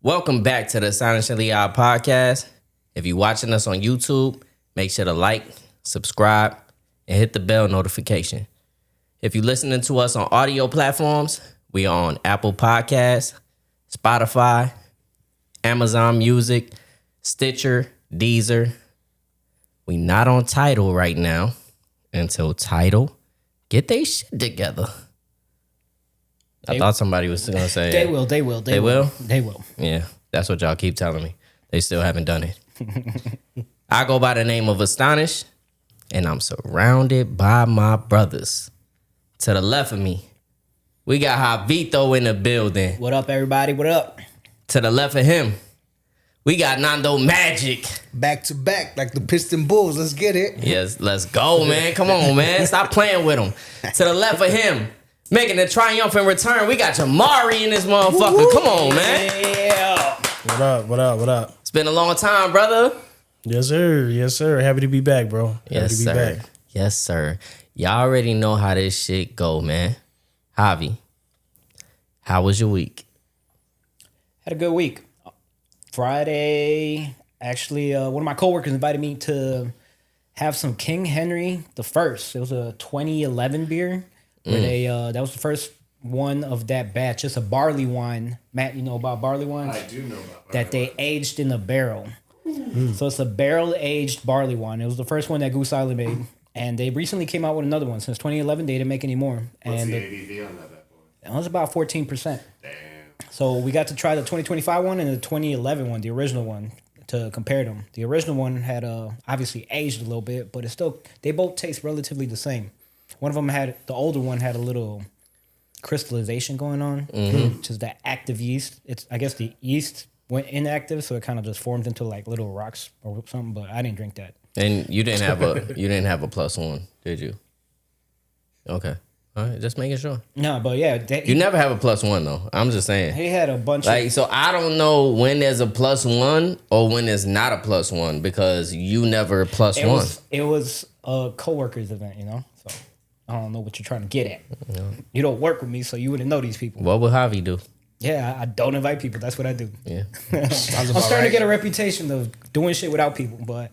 Welcome back to the Silently Odd podcast. If you're watching us on YouTube, make sure to like, subscribe, and hit the bell notification. If you're listening to us on audio platforms, we are on Apple Podcasts, Spotify, Amazon Music, Stitcher, Deezer. We not on Tidal right now until Tidal get they shit together. I thought somebody was going to say They will. They will? They will. Yeah, that's what y'all keep telling me. They still haven't done it. I go by the name of Astonish, and I'm surrounded by my brothers. To the left of me, we got Javito in the building. What up, everybody? What up? To the left of him, we got Nando Magic. Back to back, like the Piston Bulls. Let's get it. Yes, let's go, man. Come on, man. Stop playing with him. To the left of him, making a triumphant return, we got Jamari in this motherfucker. Woo-hoo. Come on, man. Yeah. What up? What up? What up? It's been a long time, brother. Yes, sir. Yes, sir. Happy to be back, bro. Happy Yes, to be sir. back. Yes, sir. Y'all already know how this shit go, man. Javi, how was your week? Had a good week. Friday, actually, one of my coworkers invited me to have some King Henry the First. It was a 2011 beer. Where they that was the first one of that batch. It's a barley wine. Matt, you know about barley wine? I do know about barley that they wine. aged in a barrel. So it's a barrel aged barley wine. It was the first one that Goose Island made, and they recently came out with another one. Since 2011, they didn't make any more. What's And the it ABV on that bad boy? was about 14%. Damn. So we got to try the 2025 one and the 2011 one, the original one, to compare them. The original one had obviously aged a little bit, but they both taste relatively the same. One of them the older one had a little crystallization going on, which is the active yeast. I guess the yeast went inactive, so it kind of just formed into like little rocks or something. But I didn't drink that. And you didn't have a plus one, did you? Okay. All right, just making sure. No, but yeah, You never have a plus one though. I'm just saying. he had a bunch Like, of. so I don't know when there's a plus one or when there's not a plus one because you never plus one. It was a coworkers event, you know. So I don't know what you're trying to get at. You don't work with me, so you wouldn't know these people. What would Javi do? Yeah, I don't invite people. That's what I do. Yeah. I'm starting to get a reputation of doing shit without people, but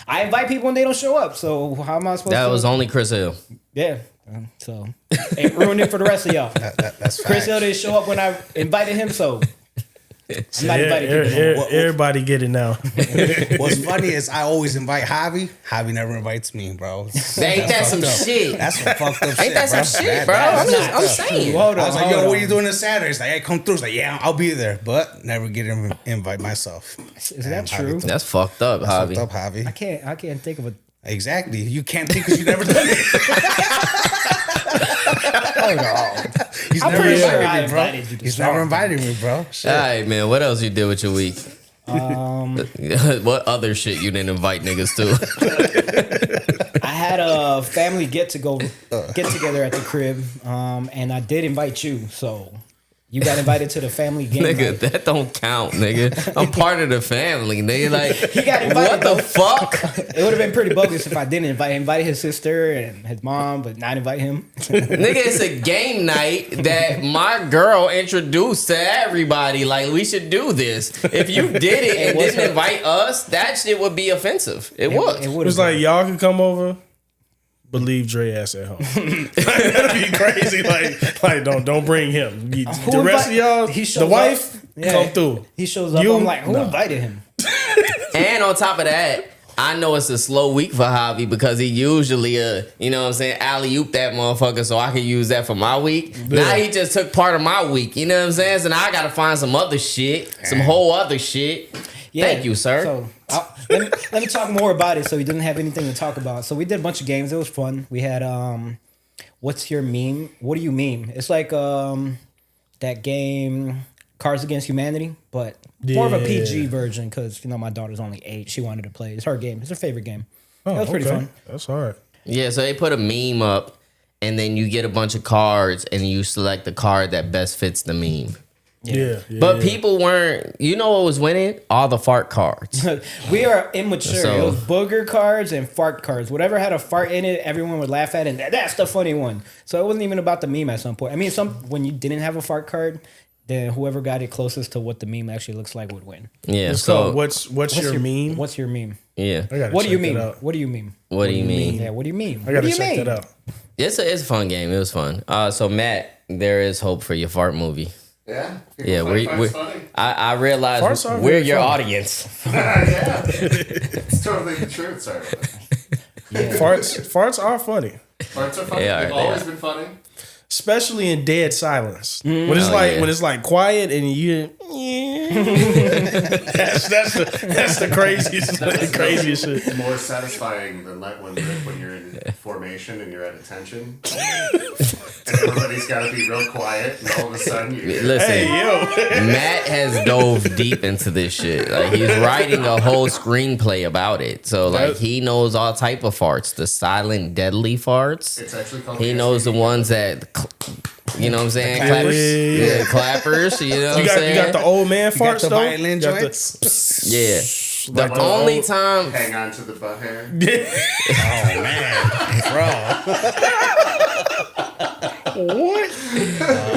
I invite people when they don't show up. So how am I supposed to? That was only Chris Hill. Yeah. So it ruined it for the rest of y'all. That's Chris Hill facts. didn't show up when I invited him, so I'm not inviting people. Everybody get it now. What's funny is I always invite Javi. Javi never invites me, bro. Ain't that some shit? That's some fucked up shit. Ain't that bro. some shit, That- bro? that's I'm fucked up. saying. Hold on, I was like, hold yo, on. what are you doing this Saturday? He's like, hey, come through. He's like, yeah, I'll be there, but never get an invite myself. Is that true? That's fucked up, Javi. Fucked up, Javi. I can't think of a. Exactly. You can't think because you never done it. Hold on. He's I'm never pretty sure invited I me, bro. invited you to He's never something. invited me, bro. Shit. All right, man. What else you did with your week? What other shit you didn't invite niggas to? I had a family get together at the crib, and I did invite you, so you got invited to the family game. Nigga, night. that don't count, nigga. I'm part of the family, nigga. Like, He got invited, what the though. fuck? It would have been pretty bogus if I didn't invite him. Invited his sister and his mom, but not invite him. Nigga, it's a game night that my girl introduced to everybody. Like, we should do this. If you did it and didn't invite us, that shit would be offensive. It would. It would It's like y'all can come over, but leave Dre ass at home. That'd be crazy. Like don't bring him. The rest of y'all, He shows the wife, up. Yeah. come through. He shows up. You- I'm like, who no. invited him? And on top of that, I know it's a slow week for Javi because he usually, you know what I'm saying, alley-oop that motherfucker so I can use that for my week. Now he just took part of my week, you know what I'm saying? So now I got to find some other shit, some whole other shit. Yeah. Thank you, sir. So let me talk more about it. So he didn't have anything to talk about. So we did a bunch of games. It was fun. We had what's your meme? What do you meme? It's like that game Cards Against Humanity, but more of a PG version because my daughter's only 8. She wanted to play. It's her game. It's her favorite game. Oh, That was pretty fun. That's hard. Yeah, so they put a meme up and then you get a bunch of cards and you select the card that best fits the meme. Yeah. But people weren't, you know what was winning? All the fart cards. We are immature. So- It was booger cards and fart cards. Whatever had a fart in it, everyone would laugh at it. And that's the funny one. So it wasn't even about the meme at some point. I mean, when you didn't have a fart card, then whoever got it closest to what the meme actually looks like would win. Yeah. So So what's your meme? What's your meme? yeah. I gotta What do you check that mean? out. What do you mean? What do you mean? Yeah, what do you mean? I gotta check that out. It's a fun game. It was fun. So Matt, there is hope for your fart movie. Yeah. Yeah, Farts funny. I realize Farts are we're very your funny. audience. Yeah. It's totally the truth. Sorry. Farts are funny, Farts are funny. Yeah, They've they always are. been funny. especially in dead silence. When it's Oh, like yeah. when it's like quiet and you. that's the craziest shit. More satisfying than let one rip when you're in formation and you're at attention. And everybody's got to be real quiet, and all of a sudden you hear, Listen, Hey yo, Matt has dove deep into this shit. Like he's writing a whole screenplay about it. So like he knows all type of farts, the silent, deadly farts. it's actually called. He knows the ones that, you know what I'm saying, clappers. Yeah. clappers. You know what I'm you saying? got the old man You got farts the though. violin Got the- joints. Yeah. The Like only time, Hang on to the butt hair. Oh man,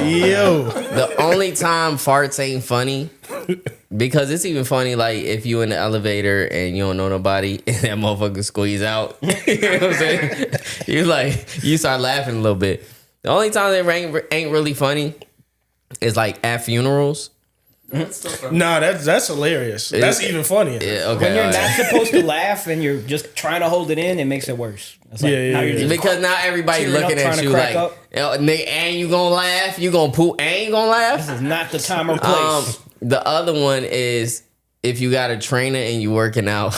Yo, the only time farts ain't funny, because it's even funny like if you in the elevator and you don't know nobody and that motherfucker squeeze out. You know what I'm saying? You start laughing a little bit. The only time that ain't really funny is like at funerals. That's still funny. nah, that's hilarious. That's even funnier. Yeah, okay. When you're all not right. supposed to laugh and you're just trying to hold it in, it makes it worse. It's like, Yeah, now yeah, you're yeah. just Because now everybody Tearing up, looking trying at to you crack like, up. nigga, and you gonna laugh? You gonna poop? And you gonna laugh? This is not the time or place. The other one is if you got a trainer and you working out.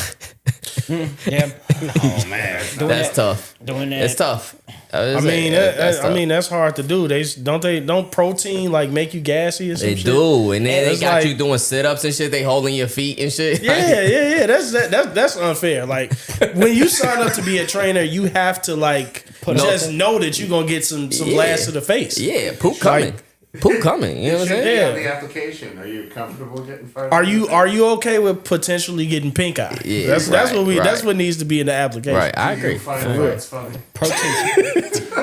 Yeah, oh man. doing That's that, tough. Doing that. It's tough. I mean, that's hard to do. Don't protein like make you gassy or some They shit? do, and then they It's got like- you doing sit ups and shit. They holding your feet and shit. Yeah. That's unfair. Like when you sign up to be a trainer, you have to like just know that you're gonna get some blast to the face. Yeah, poop coming. Poop coming. You know what I'm Should be saying? on the application. Are you comfortable getting fired? Are you okay with potentially getting pink eye? Yeah, that's right. that's what needs to be in the application. Right, I agree. You find farts funny.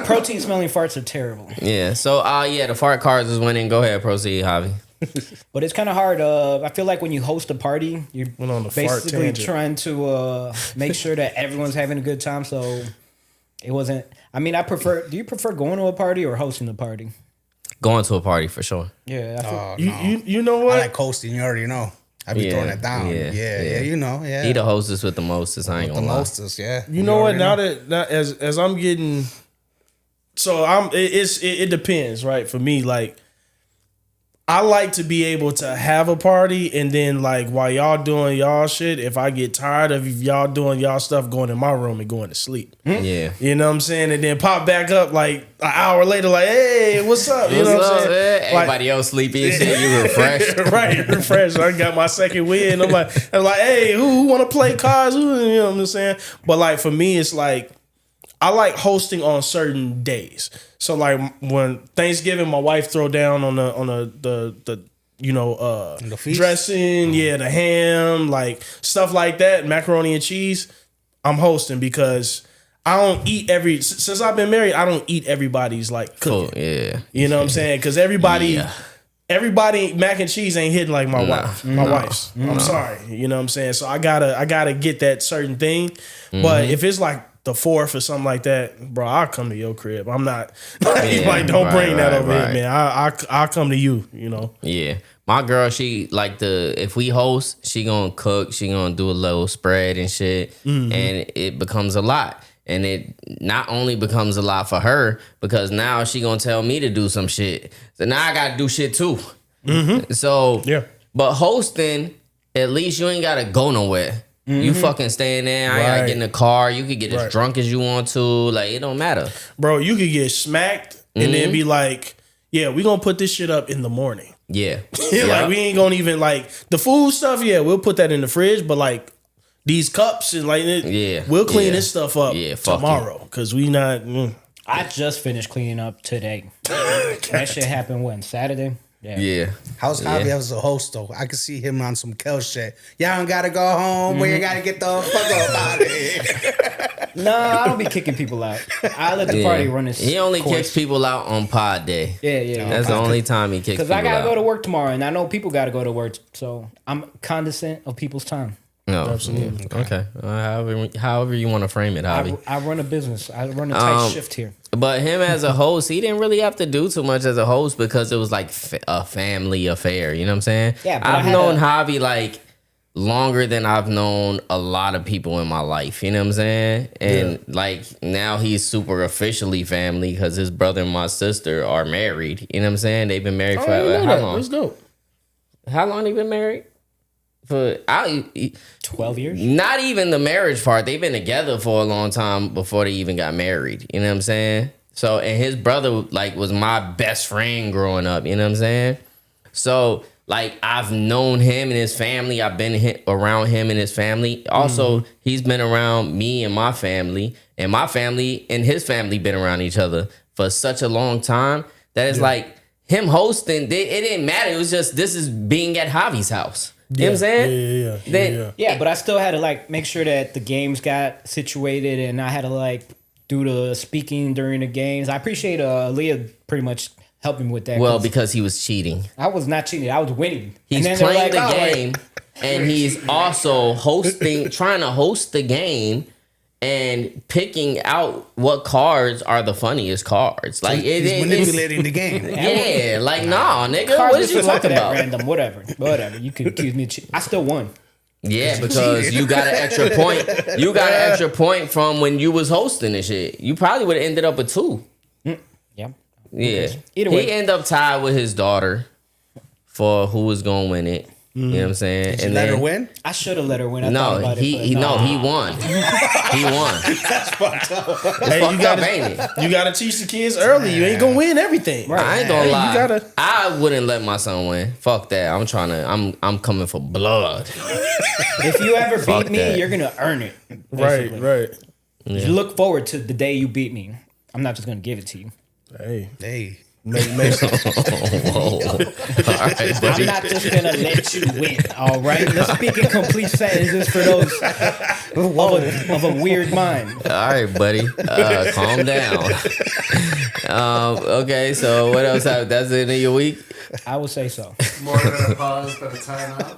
Protein smelling farts are terrible. Yeah. So, the fart cards is winning. Go ahead, proceed, Javi. But it's kind of hard. I feel like when you host a party, you're Went on the fart basically tangent. trying to make sure that everyone's having a good time. So it wasn't. I mean, do you prefer going to a party or hosting a party? Going to a party for sure. Yeah, I feel, Oh, no. You know I what? like coasting. You already know. I be Yeah, throwing it down. yeah, Yeah, yeah. you know. Yeah. He the hostess with the mostest. I ain't the gonna lie. mostest. Yeah. You know what? already Now as I'm getting, so it depends, right? For me, like I like to be able to have a party, and then like while y'all doing y'all shit, if I get tired of y'all doing y'all stuff, going in my room and going to sleep. Yeah. You know what I'm saying? And then pop back up like an hour later, like, hey, what's up? You know What's what I'm up, saying? man? Like- Everybody else sleepy and shit. You refreshed. Right, refresh. I got my second win. I'm like, hey, who want to play cards? Who, you know what I'm saying? But like for me, it's like I like hosting on certain days. So like when Thanksgiving, my wife throw down on the The feast? dressing, the ham, like stuff like that, macaroni and cheese. I'm hosting because I don't eat since I've been married, I don't eat everybody's like cooking. Cool. Yeah. You know what I'm saying? Because everybody, Yeah. everybody mac and cheese ain't hitting like my wife. My wife's. I'm sorry. You know what I'm saying? So I gotta get that certain thing. But if it's like the 4th or something like that, bro, I'll come to your crib. I'm not like don't bring that over here, man. I'll come to you. You know. Yeah. My girl, she like if we host, she gonna cook, she gonna do a little spread and shit, and it becomes a lot. And it not only becomes a lot for her, because now she gonna tell me to do some shit. So now I gotta do shit too. So Yeah. but hosting, at least you ain't gotta go nowhere. You fucking staying there. I ain't gotta Right. get in the car. You could get as Right. drunk as you want to. Like it don't matter. Bro, you could get smacked and then be like, yeah, we gonna put this shit up in the morning. Yeah. Like we ain't gonna even like the food stuff. Yeah, we'll put that in the fridge, but like these cups and like we'll clean this stuff up fuck tomorrow because we not. I just finished cleaning up today. That shit happened when? Saturday? Yeah. How's Javi as a host though? I can see him on some Kel shit. Y'all don't gotta go home, but you gotta get the fuck up out of here. No, I don't be kicking people out. I let the party run its He only course. kicks people out on pod day. Yeah. That's the only time he kicks people out. Because I gotta go to work tomorrow, and I know people gotta go to work, so I'm cognizant of people's time. No, Absolutely. Okay. However you want to frame it, Javi. I run a business. I run a tight shift here. But him as a host, he didn't really have to do too much as a host because it was like a family affair. You know what I'm saying? Yeah, but I've known Javi like longer than I've known a lot of people in my life. You know what I'm saying? And like now he's super officially family because his brother and my sister are married. You know what I'm saying? They've been married for how long? That's dope. How long they been married? 12 years? Not even the marriage part. They've been together for a long time before they even got married. You know what I'm saying? So, and his brother like was my best friend growing up. You know what I'm saying? So, like I've known him and his family. I've been around him and his family. Also, he's been around me and my family and his family been around each other for such a long time that it's like him hosting. It didn't matter. It was just this is being at Javi's house. You know what I'm saying? Yeah, but I still had to like make sure that the games got situated, and I had to like do the speaking during the games. I appreciate Leah pretty much helping me with that. Well, because he was cheating. I was not cheating. I was winning. He's and then playing they're like, the "Oh, game, and he's also trying to host the game and picking out what cards are the funniest cards. Like He's manipulating the game. Yeah, like nah, nigga. Cards What is just you look talking at about? random, whatever. You can accuse me of cheating. I still won. Yeah, because you got an extra point. You got an extra point from when you was hosting and shit. You probably would have ended up with 2. Yeah. Yeah. Either way. He ended up tied with his daughter for who was gonna win it. You know what I'm saying? Did you let her win? I should have let her win. I No, thought about he it, but he won. He won. That's fucked up. Hey, Fucked up, ain't it? You gotta teach the kids early. You ain't gonna win everything. I ain't gonna Hey, lie. you gotta- I wouldn't let my son win. Fuck that. I'm coming for blood. If you ever Fuck beat me, that. you're gonna earn it. Right, basically. right. You look forward to the day you beat me. I'm not just gonna give it to you. Hey, Hey. make Whoa. All right, I'm buddy. not just gonna let you win. All right. Let's speak in complete sentences for those of a weird mind. All right, buddy. Calm down. Okay, so what else? That's the end of your week? I would say so. More than a pause, but a timeout.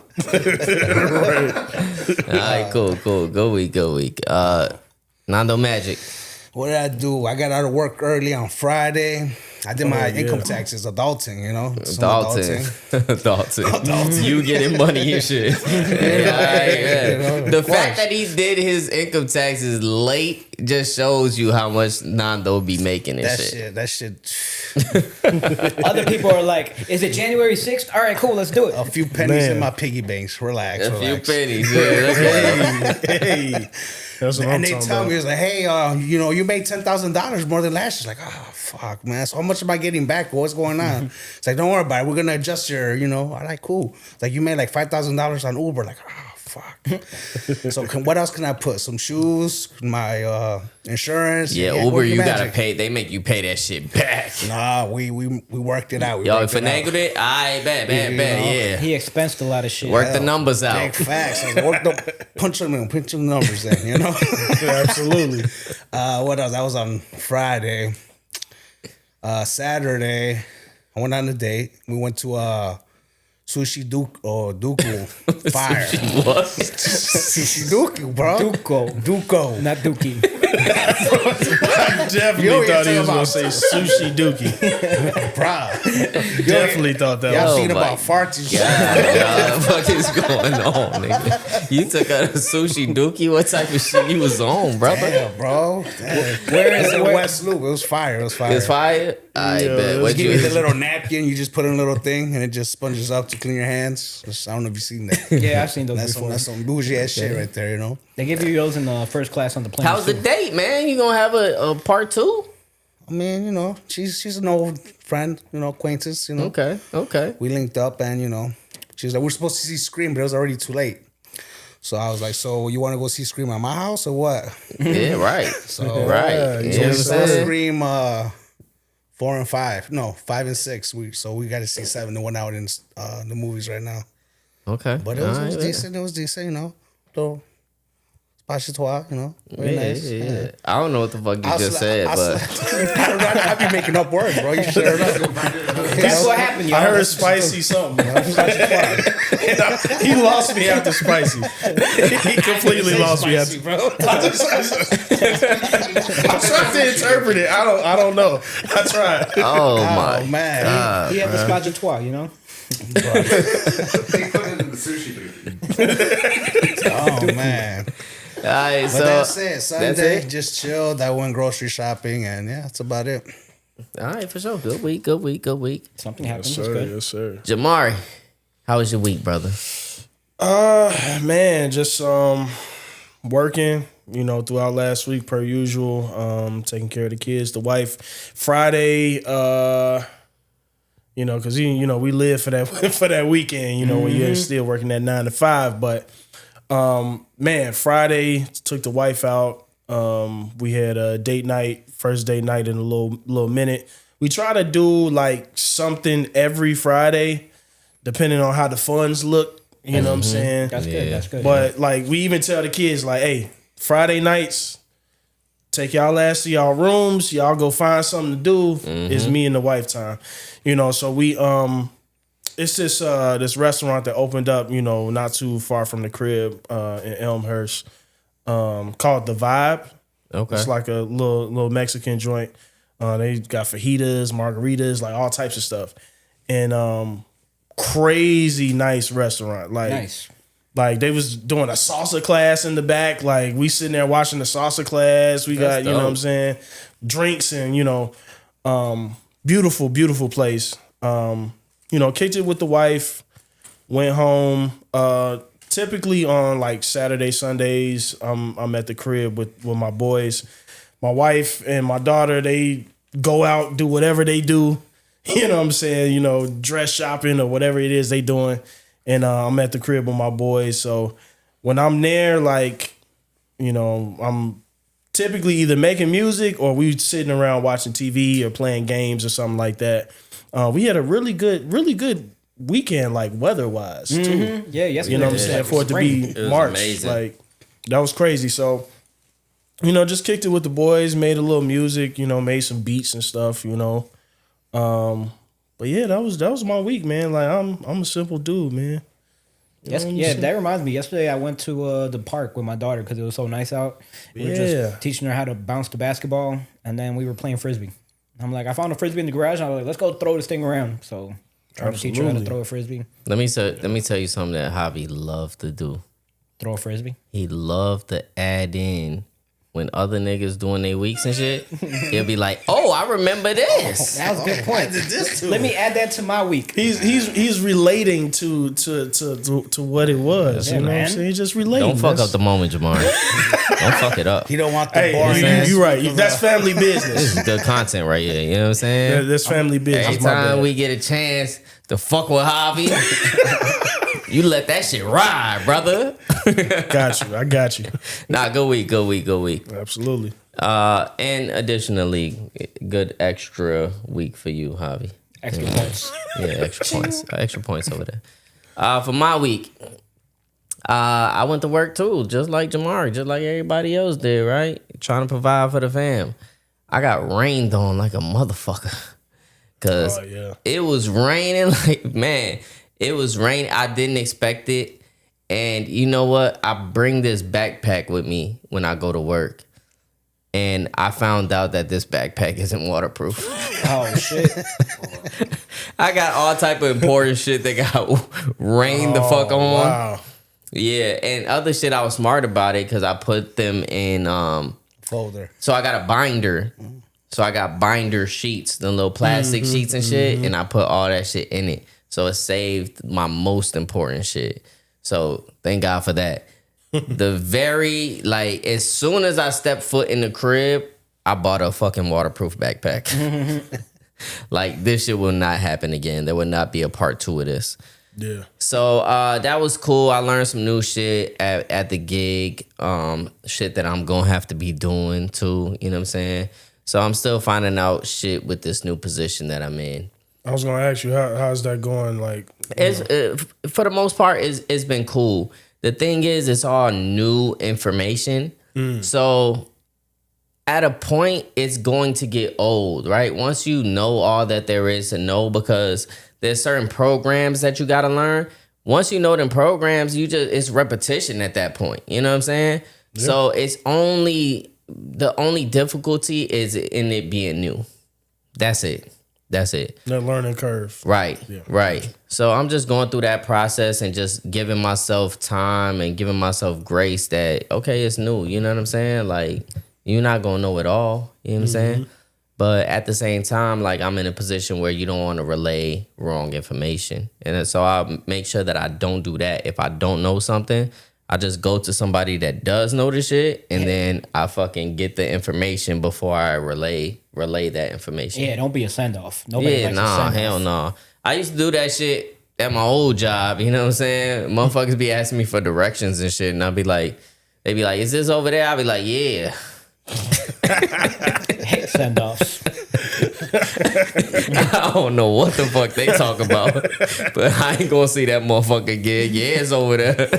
All right, cool. Good week. Nando Magic. What did I do? I got out of work early on Friday. I did my income taxes, adulting, you know. Dalton. You getting money and shit. The fact that he did his income taxes late just shows you how much Nando be making and That shit. Other people are like, "Is it January 6th? All right, cool. Let's do it." A few pennies Man. in my piggy banks. Relax. A few relax. pennies. Yeah, okay. hey. That's what I'm And they talking tell about. me, it's like, hey, you made $10,000 more than last year. It's like, oh, fuck, man. So how much am I getting back? What's going on? It's like, don't worry about it. We're going to adjust your, I'm like, cool. It's like, you made like $5,000 on Uber. Like, oh, fuck. So what else can I put? Some shoes, my insurance. Yeah, work Uber, your you gotta magic. pay. They make you pay that shit back. Nah, we worked it out. We Yo, worked it out. finagled it. I bet. Yeah. He expensed a lot of shit. Work the numbers Big out. facts. I was like, punch them numbers in, Yeah, absolutely. What else? That was on Friday. Saturday, I went on a date. We went to Sushi Duku Fire. What? Sushi Duku, bro. Duko. Not Dookie. I definitely Yo, thought he you're was gonna talking say sushi dookie. Bro. Definitely thought that Y'all was. seen my about farts and shit. What the fuck is going on, nigga? You took out a sushi dookie? What type of shit you was on, brother? Damn, bro. Damn. Where is It's in it? West Loop. It was fire. It's fire? I bet. What Give you the you? little napkin. You just put in a little thing, and it just sponges up to clean your hands. I don't know if you've seen that. Yeah, I've seen those before. That's some bougie ass shit right there, you know. They give you those in the first class on the plane. How's the too. date, man? You gonna have a part 2? I mean, she's an old friend, acquaintance, Okay. We linked up and, she was like, we're supposed to see Scream, but it was already too late. So I was like, so you want to go see Scream at my house or what? Yeah, right. So Right. You know what I'm we saw saying? Scream 4 and 5. No, 5 and 6. So we got to see 7. The one out in the movies right now. Okay. But it was decent. It was decent, you know. Though, Spacitois, you know. Very nice. Yeah. I don't know what the fuck you just said, but I be making up words, bro. You should have known. That's what happened, y'all. I heard spicy something. He lost me after spicy. He completely lost me after. bro. I tried to interpret it. I don't know. I tried. oh my man. God. He had the spaghetti, you know? They put it in the sushi booth. Oh man. All right, But so that's it. Sunday, that's it? just chilled. I went grocery shopping, and yeah, that's about it. All right, for sure. Good week. Something happened. Yes, It's sir. good. Yes, sir. Jamari, how was your week, brother? Man, just working, you know, throughout last week per usual. Taking care of the kids, the wife. Friday, you know, because you know we live for that for that weekend. You know, when you're still working that 9 to 5. But man, Friday took the wife out. We had a date night, first date night in a little minute. We try to do like something every Friday, depending on how the funds look. You know what I'm saying? That's good. That's good. But like we even tell the kids like, hey, Friday nights, take y'all ass to y'all rooms. Y'all go find something to do. It's me and the wife time. You know, so we it's this restaurant that opened up, you know, not too far from the crib in Elmhurst, called The Vibe. Okay. It's like a little Mexican joint. They got fajitas, margaritas, like all types of stuff. And crazy nice restaurant. Like nice. Like they was doing a salsa class in the back. Like we sitting there watching the salsa class. We got, you know what I'm saying, drinks and, you know, beautiful, beautiful place. You know, kicked it with the wife, went home. Typically on like Saturday, Sundays, I'm at the crib with my boys. My wife and my daughter, they go out, do whatever they do. You know what I'm saying? You know, dress shopping or whatever it is they doing. And I'm at the crib with my boys. So when I'm there, like, you know, I'm typically either making music or we sitting around watching TV or playing games or something like that. We had a really good weekend, like weather-wise, too. Yeah, yes. You know what I'm saying? For it to be was March. amazing. Like, that was crazy. So, you know, just kicked it with the boys, made a little music, you know, made some beats and stuff, you know. But yeah, that was my week, man. Like I'm a simple dude, man. Yes, yeah, that reminds me. Yesterday I went to the park with my daughter because it was so nice out. We were just teaching her how to bounce the basketball, and then we were playing frisbee. I'm like, I found a frisbee in the garage, and I was like, let's go throw this thing around. So trying to teach her how to throw a frisbee. Let me tell you something that Javi loved to do. Throw a frisbee. He loved to add in when other niggas doing their weeks and shit. He'll be like, "Oh, I remember this." That was a good point. Let me add that to my week. He's relating to what it was. Yeah, you know man. what I'm saying? He's just relating. Don't fuck up the moment, Jamari. Don't fuck it up. He don't want the Hey, boring. you right. That's family This business. is good content right here. You know what I'm saying? That's family business. Every My time bad. we get a chance to fuck with Javi, you let that shit ride, brother. I got you. Nah, good week. Absolutely. And additionally, good extra week for you, Javi. Extra points. Yeah, extra points over there. For my week, I went to work too, just like Jamari, just like everybody else did, right? Trying to provide for the fam. I got rained on like a motherfucker. Cause it was raining it was raining. I didn't expect it. And you know what? I bring this backpack with me when I go to work. And I found out that this backpack isn't waterproof. Oh shit! I got all type of important shit that got rained the fuck on. Wow. Yeah, and other shit I was smart about it because I put them in folder. so I got a binder. So I got binder sheets, the little plastic sheets and shit, and I put all that shit in it. So it saved my most important shit. So thank God for that. As soon as I stepped foot in the crib, I bought a fucking waterproof backpack. Like, this shit will not happen again. There will not be a part 2 of this. Yeah. So that was cool. I learned some new shit at the gig. Shit that I'm gonna have to be doing too. You know what I'm saying? So I'm still finding out shit with this new position that I'm in. I was gonna ask you how's that going? Like, It's for the most part, it's been cool. The thing is, it's all new information. So at a point, it's going to get old, right? Once you know all that there is to know, because there's certain programs that you got to learn. Once you know them programs, it's repetition at that point. You know what I'm saying? Yeah. So it's the only difficulty is in it being new. That's it. The learning curve. Right. Yeah. Right. So I'm just going through that process and just giving myself time and giving myself grace that, okay, it's new. You know what I'm saying? Like, you're not going to know it all. You know what I'm saying? But at the same time, like, I'm in a position where you don't want to relay wrong information. And so I make sure that I don't do that. If I don't know something, I just go to somebody that does know the shit, and then I fucking get the information before I relay that information. Yeah, don't be a send-off. Nobody likes a send-off. Hell no. I used to do that shit at my old job, you know what I'm saying? Motherfuckers be asking me for directions and shit, and I'll be like, they be like, is this over there? I'll be like, yeah. Hate send-offs. I don't know what the fuck they talk about, but I ain't gonna see that motherfucker gig. Yeah, it's over there.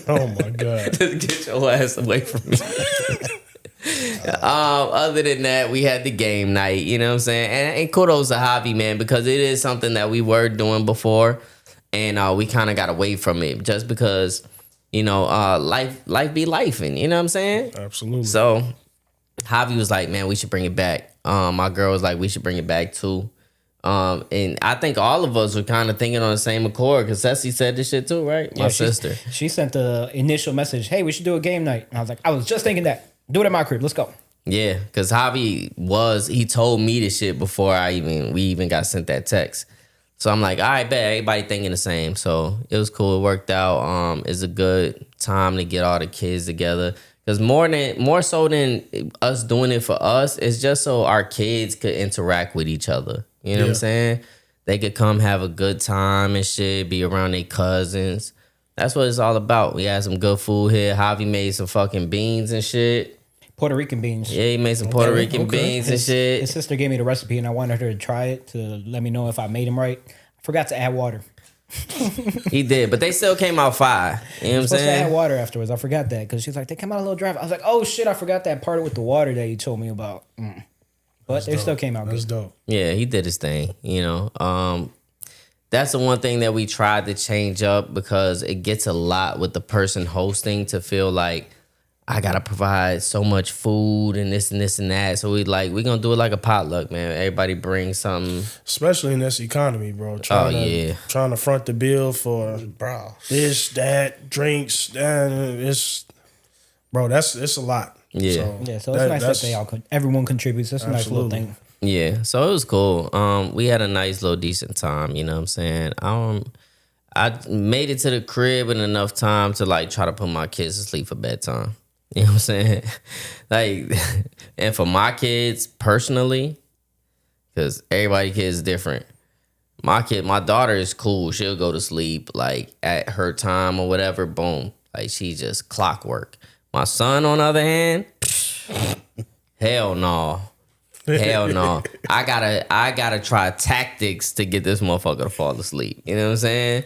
Oh my God. Just get your ass away from me. Other than that, we had the game night, you know what I'm saying? And kudos to Javi, man, because it is something that we were doing before, and we kind of got away from it just because, you know, life be lifing, you know what I'm saying? Absolutely. So Javi was like, man, we should bring it back. My girl was like, we should bring it back too. And I think all of us were kind of thinking on the same accord, because Ceci said this shit too, right? My sister. She sent the initial message, hey, we should do a game night. And I was like, I was just thinking that. Do it at my crib. Let's go. Yeah, because Javi he told me this shit before we even got sent that text. So I'm like, all right, bet, everybody thinking the same. So it was cool. It worked out. It's a good time to get all the kids together. Because more so than us doing it for us, it's just so our kids could interact with each other. You know what I'm saying? They could come have a good time and shit, be around their cousins. That's what it's all about. We had some good food here. Javi made some fucking beans and shit. Puerto Rican beans. Yeah, he made some Puerto Rican beans and shit. His sister gave me the recipe, and I wanted her to try it to let me know if I made them right. I forgot to add water. He did, but they still came out fire. You know what I'm saying? To add water afterwards. I forgot that because she's like, they came out a little dry. I was like, oh shit, I forgot that part with the water that you told me about. But That's they dope. still came out That's good. dope. Yeah, he did his thing, you know. That's the one thing that we tried to change up, because it gets a lot with the person hosting to feel like, I gotta provide so much food and this and this and that. So we're gonna do it like a potluck, man. Everybody bring something. Especially in this economy, bro. Trying to front the bill for this, that, drinks, that. It's a lot. Yeah. So it's nice that everyone contributes. That's a nice little thing. Yeah, so it was cool. We had a nice little decent time, you know what I'm saying? I made it to the crib in enough time to try to put my kids to sleep for bedtime. You know what I'm saying? And for my kids personally, because everybody's kids is different. My daughter is cool. She'll go to sleep at her time or whatever, boom. She just clockwork. My son, on the other hand, hell no. Hell no. I gotta try tactics to get this motherfucker to fall asleep. You know what I'm saying?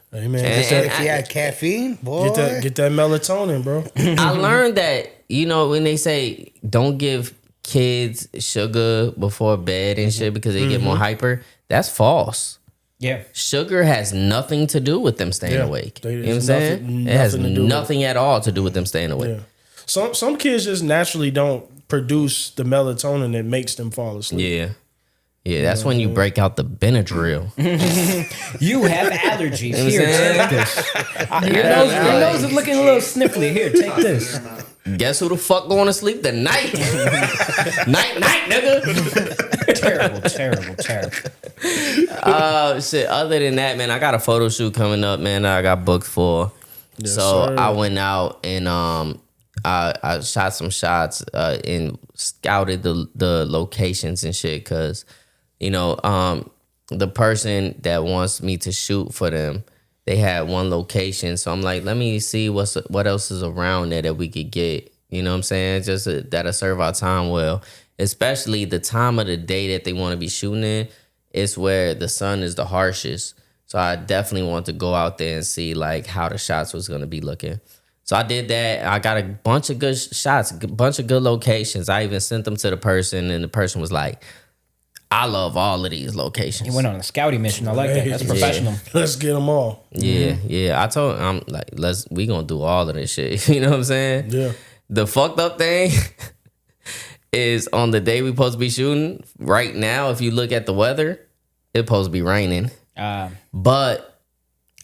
Hey man, if you had caffeine, boy. Get that melatonin, bro. I learned that, when they say don't give kids sugar before bed and shit because they get more hyper, that's false. Yeah. Sugar has nothing to do with them staying awake. You know what I'm saying? It has nothing at all to do with them staying awake. Yeah. Some kids just naturally don't produce the melatonin that makes them fall asleep. Yeah. Yeah, that's when you break out the Benadryl. You have allergies. Here, take this. Your nose is looking a little sniffly. Here, take this. Guess who the fuck going to sleep tonight? night, nigga. Terrible. Shit. Other than that, man, I got a photo shoot coming up, man. I got booked for. Yes, so sir. I went out and I shot some shots and scouted the locations and shit, because the person that wants me to shoot for them, they had one location. So I'm like, let me see what else is around there that we could get. You know what I'm saying? Just that'll serve our time well. especially the time of the day that they want to be shooting in, it's where the sun is the harshest. So I definitely want to go out there and see like how the shots was gonna be looking. So I did that. I got a bunch of good shots, a bunch of good locations. I even sent them to the person, and the person was like, I love all of these locations. You went on a scouting mission. I like that. That's professional. Let's get them all. Yeah. I told him, I'm like, we gonna do all of this shit. You know what I'm saying? Yeah. The fucked up thing is on the day we supposed to be shooting, right now, if you look at the weather, it's supposed to be raining. But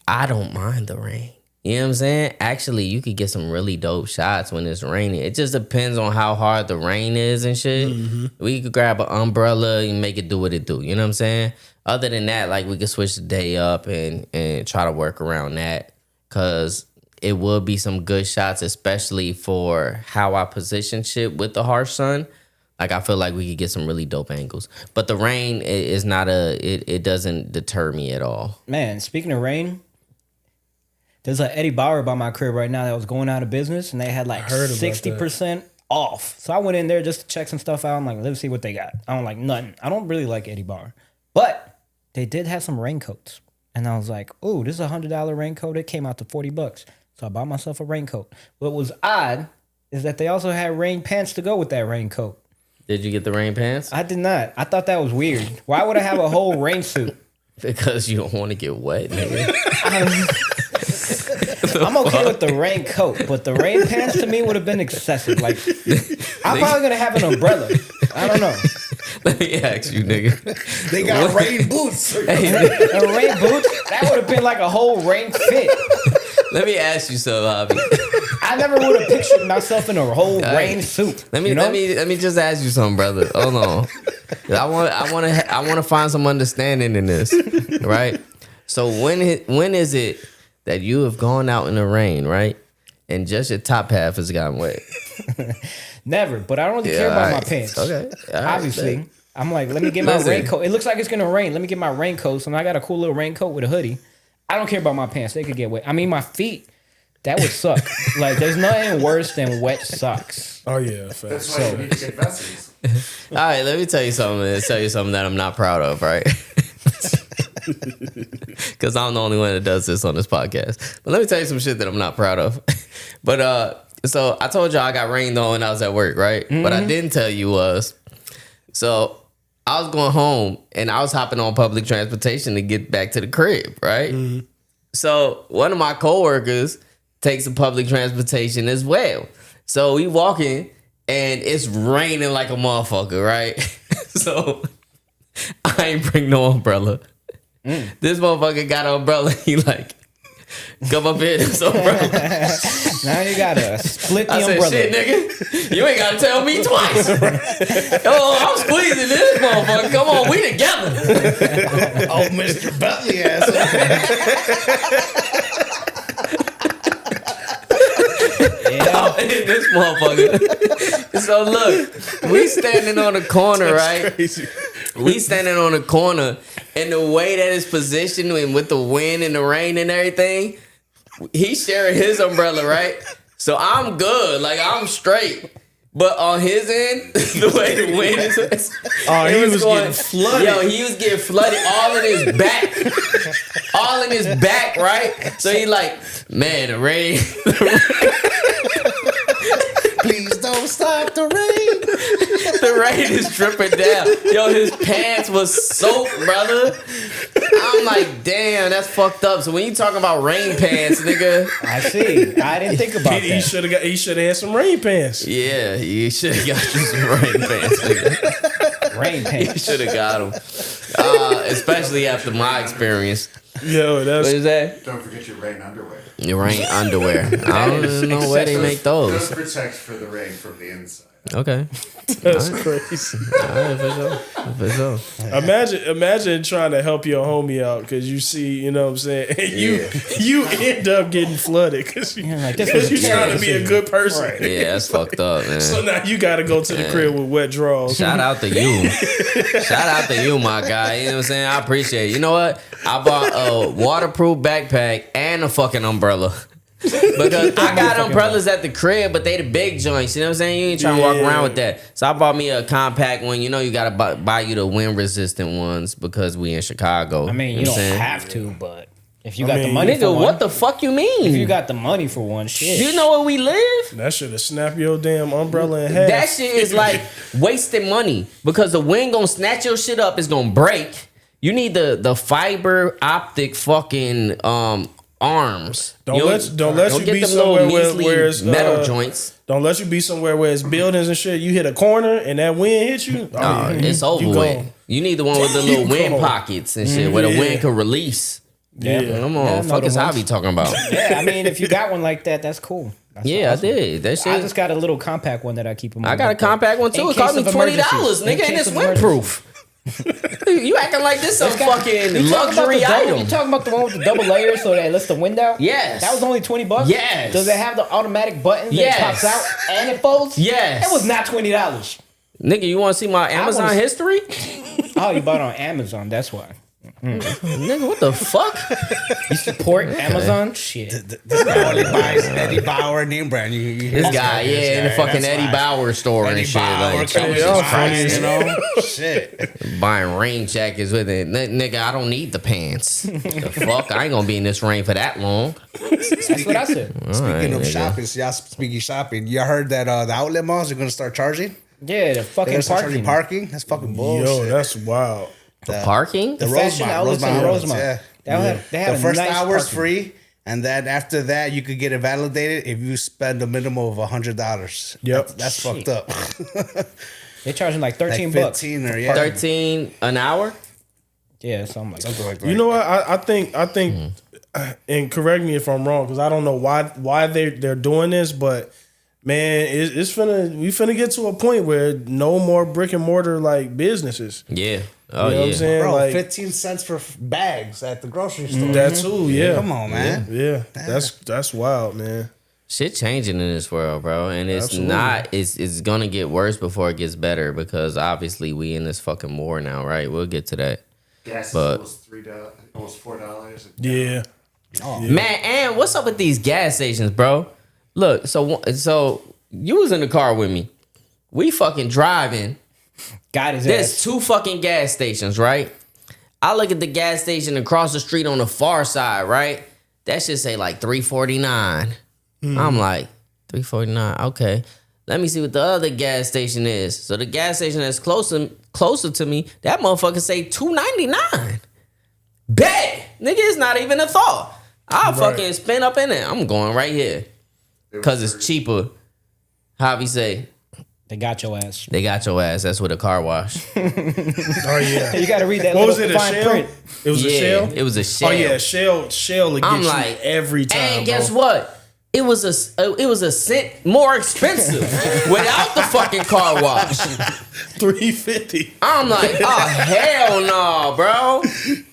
I don't mind the rain. You know what I'm saying? Actually, you could get some really dope shots when it's raining. It just depends on how hard the rain is and shit. We could grab an umbrella and make it do what it do. You know what I'm saying? Other than that, like we could switch the day up and try to work around that. Because it will be some good shots, especially for how I position shit with the harsh sun. Like I feel like we could get some really dope angles. But the rain is not it doesn't deter me at all. Man, speaking of rain, there's an Eddie Bauer by my crib right now that was going out of business, and they had like 60% off. So I went in there just to check some stuff out. I'm like, let's see what they got. I don't like nothing. I don't really like Eddie Bauer. But they did have some raincoats. And I was like, ooh, this is a $100 raincoat. It came out to $40. So I bought myself a raincoat. What was odd is that they also had rain pants to go with that raincoat. Did you get the rain pants? I did not. I thought that was weird. Why would I have a whole rain suit? Because you don't want to get wet, nigga. I'm okay with the raincoat, but the rain pants to me would have been excessive. Like, I'm probably gonna have an umbrella. I don't know. Let me ask you, nigga. They got rain boots. A rain boots? That would have been like a whole rain fit. Let me ask you something, Hobby. I never would have pictured myself in a whole rain suit. Let me just ask you something, brother. Hold on. I want to find some understanding in this, right? So when is it that you have gone out in the rain, right, and just your top half has gotten wet? Never, but I don't really care about my pants. Okay, obviously. I'm like, let me get my raincoat. It looks like it's gonna rain. Let me get my raincoat. So I got a cool little raincoat with a hoodie. I don't care about my pants. They could get wet. I mean, my feet. That would suck. Like, there's nothing worse than wet socks. Oh yeah, That's why you need to get vessels. All right, let me tell you something. That I'm not proud of, right? Because I'm the only one that does this on this podcast. But let me tell you some shit that I'm not proud of. But so I told y'all I got rained on when I was at work, right? Mm-hmm. What I didn't tell you was, so I was going home and I was hopping on public transportation to get back to the crib, right? Mm-hmm. So one of my coworkers takes the public transportation as well. So we walking and it's raining like a motherfucker, right? So I ain't bring no umbrella. This motherfucker got an umbrella. He like, come up here, this umbrella. Now you gotta split the umbrella. I said, shit, nigga, you ain't gotta tell me twice. Oh, I'm squeezing this motherfucker. Come on, we together. Oh, Mr. Belly ass. Yeah, this motherfucker. So look, we standing on the corner, right? Crazy. We standing on the corner, and the way that it's positioned and with the wind and the rain and everything, he's sharing his umbrella, right? So I'm good, like I'm straight. But on his end, the way the wind is, he was getting flooded. Yo, he was getting flooded all in his back, right? So he like, man, the rain. Please don't stop the rain. The rain is dripping down. Yo, his pants was soaked, brother. I'm like, damn, that's fucked up. So when you talking about rain pants, nigga, I see. I didn't think about that. He should have had some rain pants. Yeah, you should have got you some rain pants, nigga. Rain pants. You should have got them. Especially after my experience. Yo, that's what is that? Don't forget your rain underwear. Your rain underwear. I don't even know where they make those. Those protect for the rain from the inside. Okay. That's crazy. All right, for sure. Imagine trying to help your homie out because you see, you know what I'm saying, and you end up getting flooded because you're trying to be a good person. Right. Yeah, that's fucked up, man. So now you got to go to the crib with wet drawers. Shout out to you. Shout out to you, my guy. You know what I'm saying? I appreciate it. You know what? I bought a waterproof backpack and a fucking umbrella. Because I got umbrellas at the crib, but they the big joints. You know what I'm saying? You ain't trying to walk around with that. So I bought me a compact one. You know, you gotta buy you the wind resistant ones because we in Chicago. I mean, you know don't what I'm saying? have to, but if you got the money for Nigga, one, what the fuck you mean? if you got the money for one, shit. Do you know where we live? That should have snapped your damn umbrella in half. That shit is like wasted money because the wind gonna snatch your shit up. It's gonna break. You need the fiber optic fucking arms. Don't let you get be them somewhere little where it's metal joints. Don't let you be somewhere where it's buildings and shit. You hit a corner and that wind hit you. Oh, it's over with. You need the one with the little wind pockets and shit, where the wind can release. Yeah, Come on, fuck is I be talking about? Yeah, I mean, if you got one like that, that's cool. That's Yeah, awesome. I did. That shit. I just got a little compact one that I keep in my I got a backpack. compact one too. In It cost me case of $20, emergencies. In nigga, and case it's of windproof. You acting like this some fucking You talking about luxury the double- item. You talking about the one with the double layers so that it lets the wind out? Yes. That was only $20. Yes. Does it have the automatic button that Yes. pops out and it folds? Yes. It was not $20. Nigga, you want to see my Amazon wanna- history? Oh, you bought it on Amazon. That's why. Nigga, what the fuck? You support Amazon? Shit. This guy only buys Eddie Bauer name brand. This guy, in the fucking that's Eddie why. Bauer store and Eddie shit. Bauer, Like, Kelly y'all Price, funny, you know? Shit. buying rain jackets with it. Nigga, I don't need the pants. The fuck? I ain't gonna be in this rain for that long. That's what I said. Speaking of nigga. shopping, so y'all speaking shopping, y'all heard that the outlet malls are gonna start charging? Yeah, the They're fucking gonna start charging parking. parking? That's fucking bullshit. Yo, that's wild. Parking? the Fashion outlets in Rosemont. yeah. They had The a first nice hour is parking. free, and then after that, you could get it validated if you spend a minimum of $100. Yep. That's fucked up. They're charging like Like 13 bucks. 15 or yeah, 13 an hour? Yeah, something like that. something like that. You know what? I think, and correct me if I'm wrong, because I don't know why they're doing this, but man, we finna get to a point where no more brick and mortar like businesses. Yeah. You Oh, know what I'm yeah. saying? Bro, Like 15 cents for bags at the grocery store. that too. Yeah. Come on, man. Yeah. That's wild, man. Shit changing in this world, bro. And it's Absolutely. not, it's gonna get worse before it gets better because obviously we in this fucking war now, right? We'll get to that. Gas is But- almost $3, almost $4. Yeah. Man, and what's up with these gas stations, bro? Look, so you was in the car with me. We fucking driving. Got his There's ass. 2 fucking gas stations, right? I look at the gas station across the street on the far side, right? That should say like $3.49. I'm like, $3.49, okay. Let me see what the other gas station is. So the gas station that's closer to me, that motherfucker say $2.99. Bet! Nigga, it's not even a thought. I'll fucking spin up in it. I'm going right here. Cause it's cheaper. Javi say, They got your ass. they got your ass. That's with a car wash. Oh yeah. You got to read that What was little it? A fine shell? print. It was a shell. It was a shell. Oh yeah, shell. Will get I'm you like, every time. and guess bro. what? It was a cent more expensive without the fucking car wash. $3.50. I'm like, oh hell no, bro.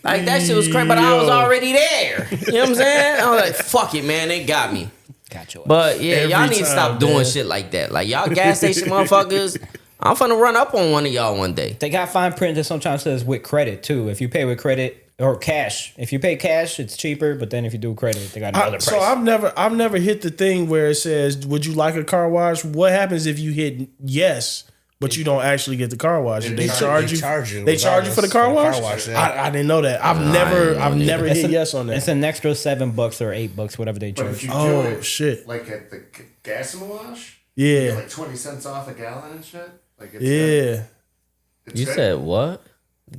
Like that shit was crazy, but I was Yo. already there. You know what I'm saying? I was like, fuck it, man, they got me. Got your ass. But yeah, Every y'all need to time, stop doing man. shit like that. Like y'all gas station motherfuckers, I'm finna run up on one of y'all one day. They got fine print that sometimes says with credit too. If you pay with credit or cash, if you pay cash, it's cheaper. But then if you do credit, they got another price. So I've never hit the thing where it says, "Would you like a car wash?" What happens if you hit yes, but you don't actually get the car wash? They charge you. They charge you for the car wash. Yeah. I didn't know that. I've never It's hit a- yes on that. It's an extra $7 or $8, whatever they But if charge. you do Oh it, shit! like at the gas and wash, you get Yeah, like 20 cents off a gallon and shit. Like it's yeah. it's You good. said what?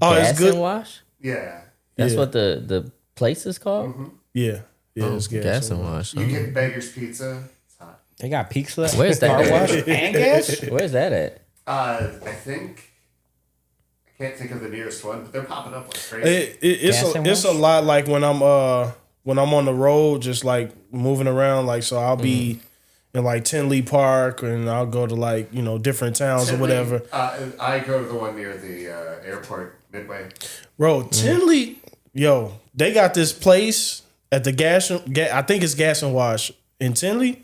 Oh, Gas it's good. and wash? Yeah. That's Yeah. what the place is called? Yeah, it's good. Gas and wash. You get Beggar's Pizza. It's hot. They got pizza, Where's that car at? wash, and gas. Where's that at? I think I can't think of the nearest one, but they're popping up like crazy. Gas and It's a wash? lot like when I'm on the road, just like moving around. Like so, I'll be in like Tinley Park, and I'll go to like different towns or whatever. I go to the one near the airport, Midway. Bro, Tinley, yo, they got this place at the I think it's Gas and Wash in Tinley.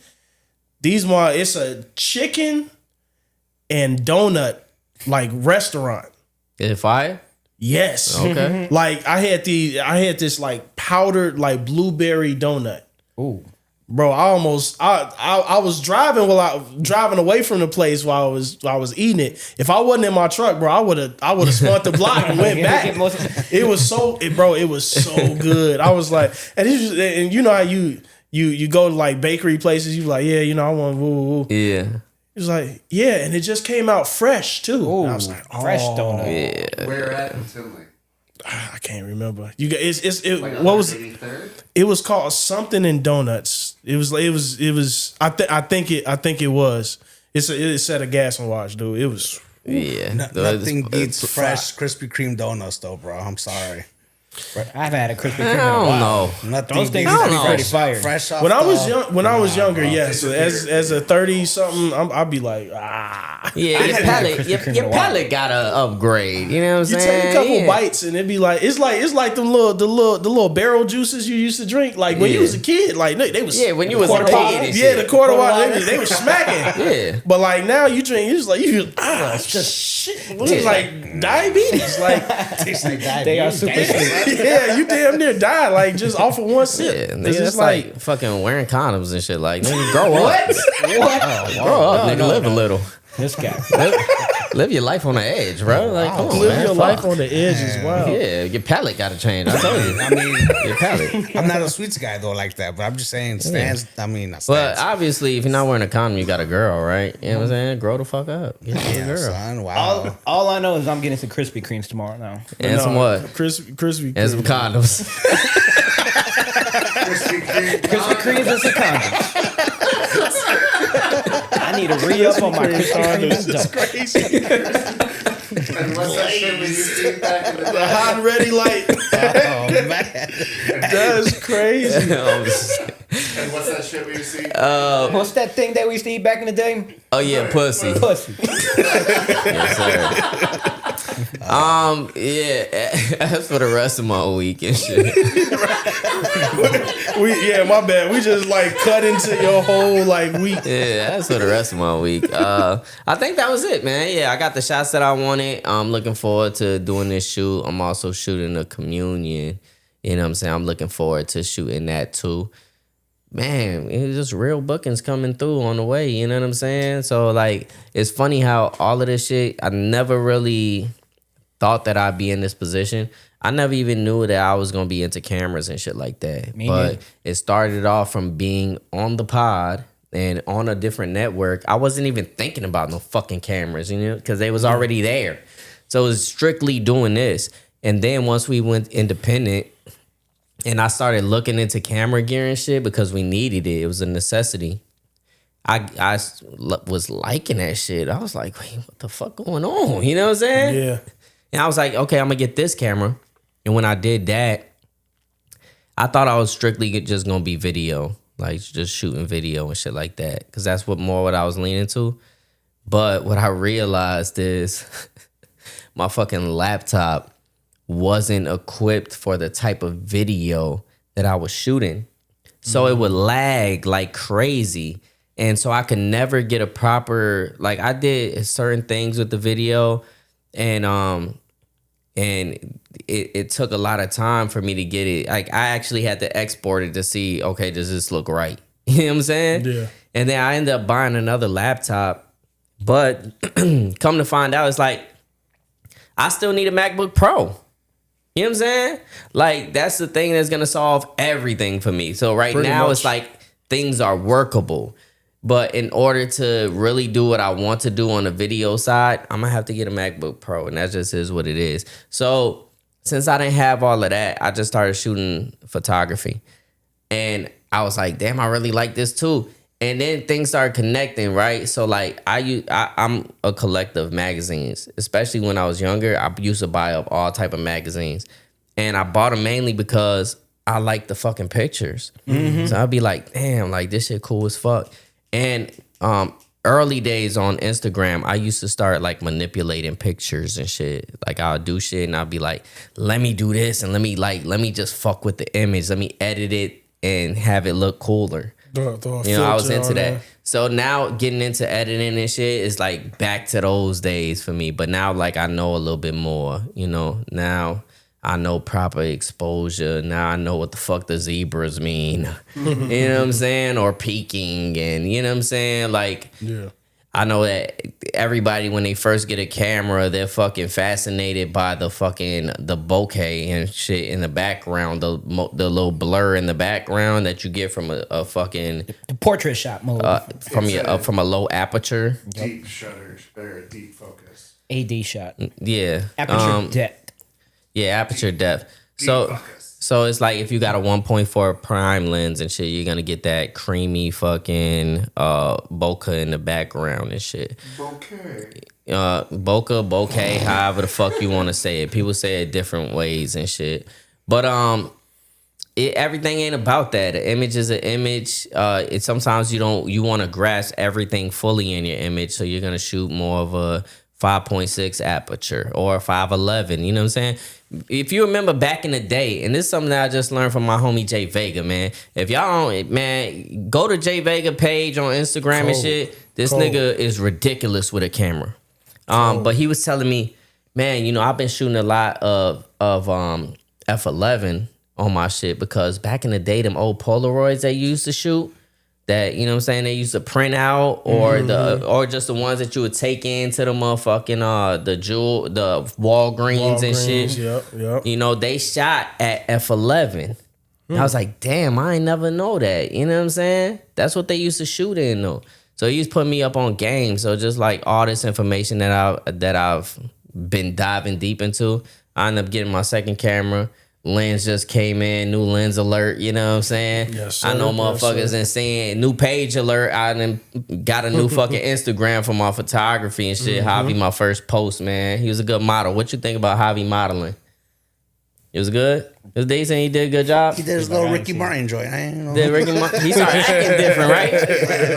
It's a chicken and donut like restaurant. Is it fire? Yes. Okay. Like I had this like powdered like blueberry donut. Ooh, Bro, I was driving driving away from the place while I was eating it. If I wasn't in my truck, bro, I would have spun the block and went back. It was so good. I was like, and you know how you go to like bakery places, you like, yeah, you know, I want woo woo woo. Yeah. It was like, yeah, and it just came out fresh too. Ooh, I was like, fresh donut. Yeah. Where at in Tinley? I can't remember. You guys, Like what was 183rd? it? Was called something in donuts. It was. I think it was. It's at a gas and watch, dude. It was. Yeah. Nothing beats fresh Krispy Kreme donuts, though, bro. I'm sorry. I've had a Krispy Kreme. I don't know. Nothing Those things beats used to be pretty fresh, fire. fresh off When I was the- young, when I was younger, bro. yes. As a 30 something, I'd be like, Yeah, your haven't had palate, Krispy Kreme in your a while. palate gotta upgrade. You know what I'm You saying? take a couple Yeah. bites and it'd be like it's like the little barrel juices you used to drink like when you Yeah. was a kid. Like they was Yeah, when you was a quarter kid bottle- and yeah, shit. the quarter Quarter water water. they were smacking. Yeah. But like now you drink, you just like it's just shit. What's it like diabetes? Like Tastes like They are diabetes. super sweet. yeah, you damn near die like just off of one Yeah, sip. nigga, It's that's just like fucking wearing condoms and shit. Like, nigga, grow up. What? Grow up, nigga. Live a little. This guy. Live your life on the edge, bro. Like, come on, live man. your Fuck. life on the edge as well. Yeah, your palate gotta change. I told you. I mean, Your palate. I'm not a sweets guy though like that, but I'm just saying stands. I mean, not But stands. obviously, if you're not wearing a condom, you got a girl, right? You know what I'm saying? Grow the fuck up. Get you a Yeah, girl. son. Wow. All I know is I'm getting some Krispy Kremes tomorrow now. And some what? Krispy And some Kreme. condoms. Krispy Kreme. Krispy Kremes and some condoms. I need to re-up on my Krispy Kremes. And what's that shit we used to eat back in the The day? hot and ready light. Oh man. That's crazy. And what's that shit we used to eat? What's that thing that we used to eat back in the day? Oh yeah, pussy. Pussy. Yes, sir. Yeah. As for the rest of my week and shit. My bad. We just like cut into your whole like week. Yeah, that's for the rest of my week. I think that was it, man. Yeah, I got the shots that I wanted. I'm looking forward to doing this shoot. I'm also shooting a communion. You know what I'm saying? I'm looking forward to shooting that too. Man, it's just real bookings coming through on the way. You know what I'm saying? So, like, it's funny how all of this shit, I never really thought that I'd be in this position. I never even knew that I was going to be into cameras and shit like that. Me But neither. it started off from being on the pod and on a different network. I wasn't even thinking about no fucking cameras, you know, because they was already there. So it was strictly doing this. And then once we went independent and I started looking into camera gear and shit because we needed it. It was a necessity. I was liking that shit. I was like, wait, what the fuck going on? You know what I'm saying? Yeah. And I was like, okay, I'm going to get this camera. And when I did that, I thought I was strictly just going to be video, like just shooting video and shit like that. Because that's what I was leaning to. But what I realized is my fucking laptop wasn't equipped for the type of video that I was shooting. So it would lag like crazy. And so I could never get a proper, like I did certain things with the video and it took a lot of time for me to get it. Like I actually had to export it to see, okay, does this look right? You know what I'm saying? Yeah. And then I ended up buying another laptop. But come to find out, it's like, I still need a MacBook Pro. You know what I'm saying? Like, that's the thing that's going to solve everything for me. So right Pretty now, much. it's like things are workable. But in order to really do what I want to do on the video side, I'm going to have to get a MacBook Pro. And that just is what it is. So since I didn't have all of that, I just started shooting photography. And I was like, damn, I really like this too. And then things started connecting, right? So like I'm a collector of magazines, especially when I was younger. I used to buy up all type of magazines, and I bought them mainly because I like the fucking pictures. So I'd be like, damn, like this shit cool as fuck. And early days on Instagram, I used to start like manipulating pictures and shit. Like I'll do shit and I'll be like, let me do this and let me just fuck with the image. Let me edit it and have it look cooler. You know, I was into that. So now getting into editing and shit is like back to those days for me. But now like I know a little bit more, you know. Now I know proper exposure. Now I know what the fuck the zebras mean. You know what I'm saying? Or peaking, and you know what I'm saying? Like, Yeah. I know that everybody, when they first get a camera, they're fucking fascinated by the bokeh and shit in the background, the little blur in the background that you get from a fucking The portrait shot mode. from a low aperture. Deep shutter or deep focus. AD shot. Yeah, Aperture depth. yeah, aperture depth. Deep So focus. so it's like if you got a 1.4 prime lens and shit, you're gonna get that creamy fucking bokeh in the background and shit. Okay. Bokeh, however the fuck you want to say it. People say it different ways and shit. But everything ain't about that. An image is an image. Sometimes you want to grasp everything fully in your image, so you're gonna shoot more of a 5.6 aperture or 511. You know what I'm saying? If you remember back in the day, and this is something that I just learned from my homie Jay Vega, man. If y'all don't, man, go to Jay Vega page on Instagram and shit. This nigga is ridiculous with a camera. But he was telling me, man, you know, I've been shooting a lot of F11 on my shit because back in the day, them old Polaroids they used to shoot, that, you know what I'm saying, they used to print out, or or just the ones that you would take into the motherfucking the Walgreens and shit. Yep. You know, they shot at F11. I was like, damn, I ain't never know that. You know what I'm saying? That's what they used to shoot in though. So he's putting me up on game. So just like all this information that I've been diving deep into, I ended up getting my second camera. Lens just came in, new lens alert, you know what I'm saying? Yes, sir. I know motherfuckers and saying new page alert. I done got a new fucking Instagram for my photography and shit. Javi, my first post, man. He was a good model. What you think about Javi modeling? It was good? It was decent? He did a good job? He did his little Ricky Martin joint. I ain't know. He started acting different, right?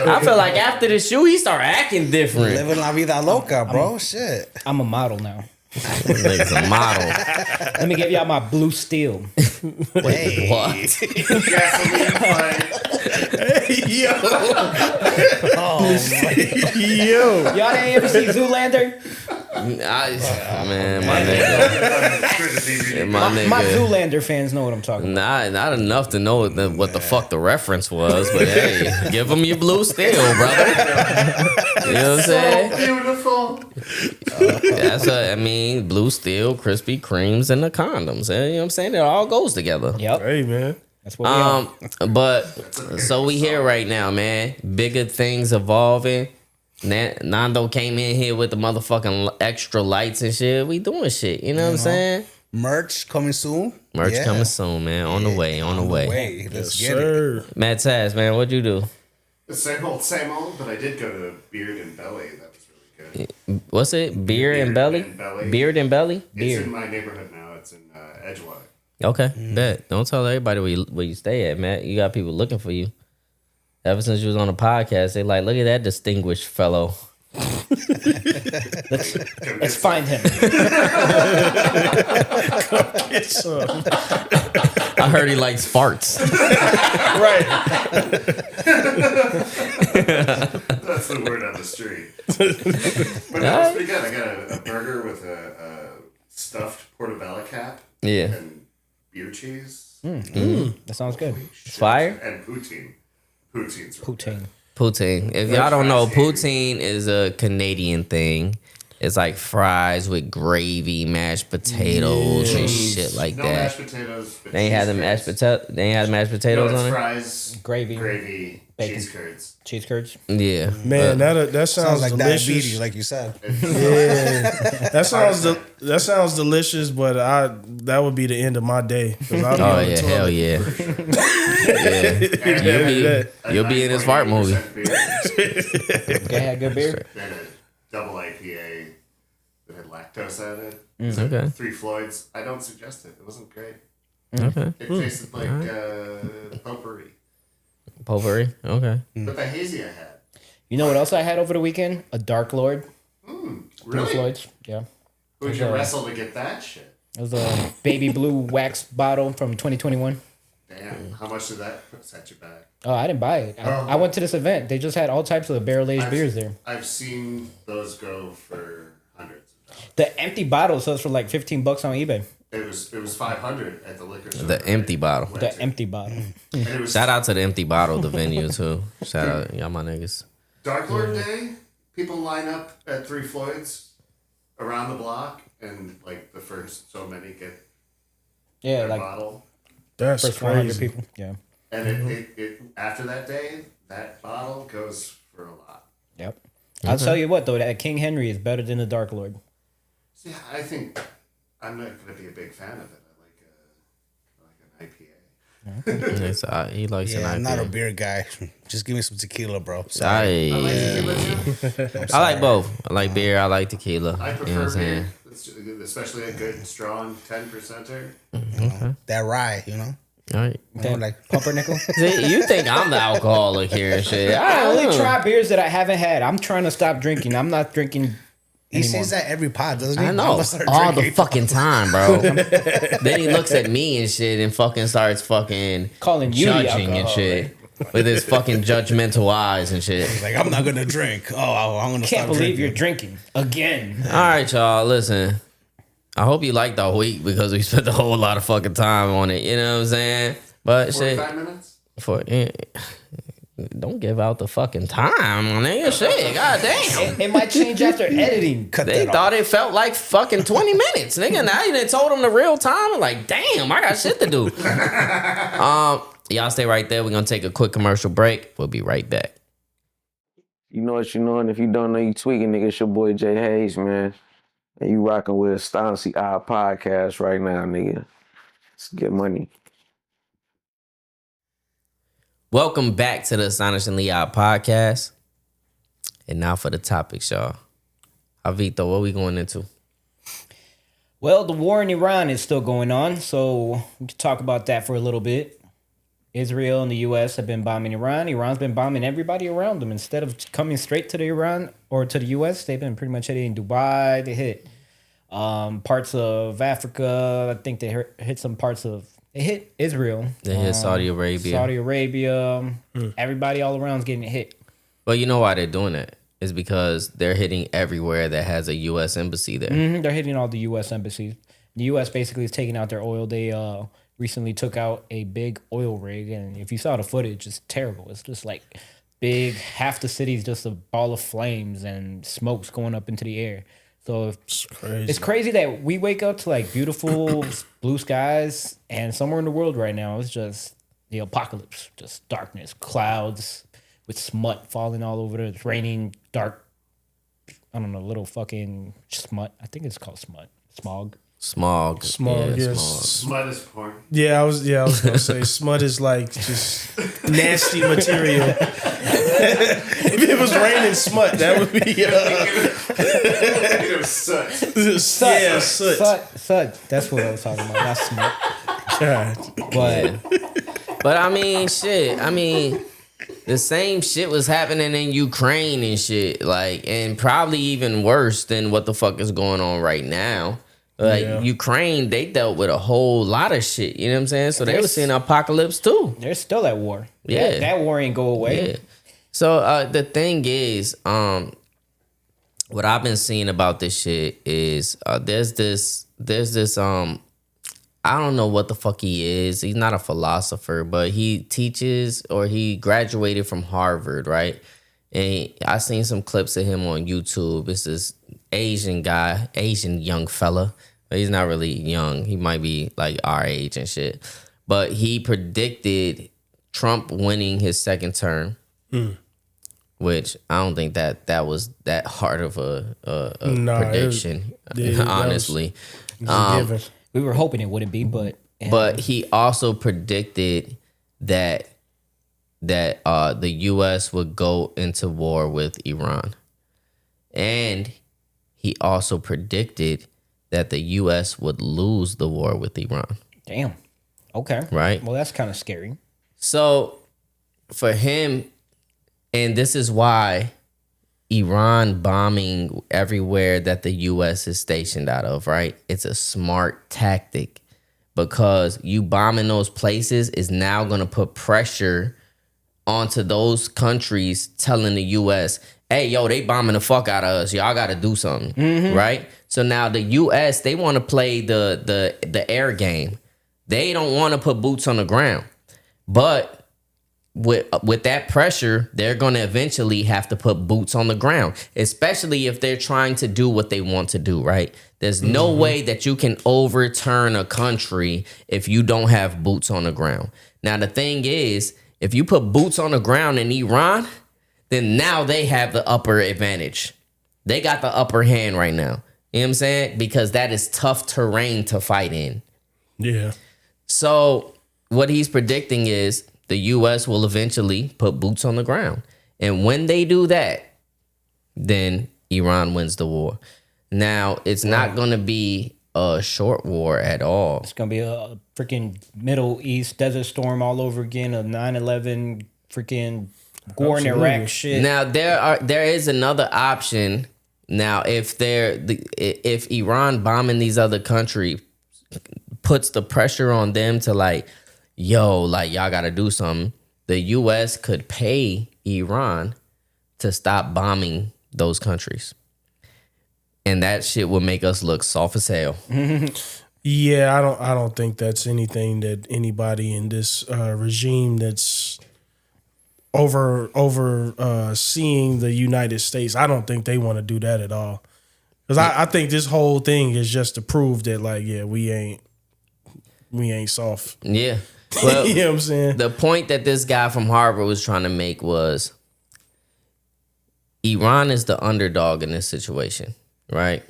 I feel like after the shoe, he started acting different. Living la vida loca, bro. Shit. I'm a model now. Nigga's a model. Let me give y'all my blue steel. Wait, what? Gasoline pipe. Yo. Yo. Y'all ain't ever see Zoolander? Man, my nigga. My Zoolander fans know what I'm talking about. Not enough to know what the fuck the reference was, but hey, give them your blue steel, brother. You know what I'm saying? Beautiful. Blue steel, Krispy Kremes, and the condoms. You know what I'm saying? It all goes together. Yep. Hey, man. That's what we are. But so we here right now, man. Bigger things evolving. Nando came in here with the motherfucking extra lights and shit. We doing shit. You know what I'm saying? Merch coming soon. Merch coming soon, man. On the way. Let's Yes, get it. sir. Matt Taz, man, what'd you do? The same old, but I did go to Beard and Belly. That was really good. What's it? Beard and belly? Beard and belly? It's in my neighborhood now. It's in Edgewater. Okay, bet. Don't tell everybody where you stay at, Matt. You got people looking for you. Ever since you was on the podcast, they like, look at that distinguished fellow. Let's find him. I heard he likes farts. Right. That's the word on the street. But that was pretty good. I got a burger with a stuffed portobello cap. Yeah. And beer cheese. That sounds good. Fire? And poutine. Poutine's really Poutine. Poutine. If y'all don't know, poutine is a Canadian thing. It's like fries with gravy, mashed potatoes, and shit like no that. mashed potatoes. But They ain't had the mashed potatoes. They ain't had the mashed potatoes no, on it's it. fries, Gravy, bacon. cheese curds. Cheese curds. Yeah, Man, that sounds Sounds like delicious. diabetes, like you said. Yeah, that sounds delicious, but that would be the end of my day. Oh yeah, hell yeah. You'll be in this fart movie. They had good beer. They had a double IPA that had lactose added. Okay. 3 Floyds. I don't suggest it. It wasn't great. Okay. It tasted like potpourri. Potpourri. Okay. But the hazy I had. You know what else I had over the weekend? A Dark Lord. Blue Really? Floyd's. Yeah. Who'd you wrestle to get that shit? It was a baby blue wax bottle from 2021. Damn. How much did that set you back? Oh, I didn't buy it. I went to this event. They just had all types of barrel-aged beers there. I've seen those go for hundreds of dollars. The empty bottle sells for like $15 on eBay. It was 500 at the liquor store. The empty bottle. The empty bottle. And it was Shout out to the empty bottle, the venue too. Shout out, y'all my niggas. Dark Lord Day. People line up at Three Floyds around the block, and like the first so many get Yeah, their like bottle. That's first 100 crazy. people. Yeah. And it after that day, that bottle goes for a lot. Yep. I'll tell you what though, that King Henry is better than the Dark Lord. Yeah, I think I'm not going to be a big fan of it. I like an IPA. He likes Yeah, an I'm not a IPA. beer guy. Just give me some tequila, bro. Sorry. I like I, tequila too. I like both. I like beer. I like tequila. I You know what prefer I'm saying? beer, especially a good, strong 10%er. That rye, you know? All right. You know, like Pumpernickel. See, you think I'm the alcoholic here and shit? I only don't know. try beers that I haven't had. I'm trying to stop drinking. I'm not drinking. he says that every pod, doesn't he? I I'm know gonna start all the drinking. fucking time, bro. Then he looks at me and shit and fucking starts fucking Calling you the judging and alcoholic. shit with his fucking judgmental eyes and shit. Like, I'm not gonna drink. Oh, I'm gonna Can't stop believe drinking. you're drinking again. All right, y'all. Listen, I hope you liked our week because we spent a whole lot of fucking time on it. You know what I'm saying? But shit, 45 minutes? don't give out the fucking time, nigga. Shit, goddamn. It might change after editing. Cut They that thought off. it felt like fucking 20 minutes, nigga. Now you done told them the real time. I'm like, damn, I got shit to do. Y'all stay right there. We're gonna take a quick commercial break. We'll be right back. You know what you know, and if you don't know, you tweaking, nigga. It's your boy Jay Hayes, man. And you rocking with Astonishly Odd Podcast right now, nigga. Let's get money. Welcome back to the Astonishingly Odd Podcast. And now for the topics, y'all. Javito, what we going into? Well, the war in Iran is still going on, so we can talk about that for a little bit. Israel and the U.S. have been bombing Iran. Iran's been bombing everybody around them. Instead of coming straight to the Iran or to the U.S., they've been pretty much hitting Dubai. They hit parts of Africa. I think they hit some parts of... They hit Israel. They hit Saudi Arabia. Saudi Arabia. Everybody all around is getting hit. But you know why they're doing that? It's because they're hitting everywhere that has a U.S. embassy there. They're hitting all the U.S. embassies. The U.S. basically is taking out their oil. They recently took out a big oil rig, and if you saw the footage, it's terrible. It's just like big, half the city's just a ball of flames and smoke's going up into the air. So it's crazy that we wake up to like beautiful blue skies, and somewhere in the world right now it's just the apocalypse, just darkness, clouds with smut falling all over. It's raining, dark. I don't know, little fucking smut. I think it's called smut. Smog. Smog. Smog, Yeah, yes. Smut is porn. Yeah, I was gonna say smut is like just nasty material. If it was raining smut, that would be It was soot. yeah, soot. Sut. That's what I was talking about. Not smut. God. But I mean, shit. I mean, the same shit was happening in Ukraine and shit. Like, and probably even worse than what the fuck is going on right now. Like, Yeah. Ukraine, they dealt with a whole lot of shit. You know what I'm saying? So they were seeing apocalypse too. they're still at war. Yeah. That war ain't go away. Yeah. So the thing is, what I've been seeing about this shit is there's this I don't know what the fuck he is. He's not a philosopher, but he teaches or he graduated from Harvard, right? And I seen some clips of him on YouTube. It's this Asian guy, Asian young fella. But he's not really young. He might be like our age and shit. But he predicted Trump winning his second term, which I don't think that was that hard of a prediction, that honestly. It's a given. We were hoping it wouldn't be, but But he also predicted that the U.S. would go into war with Iran. And he also predicted that the U.S. would lose the war with Iran. damn. Okay. Right. Well, that's kind of scary. So for him, and this is why Iran bombing everywhere that the U.S. is stationed out of, right? It's a smart tactic because you bombing those places is now going to put pressure onto those countries telling the U.S., hey, yo, they bombing the fuck out of us. Y'all got to do something, right? So now the U.S., they want to play the air game. They don't want to put boots on the ground. But with that pressure, they're going to eventually have to put boots on the ground, especially if they're trying to do what they want to do, right? There's no way that you can overturn a country if you don't have boots on the ground. Now, the thing is, if you put boots on the ground in Iran, then now they have the upper advantage. They got the upper hand right now. You know what I'm saying? Because that is tough terrain to fight in. Yeah. So what he's predicting is the U.S. will eventually put boots on the ground. And when they do that, then Iran wins the war. Now, it's not going to be a short war at all. It's gonna be a freaking Middle East desert storm all over again. A 9/11 freaking war in Iraq shit. Now, there is another option. Now, if Iran bombing these other countries puts the pressure on them to like, yo, like y'all got to do something, the U.S. could pay Iran to stop bombing those countries. And that shit will make us look soft as hell. Yeah, I don't think that's anything that anybody in this regime that's seeing the United States, I don't think they want to do that at all. Because I think this whole thing is just to prove that, like, yeah, we ain't soft. Yeah. Well, You know what I'm saying? the point that this guy from Harvard was trying to make was Iran is the underdog in this situation, right?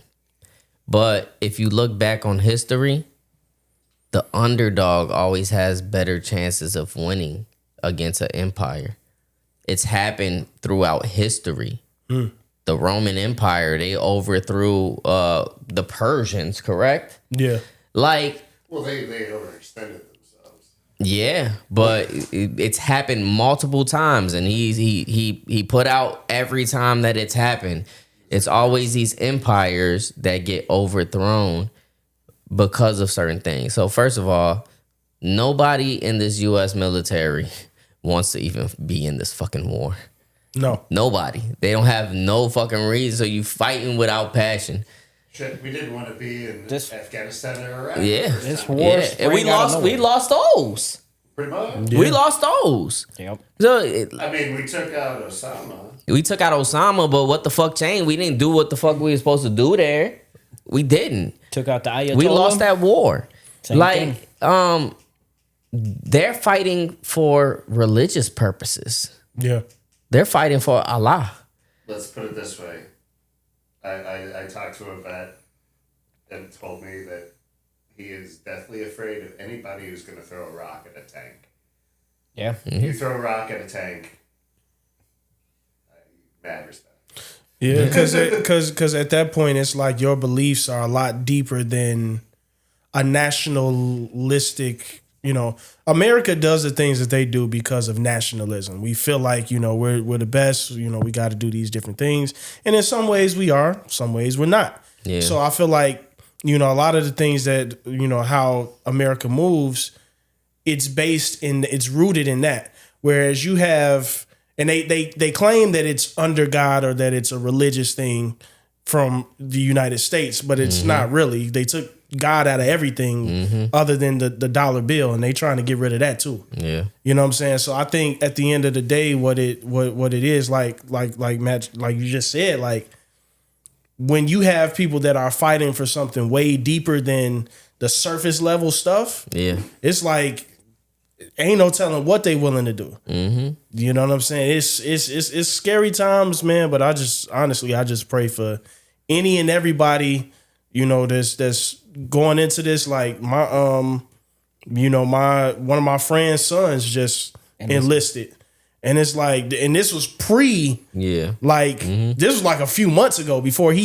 But if you look back on history, the underdog always has better chances of winning against an empire. It's happened throughout history. The Roman Empire, they overthrew the Persians, correct? Yeah. Like, Well, they overextended themselves. yeah, but it's happened multiple times, and he put out every time that it's happened. It's always these empires that get overthrown because of certain things. So first of all, nobody in this U.S. military wants to even be in this fucking war. No. Nobody. They don't have no fucking reason. So you fighting without passion. Shit, we didn't want to be in This- Afghanistan or Iraq. Yeah, This war yeah. And we sprang out of lost. nowhere. We lost those. Pretty much. We lost those. Yep. So I mean, we took out Osama. we took out Osama, but what the fuck changed? We didn't do what the fuck we were supposed to do there. We didn't. Took out the Ayatollah. We lost that war. Same like, thing. they're fighting for religious purposes. Yeah. They're fighting for Allah. Let's put it this way. I talked to a vet and told me that he is deathly afraid of anybody who's going to throw a rock at a tank. Yeah. You throw a rock at a tank, mad respect. Yeah, because at that point it's like your beliefs are a lot deeper than a nationalistic. You know, America does the things that they do because of nationalism. We feel like, you know, we're the best. You know, we got to do these different things, and in some ways we are, some ways we're not. Yeah. So I feel like, you know, a lot of the things that, you know, how America moves, it's rooted in that. Whereas you have, and they claim that it's under God or that it's a religious thing from the United States, but it's not really. They took God out of everything other than the dollar bill, and they trying to get rid of that too. Yeah. You know what I'm saying? So I think at the end of the day, what it is, like Matt, like you just said, like when you have people that are fighting for something way deeper than the surface level stuff, Yeah. it's like ain't no telling what they willing to do. You know what I'm saying? It's scary times, man. But I just pray for any and everybody, you know, that's going into this. Like my you know, one of my friend's sons just enlisted. And it's like, and this was this was like a few months ago before they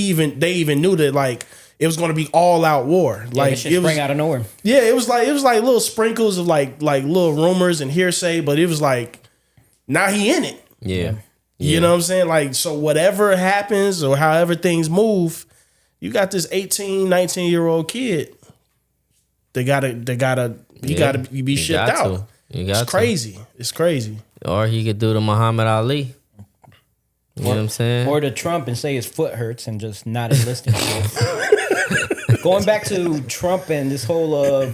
even knew that like it was going to be all out war. Like it just sprang out of nowhere. Yeah, it was like little sprinkles of like little rumors and hearsay, but it was like now he in it. Yeah. You know what I'm saying? Like, so whatever happens or however things move, you got this 18, 19-year-old kid. You gotta be shipped out. You got It's crazy. It's crazy. Or he could do the Muhammad Ali. You know what I'm saying? Or to Trump and say his foot hurts and just not enlisting shit. Going back to Trump and this whole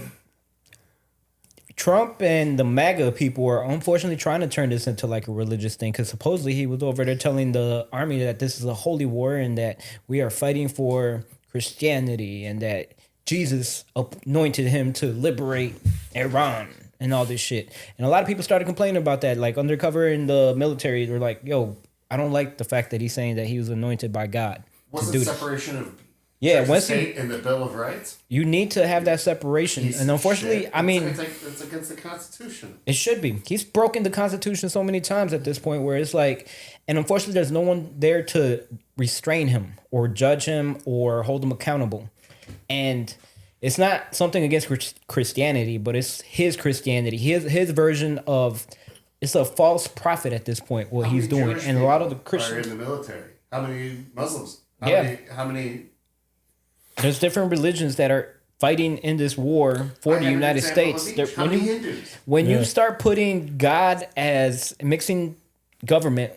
Trump and the MAGA people are unfortunately trying to turn this into like a religious thing because supposedly he was over there telling the army that this is a holy war and that we are fighting for Christianity and that Jesus anointed him to liberate Iran and all this shit. And a lot of people started complaining about that. Like undercover in the military, they're like, yo, I don't like the fact that he's saying that he was anointed by God. Wasn't separation of yeah, once state in the Bill of Rights? You need to have that separation. And unfortunately, I mean... It's against the Constitution. It should be. He's broken the Constitution so many times at this point where it's like... And unfortunately, there's no one there to restrain him or judge him or hold him accountable. And it's not something against Christianity, but it's his Christianity. His version of... It's a false prophet at this point, what he's doing. And a lot of the Christians... are in the military. How many Muslims? How many... There's different religions that are fighting in this war for the United States. When you start putting God as mixing government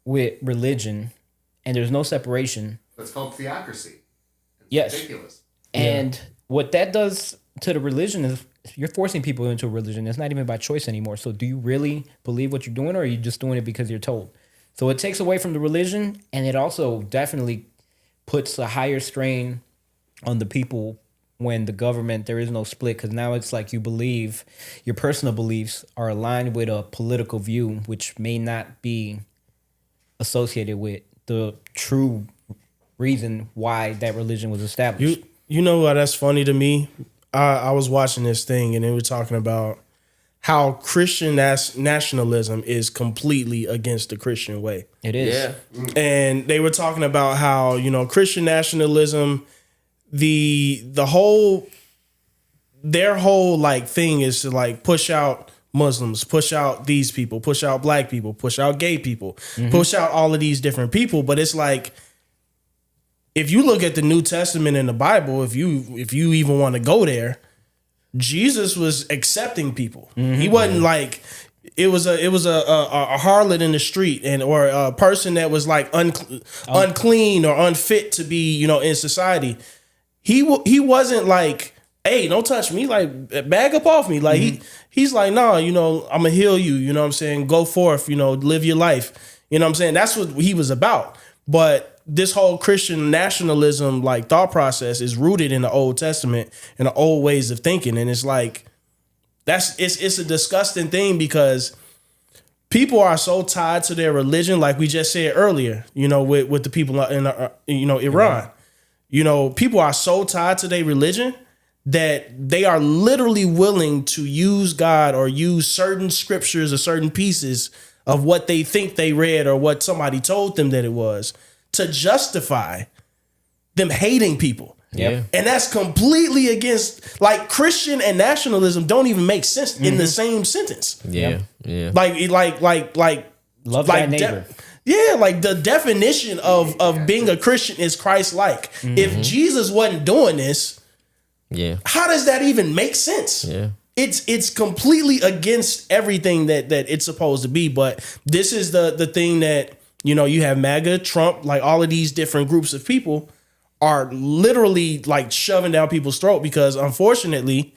with religion, and there's no separation. That's called theocracy. It's ridiculous. And what that does to the religion is you're forcing people into a religion. It's not even by choice anymore. So do you really believe what you're doing, or are you just doing it because you're told? So it takes away from the religion, and it also definitely puts a higher strain on the people when the government, there is no split, because now it's like you believe your personal beliefs are aligned with a political view, which may not be associated with the true reason why that religion was established. You know what? That's funny to me. I was watching this thing and they were talking about how Christian nationalism is completely against the Christian way. It is. Yeah. And they were talking about how, Christian nationalism, their whole like thing is to like push out Muslims, push out these people, push out black people, push out gay people, push out all of these different people. But it's like, if you look at the New Testament in the Bible, if you even want to go there, Jesus was accepting people. He wasn't like it was a harlot in the street or a person that was like unclean or unfit to be in society. He wasn't like, hey, don't touch me, like bag up off me. Like he's like, nah, I'm gonna heal you. You know what I'm saying? Go forth, live your life. You know what I'm saying? That's what he was about. But this whole Christian nationalism like thought process is rooted in the Old Testament and the old ways of thinking. And it's like, it's a disgusting thing because people are so tied to their religion. Like we just said earlier, with the people in, Iran, people are so tied to their religion that they are literally willing to use God or use certain scriptures or certain pieces of what they think they read or what somebody told them that it was to justify them hating people. Yeah. And that's completely against, like, Christian and nationalism don't even make sense in the same sentence. Yeah. Yeah. Like love thy neighbor. Like the definition of being a Christian is Christ-like. If Jesus wasn't doing this, how does that even make sense? Yeah. It's completely against everything that it's supposed to be. But this is the thing that, you have MAGA, Trump, like all of these different groups of people are literally like shoving down people's throat because unfortunately,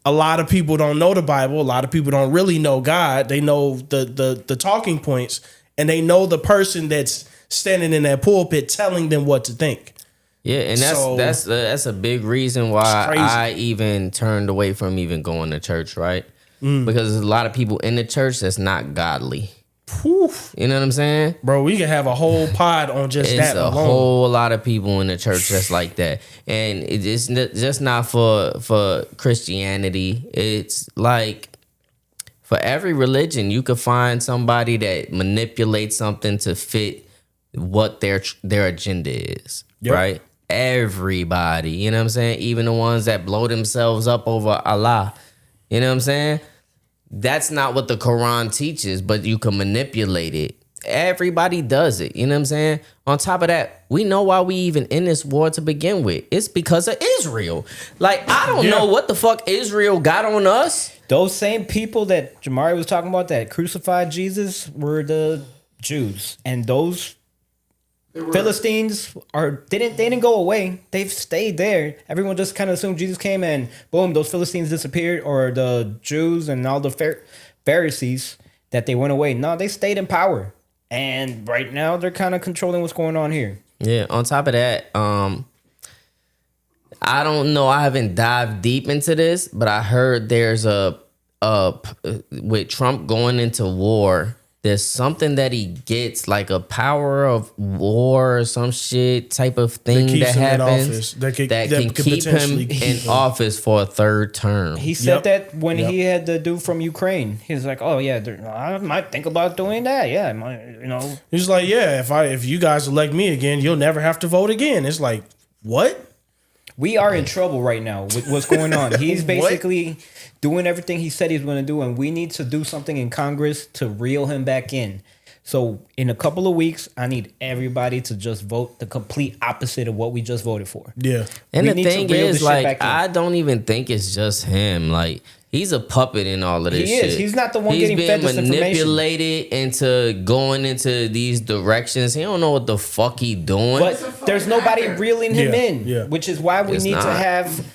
a lot of people don't know the Bible. A lot of people don't really know God. They know the talking points and they know the person that's standing in that pulpit telling them what to think. Yeah, and that's a big reason why I even turned away from even going to church, right? Because there's a lot of people in the church that's not godly. Poof. You know what I'm saying? Bro, we could have a whole pod on just that alone. It's a whole lot of people in the church that's like that. And it's just not for Christianity. It's like for every religion, you could find somebody that manipulates something to fit what their agenda is, right? Everybody, you know what I'm saying? Even the ones that blow themselves up over Allah, you know what I'm saying? That's not what the Quran teaches, but you can manipulate it. Everybody does it, you know what I'm saying? On top of that, we know why we even in this war to begin with. It's because of Israel. Like, I don't know what the fuck Israel got on us. Those same people that Jamari was talking about that crucified Jesus were the Jews, and those Philistines they didn't go away. They've stayed there. Everyone just kind of assumed Jesus came and boom, those Philistines disappeared, or the Jews and all the Pharisees that they went away. No, they stayed in power, and right now they're kind of controlling what's going on here. Yeah. On top of that, I don't know. I haven't dived deep into this, but I heard there's with Trump going into war, there's something that he gets, like a power of war or some shit type of thing that happens that can keep him in office for a third term. He said that when he had the dude from Ukraine. He was like, "Oh yeah, I might think about doing that. Yeah, I might, He's like, "Yeah, if you guys elect me again, you'll never have to vote again." It's like, what? We are in trouble right now with what's going on. He's basically doing everything he said he's going to do, and we need to do something in Congress to reel him back in. So in a couple of weeks, I need everybody to just vote the complete opposite of what we just voted for. Yeah. And the thing is, like, I don't even think it's just him. Like, he's a puppet in all of this shit. He is. He's not the one getting fed this information. He's being manipulated into going into these directions. He don't know what the fuck he doing. But there's nobody reeling him in, which is why we need to have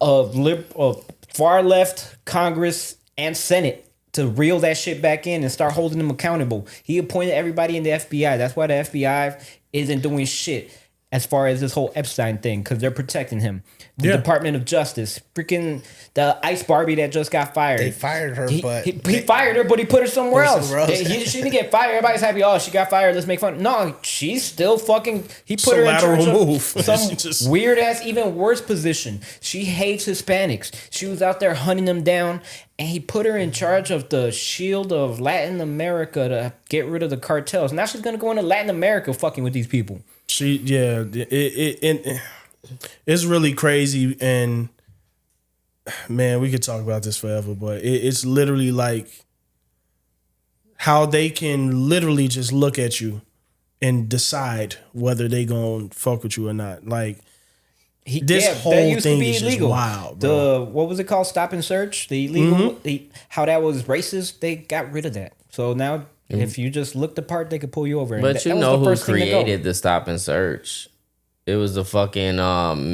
a far left Congress and Senate to reel that shit back in and start holding them accountable. He appointed everybody in the FBI. That's why the FBI isn't doing shit as far as this whole Epstein thing, because they're protecting him. The Department of Justice, freaking the Ice Barbie that just got fired. They fired her, but he fired her, but he put her somewhere else. She didn't get fired. Everybody's happy. Oh, she got fired. Let's make fun. No, she's still fucking. He put her in charge of some weird ass, even worse position. She hates Hispanics. She was out there hunting them down, and he put her in charge of the shield of Latin America to get rid of the cartels. Now she's gonna go into Latin America, fucking with these people. It's really crazy, and man, we could talk about this forever, but it's literally like how they can literally just look at you and decide whether they gonna fuck with you or not. Like this whole thing is just wild, bro. What was it called? Stop and search. The illegal, how that was racist. They got rid of that. So now, if you just look the part, they could pull you over. But you know who created the stop and search? It was the fucking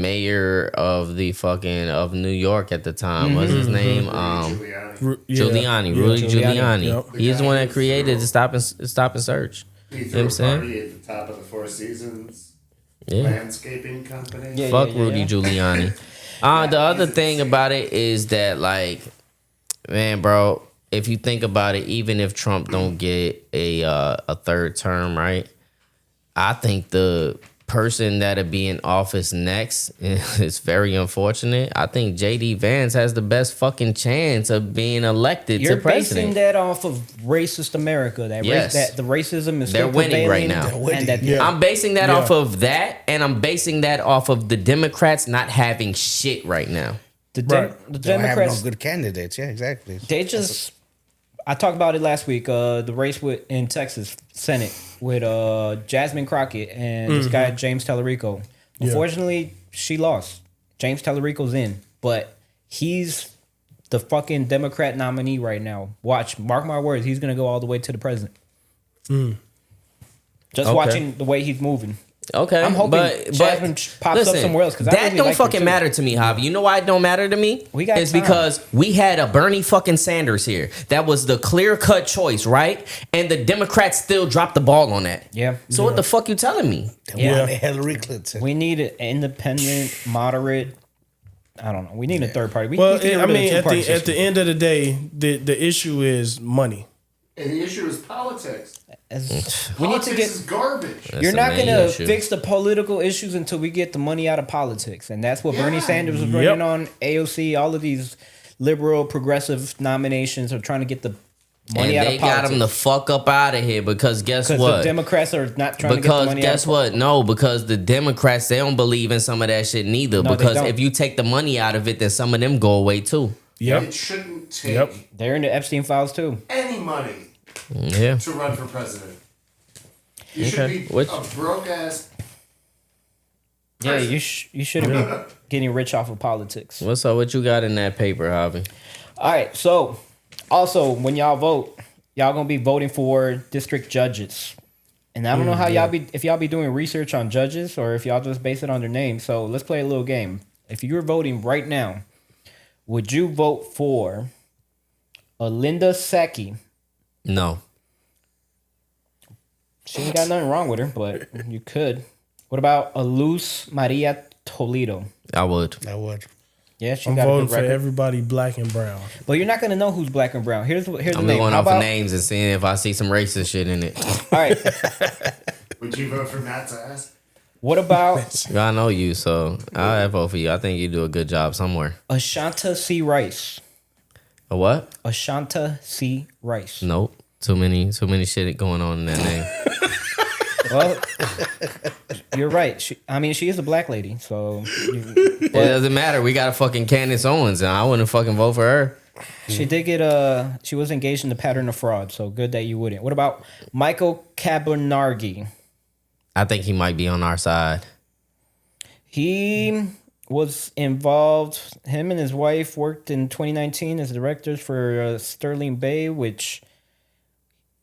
mayor of of New York at the time. What's his name? Rudy Giuliani. Yep. He's the one that created the stop and search. He threw a party at the top of the Four Seasons landscaping company. Fuck Rudy Giuliani. The other thing about it is that, like, man, bro, if you think about it, even if Trump don't get a third term, right? I think the person that'll be in office next is very unfortunate. I think JD Vance has the best fucking chance of being elected to president. You're basing that off of racist America. That the racism is still winning right now. I'm basing that off of that, and I'm basing that off of the Democrats not having shit right now. The Democrats have no good candidates. Yeah, exactly. They just. I talked about it last week. The race in Texas Senate with Jasmine Crockett and this guy James Tallarico. Unfortunately, she lost. James Tallarico's in, but he's the fucking Democrat nominee right now. Watch, mark my words, he's gonna go all the way to the president. Just watching the way he's moving. Okay, I'm hoping Jasmine pops up somewhere else, because that really don't fucking matter to me, Javi. You know why it don't matter to me? It's because we had a Bernie fucking Sanders here. That was the clear-cut choice, right? And the Democrats still dropped the ball on that. Yeah. So what the fuck you telling me? Hillary Clinton. We need an independent, moderate. I don't know. We need a third party. At the end of the day, the issue is money. And the issue is politics. Politics is garbage. You're not going to fix the political issues until we get the money out of politics. And that's what Bernie Sanders was running on, AOC, all of these liberal, progressive nominations are trying to get the money out of politics. They got them the fuck up out of here, because guess what? Because the Democrats are not trying to get the money out of politics. No, because the Democrats, they don't believe in some of that shit neither. No, because if you take the money out of it, then some of them go away too. Yep. It shouldn't take They're in the Epstein files too. Any money to run for president. You should be a broke ass person. Yeah, you shouldn't be getting rich off of politics. What's up? What you got in that paper, Javi? All right, so also when y'all vote, y'all gonna be voting for district judges. And I don't know how if y'all be doing research on judges or if y'all just base it on their name. So let's play a little game. If you're voting right now, would you vote for Linda Psaki? No. She ain't got nothing wrong with her, but you could. What about Luz Maria Toledo? I would. Yeah, she I'm got a voting good for record. everybody black and brown. But you're not gonna know who's black and brown. Here's the I'm thing. going How off of about, names and seeing if I see some racist shit in it. all right. Would you vote for Matt's ass? What about I know you, so I'll vote for you. I think you do a good job somewhere. Ashanta C. Rice? A what? Ashanta C. Rice. Nope. Too many shit going on in that name. Well, you're right. She is a black lady, so It doesn't matter. We got a fucking Candace Owens, and I wouldn't fucking vote for her. she did get she was engaged in the pattern of fraud. So good that you wouldn't. What about Michael Cabernargi? I think he might be on our side. He was involved. Him and his wife worked in 2019 as directors for Sterling Bay, which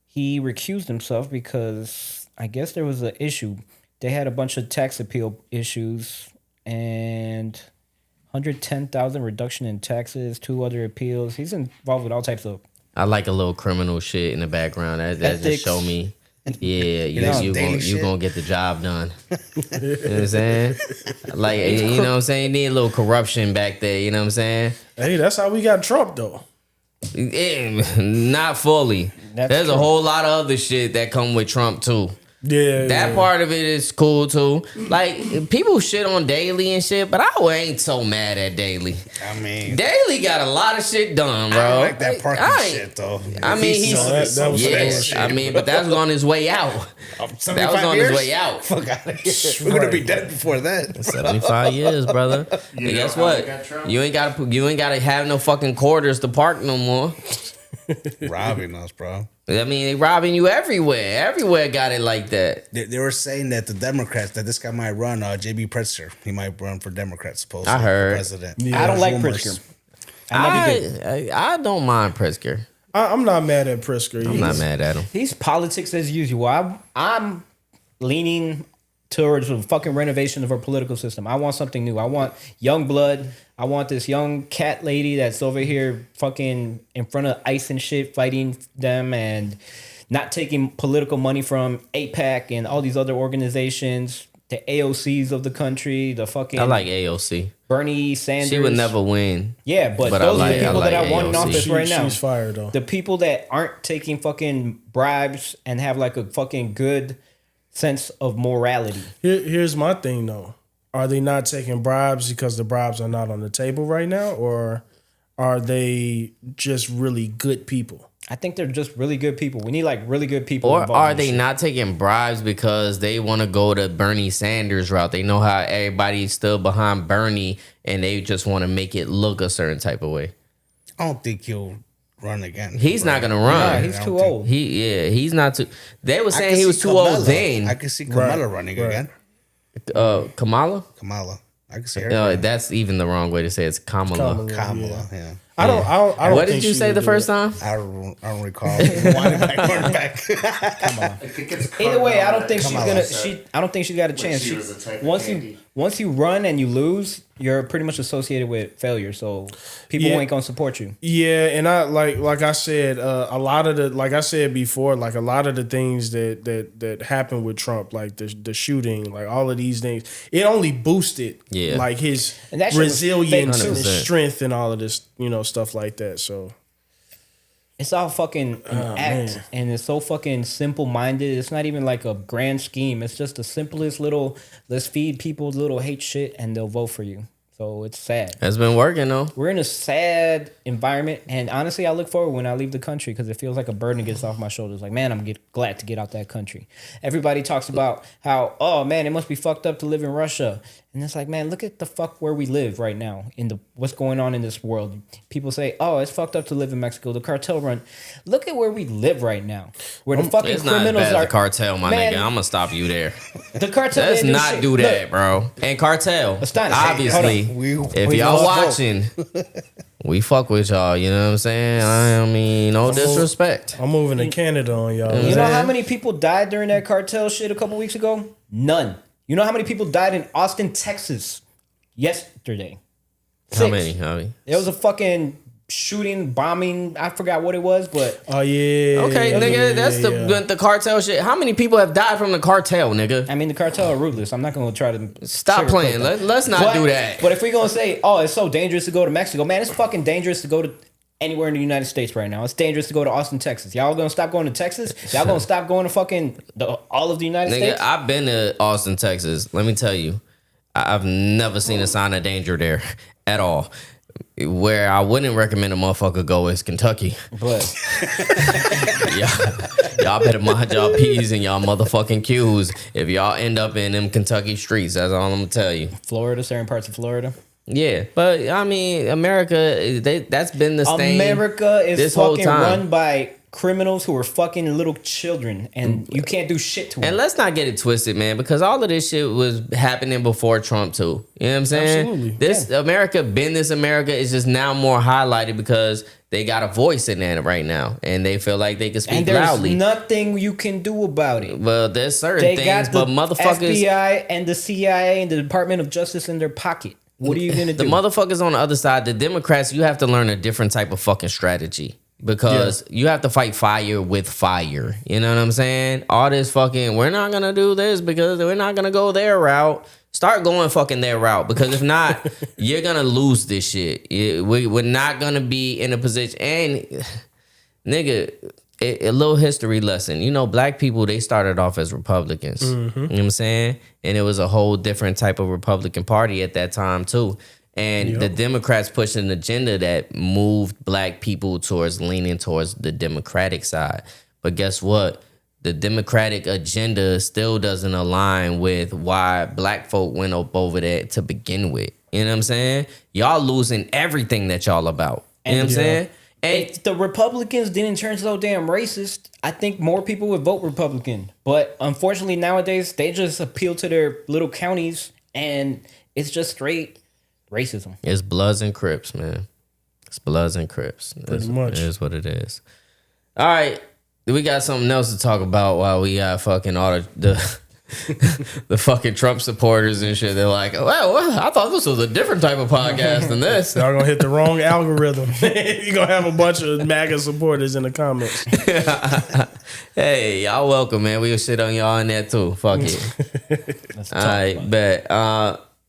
he recused himself because I guess there was an issue. They had a bunch of tax appeal issues and 110,000 reduction in taxes, 2 other appeals. He's involved with all types of. I like a little criminal shit in the background. That Ethics. just show me. Yeah, you daily gonna get the job done. You know what I'm saying? Like, you know what I'm saying? Need a little corruption back there. You know what I'm saying? Hey, that's how we got Trump though. Not fully. There's true. a whole lot of other shit that come with Trump too. Yeah, That part of it is cool too. Like, people shit on Daily and shit, but I ain't so mad at Daily. I mean, Daily got a lot of shit done, bro. I don't like that parking I ain't- shit though. I mean, he's that was yes. I mean, but that was on his way out. That was on his way out. Fuck out of here. We're gonna be dead before that. 75 years, brother. You And know guess how what? we got Trump? You ain't gotta have no fucking quarters to park no more. Robbing us, bro. I mean, they robbing you everywhere. Everywhere got it like that. They were saying that the Democrats, that this guy might run, J.B. Pritzker. He might run for Democrats, supposedly. I heard. For president. I don't like Rumors. Pritzker. I never did. I don't mind Pritzker. I'm not mad at Pritzker. I'm not mad at him. He's politics as usual. I'm leaning towards a fucking renovation of our political system. I want something new. I want young blood. I want this young cat lady that's over here fucking in front of ICE and shit fighting them and not taking political money from APAC and all these other organizations, the AOCs of the country, the fucking I like AOC. Bernie Sanders. She would never win. Yeah, but But those I are the people like that I want in AOC. office right now. She's fired though. The people that aren't taking fucking bribes and have like a fucking good sense of morality. Here's my thing though. Are they not taking bribes because the bribes are not on the table right now, or are they just really good people? I think they're just really good people. We need like really good people. Or involved are in they shit. not taking bribes because they want to go the Bernie Sanders route? They know how everybody's still behind Bernie and they just want to make it look a certain type of way. I don't think he'll run again. He's not going to Nah, run. he's I too don't think- old. He's not too. They were I saying could he was see too Kamala. old then. I could see Kamala Right, running right. again. Kamala? Kamala. I could see her. That's even the wrong way to say it. It's Kamala. Kamala, yeah. I don't What think did you she say would the do first it. time? I don't recall. Running back. I think it's Either way, I don't think she's Kamala gonna. said I don't think she's got a chance. she was a type of once candy. you run and you lose, you're pretty much associated with failure. So people Yeah. ain't gonna support you. Yeah, and I like I said, a lot of the like I said before, like a lot of the things that happened with Trump, like the shooting, like all of these things, it only boosted Yeah. like his And that shit was resilience fake, and too. his strength and all of this, stuff like that. So It's all fucking an act, man. and it's so fucking simple minded. It's not even like a grand scheme. It's just the simplest little. Let's feed people little hate shit, and they'll vote for you. So it's sad. It's been working though. We're in a sad environment, and honestly, I look forward when I leave the country because it feels like a burden gets off my shoulders. Like, man, I'm glad to get out that country. Everybody talks about how, oh man, it must be fucked up to live in Russia, and it's like, man, look at the fuck where we live right now in the what's going on in this world. People say, oh, it's fucked up to live in Mexico. The cartel run. Look at where we live right now, where the fucking It's not as criminals bad as are. the cartel, my Man, nigga. I'm gonna stop you there. The cartel. Let's didn't not shit. do that, Look, bro. And cartel, Astonishing. obviously, Hold on. if We y'all lost watching, We fuck with y'all, you know what I'm saying? I mean, no disrespect. I'm moving to Canada on y'all. You know how many people died during that cartel shit a couple weeks ago? None. You know how many people died in Austin, Texas yesterday? How many? There was a fucking shooting, bombing. I forgot what it was, but Oh yeah. Okay, nigga, that's the cartel shit. How many people have died from the cartel, nigga? I mean the cartel are ruthless. I'm not gonna try to Stop playing. Let's not do that. But if we're gonna say, oh, it's so dangerous to go to Mexico, man, it's fucking dangerous to go to anywhere in the United States right now. It's dangerous to go to Austin, Texas. Y'all gonna stop going to Texas? Y'all gonna stop going to fucking all of the United States? I've been to Austin, Texas. Let me tell you, I've never seen a sign of danger there at all. Where I wouldn't recommend a motherfucker go is Kentucky. But y'all better mind y'all P's and y'all motherfucking Q's if y'all end up in them Kentucky streets. That's all I'm gonna tell you. Florida, certain parts of Florida. Yeah, but I mean, America, that's been the same. America is this whole fucking time. run by criminals who are fucking little children, and you can't do shit to them. And let's not get it twisted, man, because all of this shit was happening before Trump too. You know what I'm saying? Absolutely. This America, this America is just now more highlighted because they got a voice in that right now, and they feel like they can speak And there's loudly. nothing you can do about it. Well, there's certain They things, got the but motherfuckers, FBI and the CIA and the Department of Justice in their pocket. What are you gonna do? the motherfuckers on the other side, the Democrats, you have to learn a different type of fucking strategy. Because you have to fight fire with fire. You know what I'm saying? All this fucking, we're not going to do this because we're not going to go their route. Start going fucking their route. Because if not, you're going to lose this shit. We're not going to be in a position. And, nigga, a little history lesson. You know, black people, they started off as Republicans. You know what I'm saying? And it was a whole different type of Republican Party at that time, too. And the Democrats pushed an agenda that moved black people towards leaning towards the Democratic side. But guess what? The Democratic agenda still doesn't align with why black folk went up over there to begin with. You know what I'm saying? Y'all losing everything that y'all about. You know what I'm saying? And If the Republicans didn't turn so damn racist, I think more people would vote Republican. But unfortunately, nowadays, they just appeal to their little counties, and it's just straight racism. it's Bloods and Crips, man. It's Bloods and Crips. Pretty much. It is what it is. All right. We got something else to talk about while we got fucking all the the fucking Trump supporters and shit. They're like, well, I thought this was a different type of podcast than this. Y'all gonna hit the wrong algorithm. You're gonna have a bunch of MAGA supporters in the comments. Hey, y'all welcome, man. We'll shit on y'all in there too. Fuck it. All right, bet.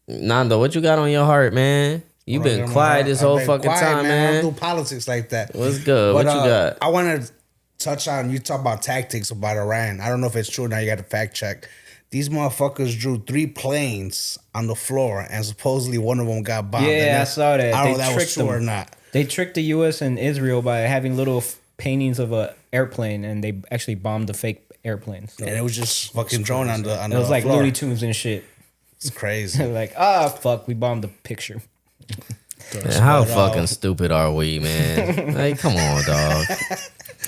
Nando, what you got on your heart, man? You been quiet this whole fucking time, I man. don't do politics like that. What's good? But, What you got? I want to touch on, you talk about tactics about Iran. I don't know if it's true. Now you got to fact check. These motherfuckers drew 3 planes on the floor, and supposedly one of them got bombed. Yeah, I saw that. I don't They know if that was tricked true them. or not. They tricked the U.S. and Israel by having little paintings of a airplane, and they actually bombed the fake airplanes. So And it was just fucking drone on the it was like floor. Looney Tunes and shit. It's crazy. Like, fuck, we bombed the picture. Man, how fucking stupid are we, man? Like, come on, dog.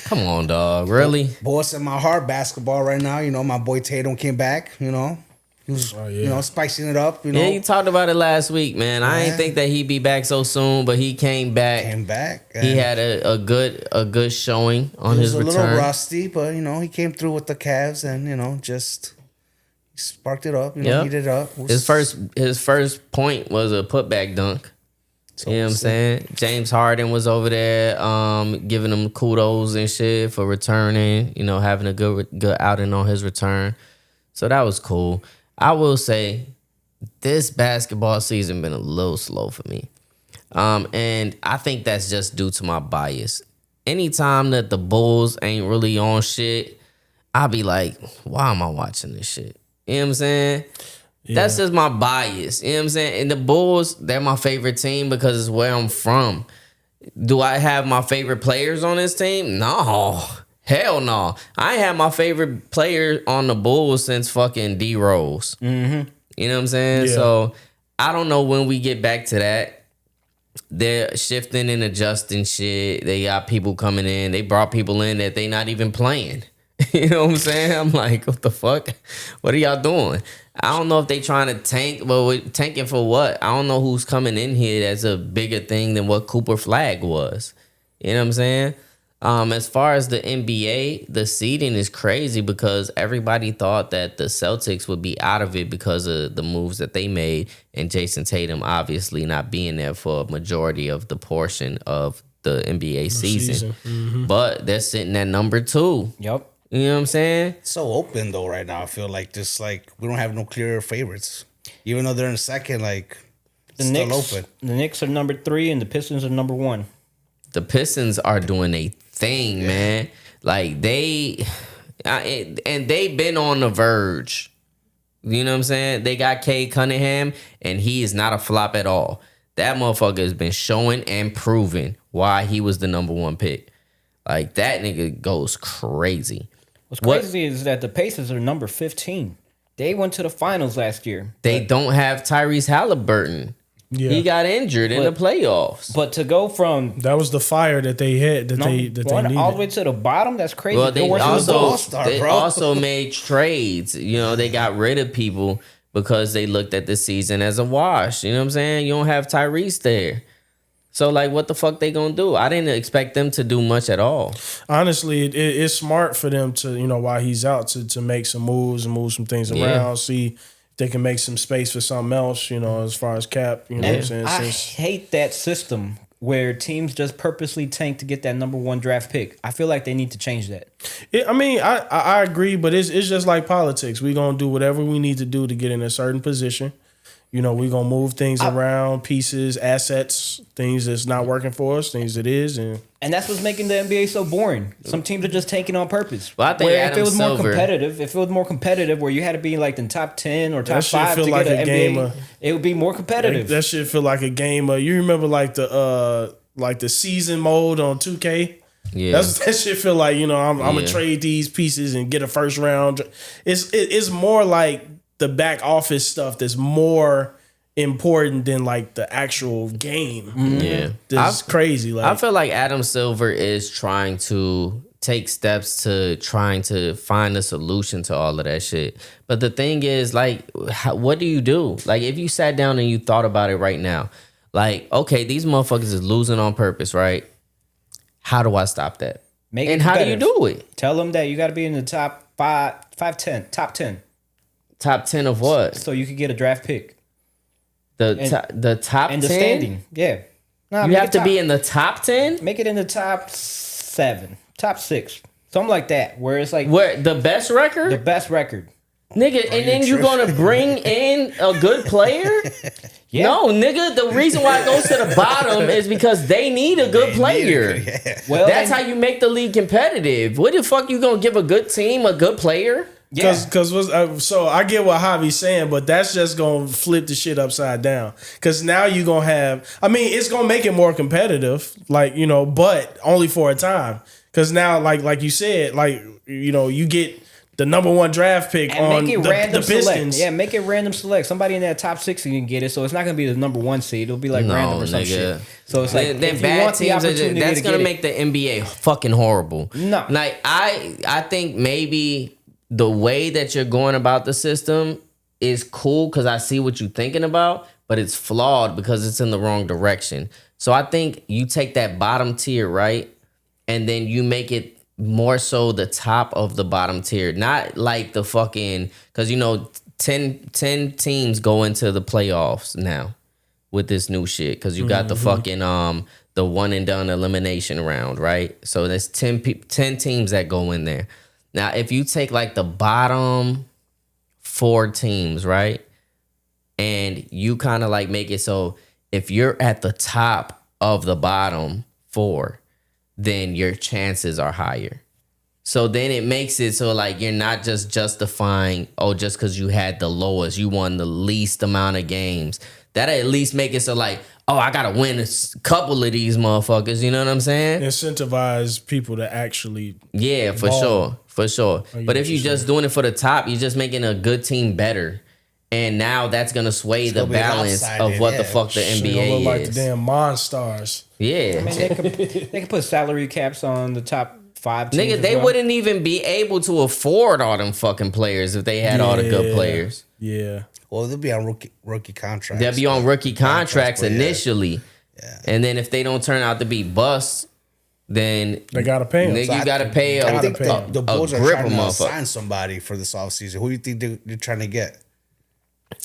Come on, dog. Really? Boss in my heart, basketball right now. You know, my boy Tatum came back. You know, he was, you know, spicing it up. You know, Yeah, you talked about it last week, man. I ain't think that he'd be back so soon, but he came back. came back. He and had a good showing on he his was a return. little rusty, but you know, he came through with the Cavs, and you know, just sparked it up. You know, Yep. heated it up. His first point was a putback dunk. You know what I'm saying? James Harden was over there giving him kudos and shit for returning, you know, having a good outing on his return. So that was cool. I will say this basketball season been a little slow for me. And I think that's just due to my bias. Anytime that the Bulls ain't really on shit, I'll be like, why am I watching this shit? You know what I'm saying? That's just my bias. You know what I'm saying? And the Bulls, they're my favorite team because it's where I'm from. Do I have my favorite players on this team? No. Hell no. I ain't had my favorite player on the Bulls since fucking D Rose. Mm-hmm. You know what I'm saying? Yeah. So I don't know when we get back to that. They're shifting and adjusting shit. They got people coming in. They brought people in that they not even playing. You know what I'm saying? I'm like, what the fuck? What are y'all doing? I don't know if they trying to tank, but tanking for what? I don't know who's coming in here that's a bigger thing than what Cooper Flag was. You know what I'm saying? As far as the NBA, the seeding is crazy because everybody thought that the Celtics would be out of it because of the moves that they made, and Jason Tatum obviously not being there for a majority of the portion of the NBA season. Mm-hmm. But they're sitting at number 2. Yep. You know what I'm saying? It's so open though right now. I feel like we don't have no clear favorites. Even though they're in second, like it's still open. The Knicks are number 3 and the Pistons are number 1. The Pistons are doing a thing, man. Like they've been on the verge. You know what I'm saying? They got Cade Cunningham, and he is not a flop at all. That motherfucker has been showing and proving why he was the number 1 pick. Like that nigga goes crazy. What's crazy is that the Pacers are number 15. They went to the finals last year. They don't have Tyrese Halliburton. Yeah. He got injured in the playoffs. But to go from That was the fire that they had that they needed. all the way to the bottom, that's crazy. Well, they All-Star, bro. also made trades. You know, they got rid of people because they looked at the season as a wash. You know what I'm saying? You don't have Tyrese there. So, like, what the fuck they gonna do? I didn't expect them to do much at all. Honestly, it's smart for them to, while he's out, to make some moves and move some things around, see if they can make some space for something else, as far as cap, what I'm saying? I hate that system where teams just purposely tank to get that number 1 draft pick. I feel like they need to change that. I agree, but it's just like politics. We're going to do whatever we need to do to get in a certain position. We're going to move things around, pieces, assets, things that's not working for us, things that is. And that's what's making the NBA so boring. Some teams are just tanking on purpose. Well, I think where Adam if it was Silver, more competitive, where you had to be like in top 10 or top 5 to like get an a NBA, game it would be more competitive. that shit feel like a game of, you remember like the season mode on 2K? Yeah. That shit feel like, I'm gonna trade these pieces and get a first round. It's more like the back office stuff that's more important than like the actual game. Yeah. That's crazy. Like I feel like Adam Silver is trying to take steps to trying to find a solution to all of that shit. But the thing is, like, what do you do? Like, if you sat down and you thought about it right now, like, okay, these motherfuckers is losing on purpose, right? How do I stop that? And how do you do it? Tell them that you got to be in the top top 10. Top 10 of what? So you could get a draft pick. The top 10? And the standing. Yeah. Nah, you have to be in the top 10? Make it in the top 7, top 6. Something like that. Where it's like Where the best record? the best record. Nigga, and then you're gonna bring in a good player? Yeah. No, nigga, the reason why it goes to the bottom is because they need a good player. Well, That's how you make the league competitive. What the fuck you gonna give a good team a good player? So I get what Javi's saying, but that's just gonna flip the shit upside down. Cause now you gonna have, it's gonna make it more competitive, but only for a time. Cause now, like you said, you get the number 1 draft pick and on make it the Pistons. Select. Yeah, make it random select. Somebody in that top 6 you can get it. So it's not gonna be the number 1 seed. It'll be like random or some shit. So it's like then bad teams that's gonna make the NBA fucking horrible. No, like I think maybe the way that you're going about the system is cool because I see what you're thinking about, but it's flawed because it's in the wrong direction. So I think you take that bottom tier, right? And then you make it more so the top of the bottom tier. Not like the fucking, because 10 teams go into the playoffs now with this new shit. Because you got the fucking, the one and done elimination round, right? So there's 10 teams that go in there. Now, if you take like the bottom 4 teams, right? And you kind of like make it so if you're at the top of the bottom 4, then your chances are higher. So then it makes it so like you're not just justifying, just because you had the lowest, you won the least amount of games. That'll at least make it so like, I got to win a couple of these motherfuckers. You know what I'm saying? Incentivize people to actually. Yeah, for sure. But if you're just doing it for the top, you're just making a good team better. And now that's going to sway the balance of what the fuck the NBA look like is. the damn Monstars. Yeah. they can put salary caps on the top 5 teams. Nigga, as they well. wouldn't even be able to afford all them fucking players if they had all the good players. Yeah. Well, they'll be on rookie contracts. They'll be on rookie contracts but yeah. initially. Yeah. And then if they don't turn out to be busts, then They gotta pay him. nigga, you gotta pay I a, think the Bulls are trying to motherfucker. sign somebody for this offseason. Who do you think they're trying to get?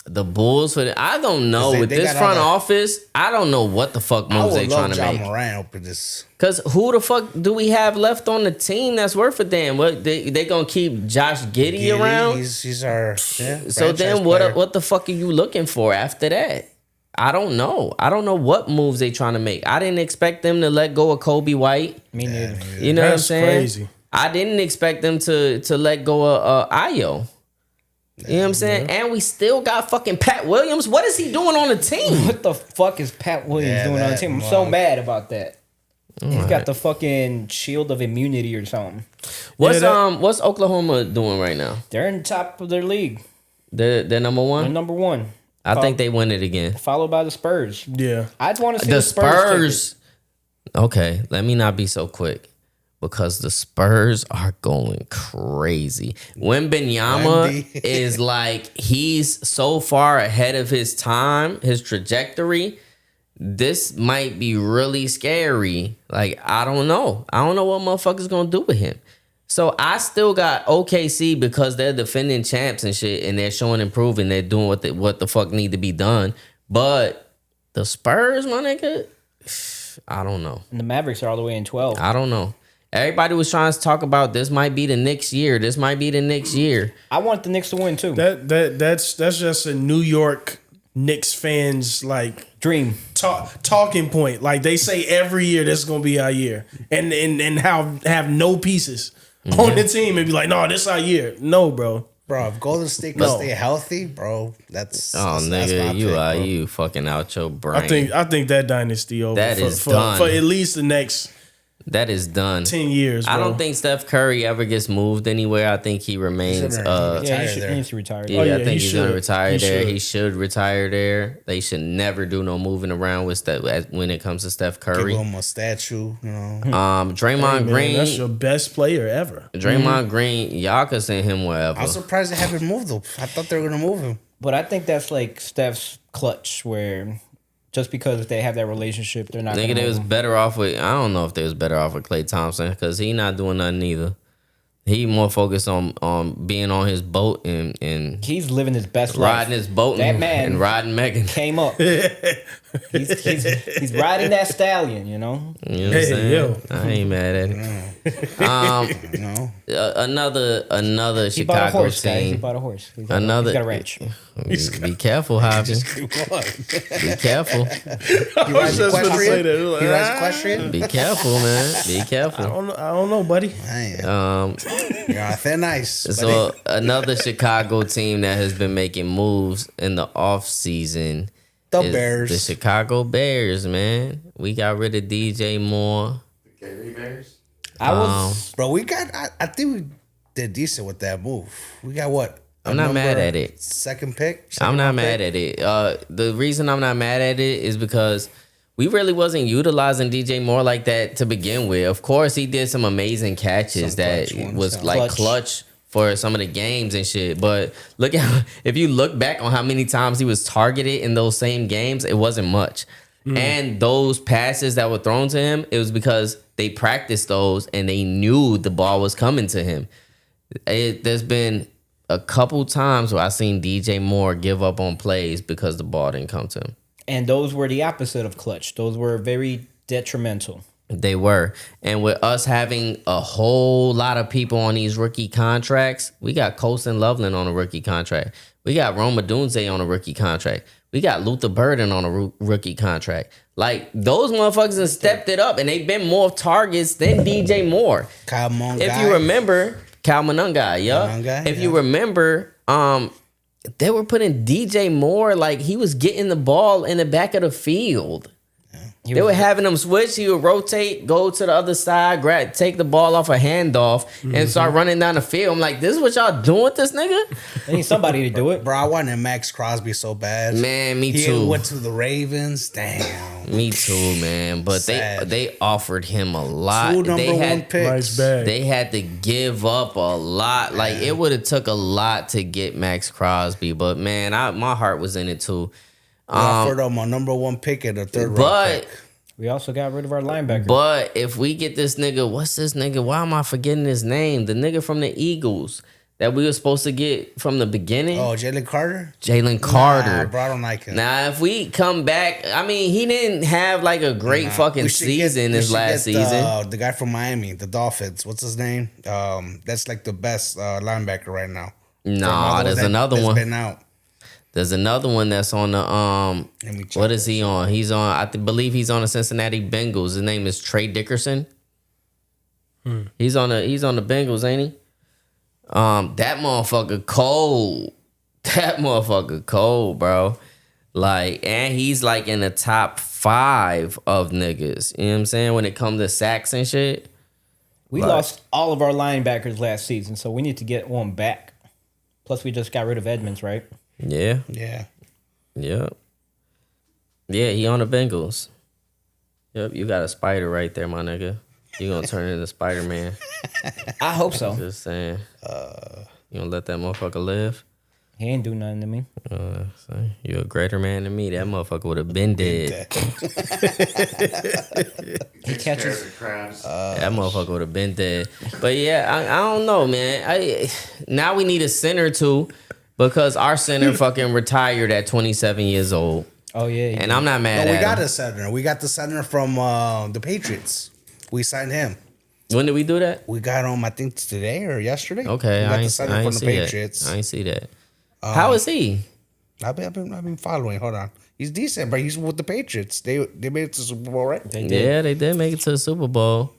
The Bulls for I don't know. 'Cause With they this got front all office, I don't know what the fuck I moves they would trying love to John make. Moran open this. Cause who the fuck do we have left on the team that's worth a damn? What they gonna keep Josh Giddey around? He's our So then franchise what player. what the fuck are you looking for after that? I don't know. I don't know what moves they trying to make. I didn't expect them to let go of Kobe White. Me neither. You know what I'm That's saying? crazy. I didn't expect them to let go of Ayo. You know what I'm saying? And we still got fucking Pat Williams. What is he doing on the team? What the fuck is Pat Williams Yeah, doing on the that team? I'm so mug. mad about that. He's got the fucking shield of immunity or something. What's Oklahoma doing right now? They're in the top of their league. They're number They're one. number one. I think they win it again. Followed by the Spurs. Yeah. I just want to see The the Spurs. Okay, let me not be so quick because the Spurs are going crazy. Wembenyama Wemby. is like he's so far ahead of his time, his trajectory. This might be really scary. Like I don't know. I don't know what motherfuckers gonna do with him. So I still got OKC because they're defending champs and shit, and they're showing improving. They're doing what the fuck need to be done. But the Spurs, my nigga, I don't know. And the Mavericks are all the way in 12. I don't know. Everybody was trying to talk about this might be the next year. This might be the next year. I want the Knicks to win too. That's just a New York Knicks fans like Dream. talking point. Like they say every year this is gonna be our year. And have no pieces on the team and be like, no, this our year. No, bro. Bro, if Golden State can stay healthy, bro, that's Oh, that's nigga, my you pick, are bro. you fucking out your brain. I think that dynasty over That for, is for, done. for at least the next That is done. 10 years, bro. I don't think Steph Curry ever gets moved anywhere. I think he remains. gonna Yeah, retire he there. needs to retire. Yeah, Oh, yeah, I think he he's gonna should. retire He there. should. He should retire there. They should never do no moving around with Steph when it comes to Steph Give Curry. him a statue, you know. Draymond Hey, man, Green. that's your best player ever. Draymond Green. Y'all could send him wherever. I'm surprised they haven't moved him. I thought they were gonna move him. But I think that's like Steph's clutch, where just because they have that relationship, they're not. Nigga, gonna they move was him. better off with. I don't know if they was better off with Klay Thompson because he not doing nothing either. He more focused on being on his boat and He's living his best life. riding his boat That and, man and riding Megan. came up. he's riding that stallion, you know. You know what I'm Hey, saying? yo. I ain't mad at it. You know. Another He bought a Chicago horse, guys. He team. bought a horse. He's Another got a ranch. Be careful, Javi. Keep going. Be careful. He rides just gonna say equestrian. that. Like, He rides equestrian. Be careful, man. Be careful. I don't know, buddy. Man, you're on thin ice. buddy. So another Chicago team that has been making moves in the off season. The is Bears. The Chicago Bears, man. We got rid of DJ Moore. The Gary Bears? I was. Bro, we got. I think we did decent with that move. We got what? I'm not mad at it. Second pick. I'm not Second mad pick? at it. The reason I'm not mad at it is because we really wasn't utilizing DJ Moore like that to begin with. Of course, he did some amazing catches Some that clutch ones, was yeah. like clutch for some of the games and shit. But look at if you look back on how many times he was targeted in those same games, it wasn't much. And those passes that were thrown to him, it was because they practiced those and they knew the ball was coming to him. There's been a couple times where I seen DJ Moore give up on plays because the ball didn't come to him. And those were the opposite of clutch. Those were very detrimental. They were. And with us having a whole lot of people on these rookie contracts, we got Colson Loveland on a rookie contract. We got Roma Dunze on a rookie contract. We got Luther Burden on a rookie contract. Like, those motherfuckers have stepped it up, and they've been more targets than DJ Moore. Kyle Mongai. If you remember, Cal Monungai, yeah. Monungai, If you yeah. remember, they were putting DJ Moore, like, he was getting the ball in the back of the field. They were having him switch. He would rotate, go to the other side, take the ball off a handoff, and start running down the field. I'm like, this is what y'all doing with this nigga? They need somebody to do it. Bro, I wanted Max Crosby so bad. Man, me He too. went to the Ravens. Damn. Me too, man. But Sad. they offered him a lot. 2 number 1 picks. Nice bag. They had to give up a lot. Like it would have took a lot to get Max Crosby. But man, my heart was in it too. We offered him a number 1 pick and a 3rd round But pick. We also got rid of our linebacker. But if we get this nigga, what's this nigga? Why am I forgetting his name? The nigga from the Eagles that we were supposed to get from the beginning. Oh, Jalen Carter? Jalen Carter. Nah, bro, I don't like him. Now, if we come back, I mean, he didn't have like a great fucking We should season we this should last get, season. The guy from Miami, the Dolphins. What's his name? That's like the best linebacker right now. Nah, there's another one. Been out. There's another one that's on the Let me check What is he on? He's on. I believe he's on the Cincinnati Bengals. His name is Trey Dickerson. He's on the Bengals, ain't he? That motherfucker cold. That motherfucker cold, bro. Like, and he's like in the top 5 of niggas. You know what I'm saying? When it comes to sacks and shit. We lost all of our linebackers last season, so we need to get one back. Plus, we just got rid of Edmonds, right? Yeah. Yeah. Yep. Yeah, he on the Bengals. Yep, you got a spider right there, my nigga. You gonna turn into Spider-Man. I hope so. Just saying. You gonna let that motherfucker live? He ain't do nothing to me. So you a greater man than me. That motherfucker would have been dead. He catches. That motherfucker would have been dead. But yeah, I don't know, man. Now we need a center too, because our center fucking retired at 27 years old. Oh yeah. And I'm not mad No, at we got him. a center. We got the center from the Patriots. We signed him. When did we do that? We got him, I think, today or yesterday. Okay, we got I the ain't, center I ain't from the see Patriots. that. I ain't see that. How is he? I've been following. Hold on, he's decent, but he's with the Patriots. They made it to the Super Bowl, right? They did. Yeah, they did make it to the Super Bowl.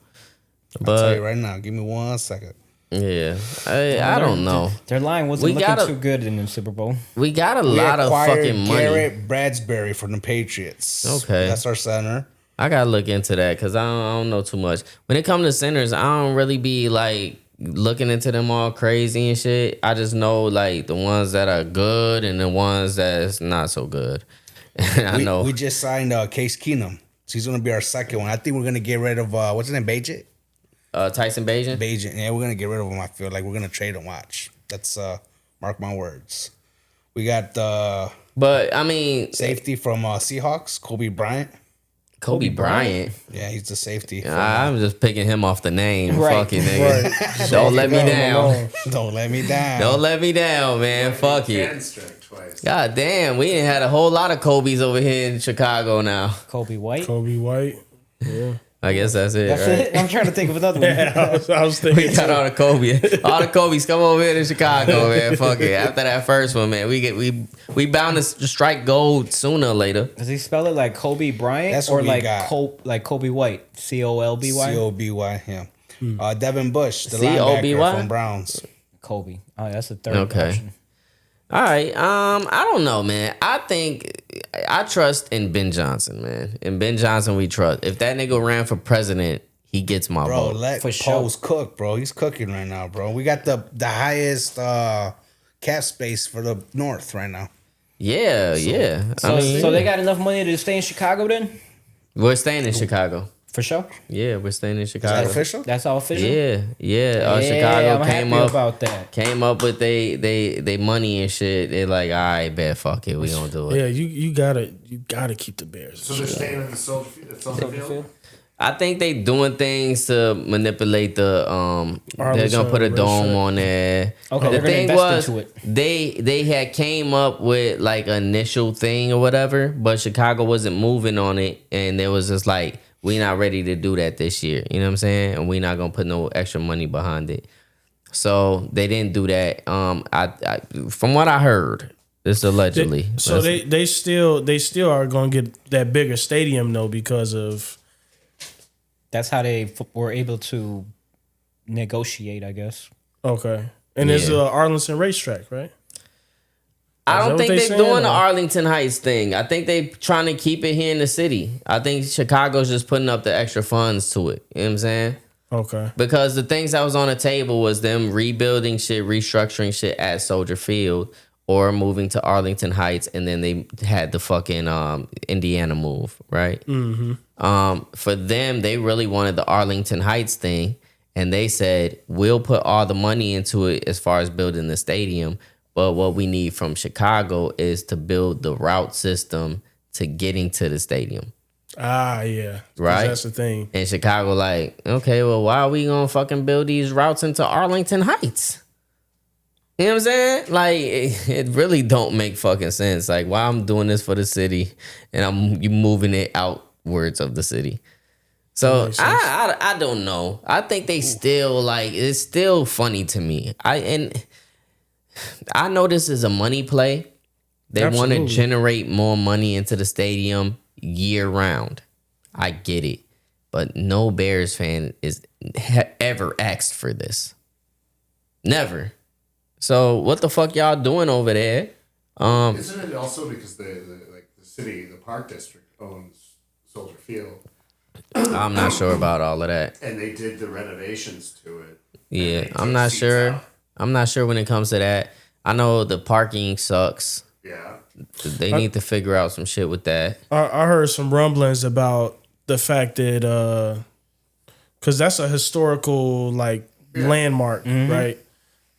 I'll tell But you right now. Give me 1 second. yeah, I don't know. Their line wasn't We looking gotta- too good in the Super Bowl. We got a We lot of acquired fucking money. Garrett Bradbury from the Patriots. Okay. That's our center. I gotta look into that because I don't know too much. When it comes to centers, I don't really be like looking into them all crazy and shit. I just know like the ones that are good and the ones that's not so good. And I know We just signed Case Keenum. So he's going to be our second one. I think we're going to get rid of, what's his name, Bajan? Tyson Bagent. Bajan. Yeah, we're going to get rid of him, I feel like. We're going to trade him, watch. That's, mark my words. We got But I mean, safety from Seahawks, Kobe Bryant. Kobe Bryant. Yeah, he's the safety. From, I'm just picking him off the name. Right. Fuck it, nigga. Don't let me down. Don't let me down. Don't let me down, man. Fuck it. Handstruck twice. God damn, we ain't had a whole lot of Kobe's over here in Chicago now. Kobe White. Kobe White. Yeah. I guess that's it. That's right? it. I'm trying to think of another one. I was thinking. We got all the Kobe. All the Kobe's come over here to Chicago, man. Fuck it. After that first one, man, we bound to strike gold sooner or later. Does he spell it like Kobe Bryant That's or what we like got. like Kobe White? Colby? Coby, yeah. Devin Bush, the Coby? linebacker from Browns. Kobe. Oh, that's the third Okay. option. All right. I don't know, man. I think I trust in Ben Johnson, man. In Ben Johnson, we trust. If that nigga ran for president, he gets my Bro, vote. let For sure. Pose cook, bro. He's cooking right now, bro. We got the highest cap space for the North right now. Yeah. So, I mean, so they got enough money to stay in Chicago then? we're staying in Chicago. For sure. Yeah, we're staying in Is Chicago. that official? That's all official? Yeah. Yeah, Chicago I'm came happy up. about that. Came up with they money and shit. They're like, all right, bet, fuck it, we gonna do it. Yeah, you gotta keep the Bears. So they're staying in the Soldier Field? I think they doing things to manipulate the they're gonna Arlington put a dome restaurant. on there. Okay, The they're gonna thing invest was into it. they had came up with like an initial thing or whatever, but Chicago wasn't moving on it, and there was just like, we not ready to do that this year. You know what I'm saying? And we not gonna put no extra money behind it. So they didn't do that. I from what I heard, this allegedly. So they still are gonna get that bigger stadium though, because of That's how they were able to negotiate, I guess. okay. And there's Yeah. Arlington racetrack, right? I don't what think they they're saying, doing the or- Arlington Heights thing. I think they trying to keep it here in the city. I think Chicago's just putting up the extra funds to it. You know what I'm saying? Okay. Because the things that was on the table was them rebuilding shit, restructuring shit at Soldier Field, or moving to Arlington Heights, and then they had the fucking Indiana move, right? Mm-hmm. For them, they really wanted the Arlington Heights thing, and they said, we'll put all the money into it as far as building the stadium, but what we need from Chicago is to build the route system to getting to the stadium. Ah, yeah. 'Cause Right. That's the thing. And Chicago like, okay, well, why are we gonna fucking build these routes into Arlington Heights? You know what I'm saying? Like, it really don't make fucking sense. Like, why I'm doing this for the city and you moving it outwards of the city. So I don't know. I think they still like, it's still funny to me. I know this is a money play. They want to Absolutely. generate more money into the stadium year round. I get it. But no Bears fan is ever asked for this. Never. So what the fuck y'all doing over there? Isn't it also because the city, the park district owns Soldier Field, I'm not sure about all of that. and they did the renovations to it. Yeah, They I'm took not seats sure. out. I'm not sure when it comes to that. I know the parking sucks. Yeah. They need to figure out some shit with that. I heard some rumblings about the fact that because that's a historical like landmark, right?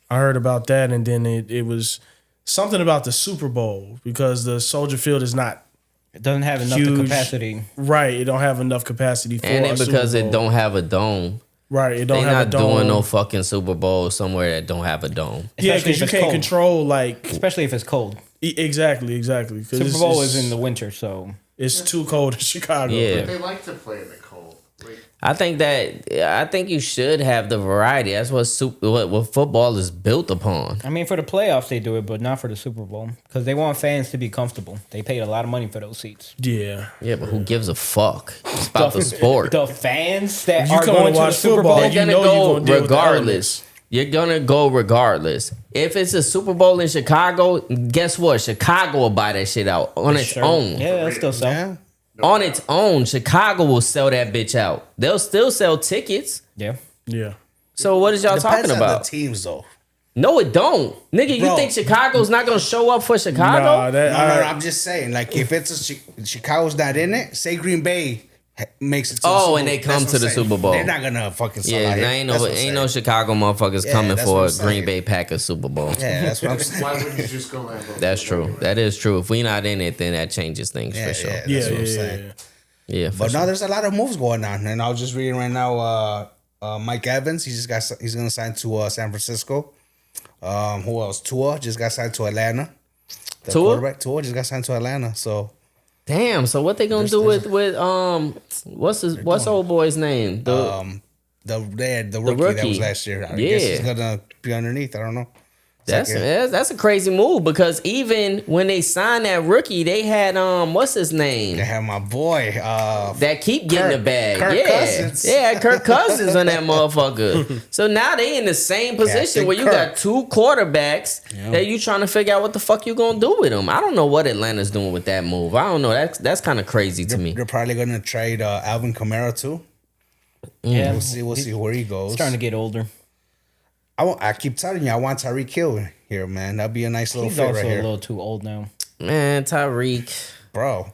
I heard about that, and then it was something about the Super Bowl because the Soldier Field is not It doesn't have enough Huge. capacity. right. It don't have enough capacity for And a then because Super it Bowl. don't have a dome. Right, it don't They have not a dome. doing no fucking Super Bowl somewhere that don't have a dome. Yeah, Especially because if you it's can't cold. control like Especially if it's cold. exactly. 'Cause Super Bowl is in the winter, so It's too cold in Chicago. Yeah. They like to play in the cold. Like, I think you should have the variety. That's what football is built upon. I mean, for the playoffs they do it, but not for the Super Bowl because they want fans to be comfortable. They paid a lot of money for those seats. Yeah. Yeah, but who gives a fuck? It's about the sport. The fans that You are come going to to the watch Super football, Bowl, They're you gonna know go you're gonna deal with the regardless. elements. You're gonna go regardless. If it's a Super Bowl in Chicago, guess what? Chicago will buy that shit out on its sure. own. Yeah, that's still so. Yeah. On its own, Chicago will sell that bitch out. They'll still sell tickets. Yeah. Yeah. So what is y'all Depends talking on about? the teams, though. No, it don't. Nigga, you Bro. think Chicago's not gonna show up for Chicago? Nah, that No, I'm just saying, like, if it's Chicago's not in it, say Green Bay makes it to the Oh, Super and they Bowl. come That's to what the I'm saying. Super Bowl. They're not gonna fucking sell Yeah, out. there ain't That's no what I'm ain't no saying. Chicago motherfuckers Yeah, coming that's for what a I'm Green saying. Bay Packers Super Bowl. Yeah, that's what I'm saying. why wouldn't you just go Lambeau? That's true. That is true. If we not in it, then that changes things Yeah, for sure. yeah, Yeah, that's what I'm saying. for But sure. now there's a lot of moves going on, and I was just reading right now. Mike Evans, he's gonna sign to San Francisco. Who else? Tua just got signed to Atlanta. The Tua? quarterback Tua just got signed to Atlanta. So Damn. So what they gonna do with what's old boy's name? the rookie that rookie. was last year. I Yeah. guess he's gonna be underneath. I don't know. It's That's a crazy move because even when they signed that rookie, they had what's his name? I have my boy. That keep getting the bag. Kirk yeah. Cousins. Yeah, Kirk Cousins on that motherfucker. So now they in the same position Captain where you Kirk. got two quarterbacks that you trying to figure out what the fuck you gonna do with them. I don't know what Atlanta's doing with that move. I don't know. That's kind of crazy to me. They're probably gonna trade Alvin Kamara too. Yeah. We'll see where he goes. Starting to get older. I keep telling you, I want Tyreek Hill here, man. That'd be a nice little He's fit also right a here, little too old now. Man, Tyreek. bro.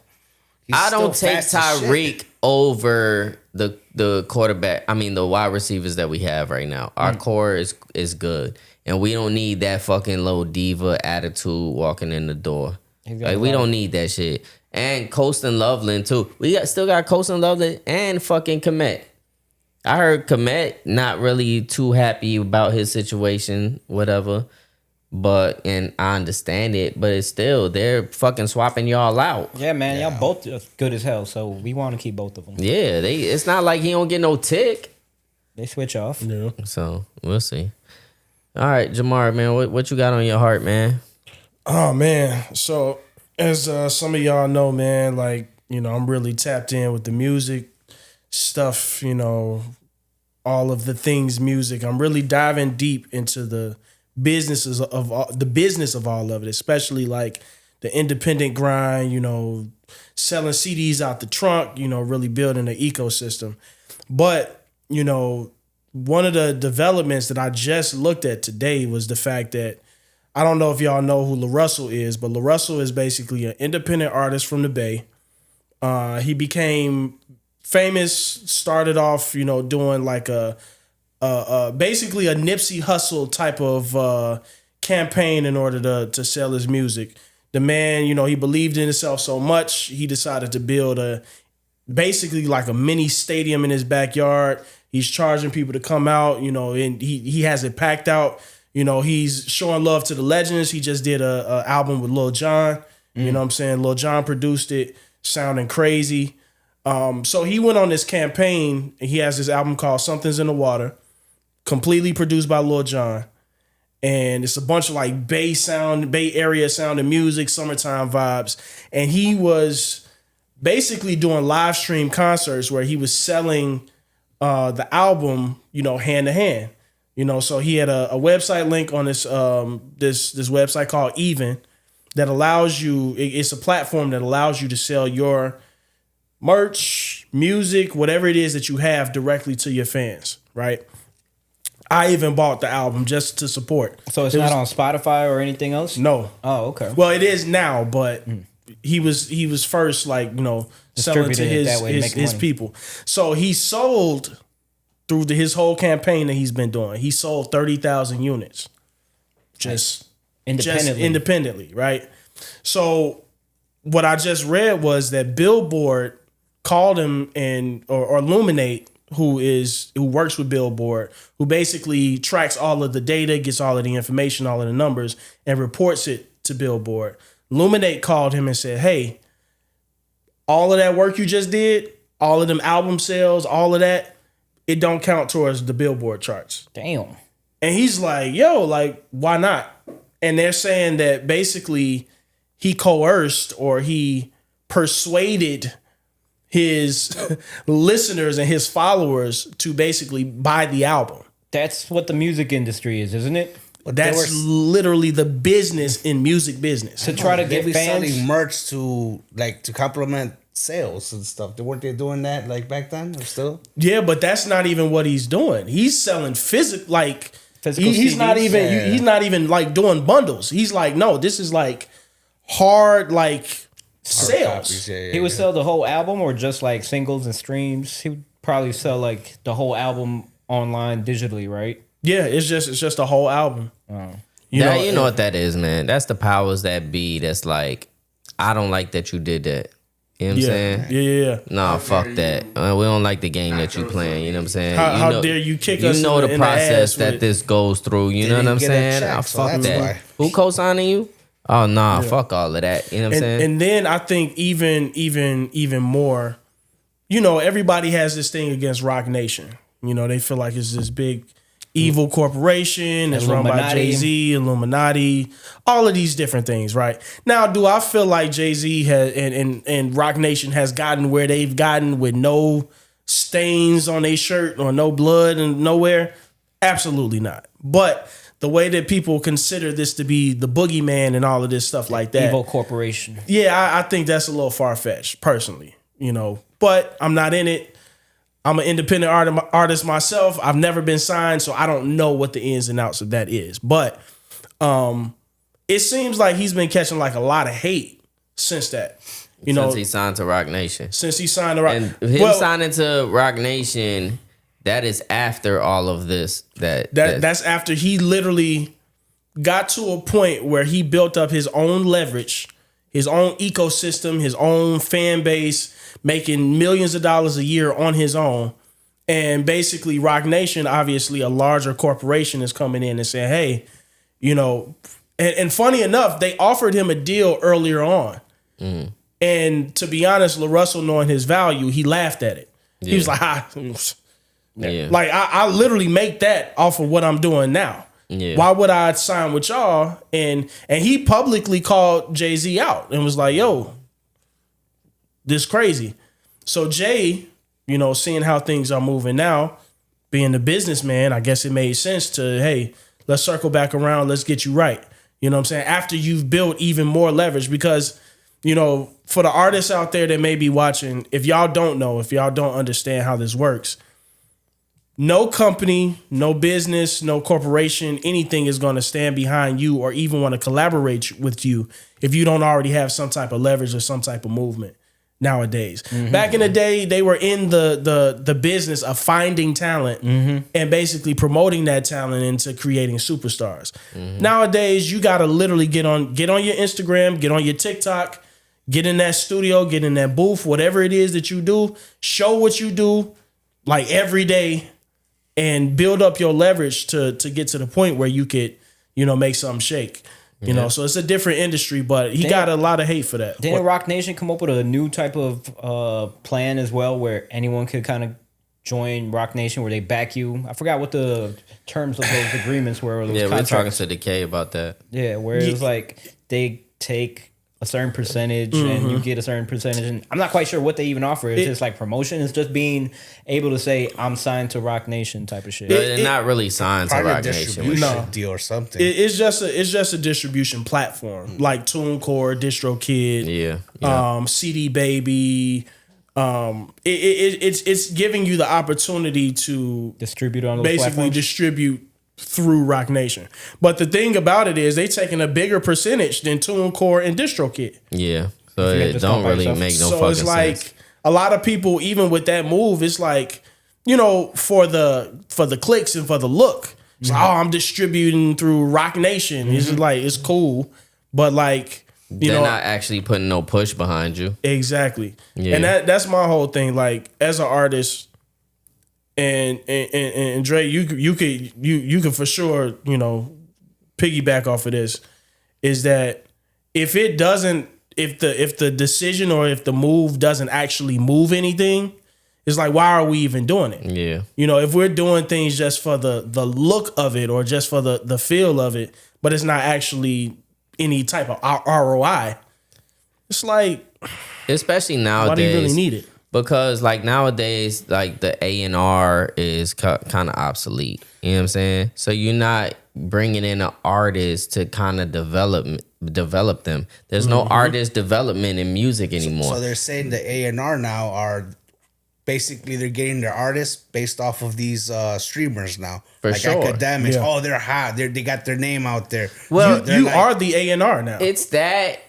He's I don't still take fast as shit. Tyreek over the quarterback. I mean the wide receivers that we have right now. Our core is good, and we don't need that fucking low diva attitude walking in the door. He's got Like a we lot don't of- need that shit. And Colston Loveland too. Still got Colston Loveland and fucking Komet. I heard Komet not really too happy about his situation, whatever. And I understand it, but it's still they're fucking swapping y'all out. Yeah, man. Y'all both are good as hell, so we want to keep both of them. Yeah, it's not like he don't get no tick. They switch off. Yeah. So we'll see. All right, Jamari, man, what you got on your heart, man? Oh man. So as some of y'all know, man, like, you know, I'm really tapped in with the music stuff, you know, all of the things music. I'm really diving deep into the business of all of it, especially like the independent grind, you know, selling CDs out the trunk, you know, really building an ecosystem. But, you know, one of the developments that I just looked at today was the fact that I don't know if y'all know who LaRussell is, but LaRussell is basically an independent artist from the Bay. He became famous, started off, you know, doing like basically a Nipsey Hussle type of campaign in order to sell his music. The man, you know, he believed in himself so much, he decided to build basically like a mini stadium in his backyard. He's charging people to come out, you know, and he has it packed out. You know, he's showing love to the legends. He just did a album with Lil Jon. You know what I'm saying? Lil Jon produced it, sounding crazy. So he went on this campaign, and he has this album called Something's in the Water, completely produced by Lil Jon. And it's a bunch of like Bay Area sounding music, summertime vibes. And he was basically doing live stream concerts where he was selling the album, you know, hand to hand. You know, so he had a website link on this this website called Even that allows you, it's a platform that allows you to sell your merch, music, whatever it is that you have directly to your fans, right? I even bought the album just to support. So it's not on Spotify or anything else? No. Oh, okay. Well, it is now, but he was first, like, you know, selling to his people. So he sold through his whole campaign that he's been doing. He sold 30,000 units. Just independently, right? So what I just read was that Billboard called him or Illuminate, who works with Billboard, who basically tracks all of the data, gets all of the information, all of the numbers, and reports it to Billboard. Illuminate called him and said, hey, all of that work you just did, all of them album sales, all of that, it don't count towards the Billboard charts. Damn. And he's like, yo, like, why not? And they're saying that basically he coerced or he persuaded his listeners and his followers to basically buy the album. That's what the music industry is, isn't it? That's literally the business in music business. To try to get fans. Selling merch to complement sales and stuff. Weren't they doing that like back then or still? Yeah, but that's not even what he's doing. He's selling physical he's not even he's not even like doing bundles. He's like, no, this is like hard sales. Copies, He would sell the whole album or just like singles and streams. He would probably sell like the whole online digitally, right? Yeah, it's just a whole album. You know what that is, man. That's the powers that be. That's like, I don't like that you did that. You know what I'm saying? Yeah. Nah, fuck that. We don't like the game that you playing. You know what I'm saying? How dare you kick us? You know the process that this goes through. You know what I'm saying? Fuck that. Who co-signing you? Oh nah, fuck all of that. You know what I'm saying? And then I think even more, you know, everybody has this thing against Rock Nation. You know, they feel like it's this big evil corporation that's run by Jay-Z, Illuminati, all of these different things, right? Now, do I feel like Jay-Z has and Rock Nation has gotten where they've gotten with no stains on their shirt or no blood and nowhere? Absolutely not. But the way that people consider this to be the boogeyman and all of this stuff like that. Evil corporation. Yeah, I think that's a little far-fetched, personally, you know. But I'm not in it. I'm an independent artist myself. I've never been signed, so I don't know what the ins and outs of that is. But it seems like he's been catching like a lot of hate since that. Since he signed to Rock Nation. Since he signed to Rock Nation. And him signing to Rock Nation, that is after all of this. That's after he literally got to a point where he built up his own leverage, his own ecosystem, his own fan base, making millions of dollars a year on his own. And basically Rock Nation, obviously a larger corporation, is coming in and saying, hey, you know, and funny enough, they offered him a deal earlier on. And to be honest, LaRussell, knowing his value, he laughed at it. Yeah. He was like, like I literally make that off of what I'm doing now. Yeah. Why would I sign with y'all? And he publicly called Jay-Z out and was like, yo, this crazy. So Jay, you know, seeing how things are moving now, being the businessman, I guess it made sense to, hey, let's circle back around. Let's get you right. You know what I'm saying? After you've built even more leverage, because, you know, for the artists out there that may be watching, if y'all don't know, if y'all don't understand how this works, no company, no business, no corporation, anything is going to stand behind you or even want to collaborate with you if you don't already have some type of leverage or some type of movement nowadays. Back in the day, they were in the business of finding talent and basically promoting that talent into creating superstars. Nowadays, you got to literally get on your Instagram, get on your TikTok, get in that studio, get in that booth, whatever it is that you do, show what you do like every day, and build up your leverage to get to the point where you could, you know, make something shake. You know, so it's a different industry, but he got a lot of hate for that. Didn't Rock Nation come up with a new type of plan as well, where anyone could kind of join Rock Nation, where they back you? I forgot what the terms of those agreements were. Yeah, we were talking to Decay about that. Yeah, where it was like they take a certain percentage and you get a certain percentage, and I'm not quite sure what they even offer. It's just like promotion. It's just being able to say I'm signed to Rock Nation type of shit. They're not really signed to Private Rock Nation. distribution deal or something. It's just a distribution platform like TuneCore, DistroKid, CD Baby. It's giving you the opportunity to Distribute on those basically platforms? distribute through Rock Nation. But the thing about it is they taking a bigger percentage than TuneCore and DistroKid. Yeah, so you it just don't go by really yourself. make no So fucking it's like sense. a lot of people, even with that move, it's like, you know, for the clicks and for the look. It's like, oh, I'm distributing through Rock Nation. It's just like, it's cool, but like, you They're know, not actually putting no push behind you. exactly. Yeah. And that's my whole thing. Like, as an artist, and Dre, you could for sure, you know, piggyback off of this, is that if the decision or if the move doesn't actually move anything, it's like, why are we even doing it? Yeah. You know, if we're doing things just for the look of it or just for the feel of it, but it's not actually any type of ROI, it's like, Especially nowadays. why do you really need it? Because like nowadays, like the A&R is kind of obsolete. You know what I'm saying? So you're not bringing in an artist to kind of develop them. There's no artist development in music anymore. So they're saying the A&R now are basically they're getting their artists based off of these streamers now. For like sure. academics. Yeah. Oh, they're hot. They got their name out there. Well, They're You like- are the A&R now. It's that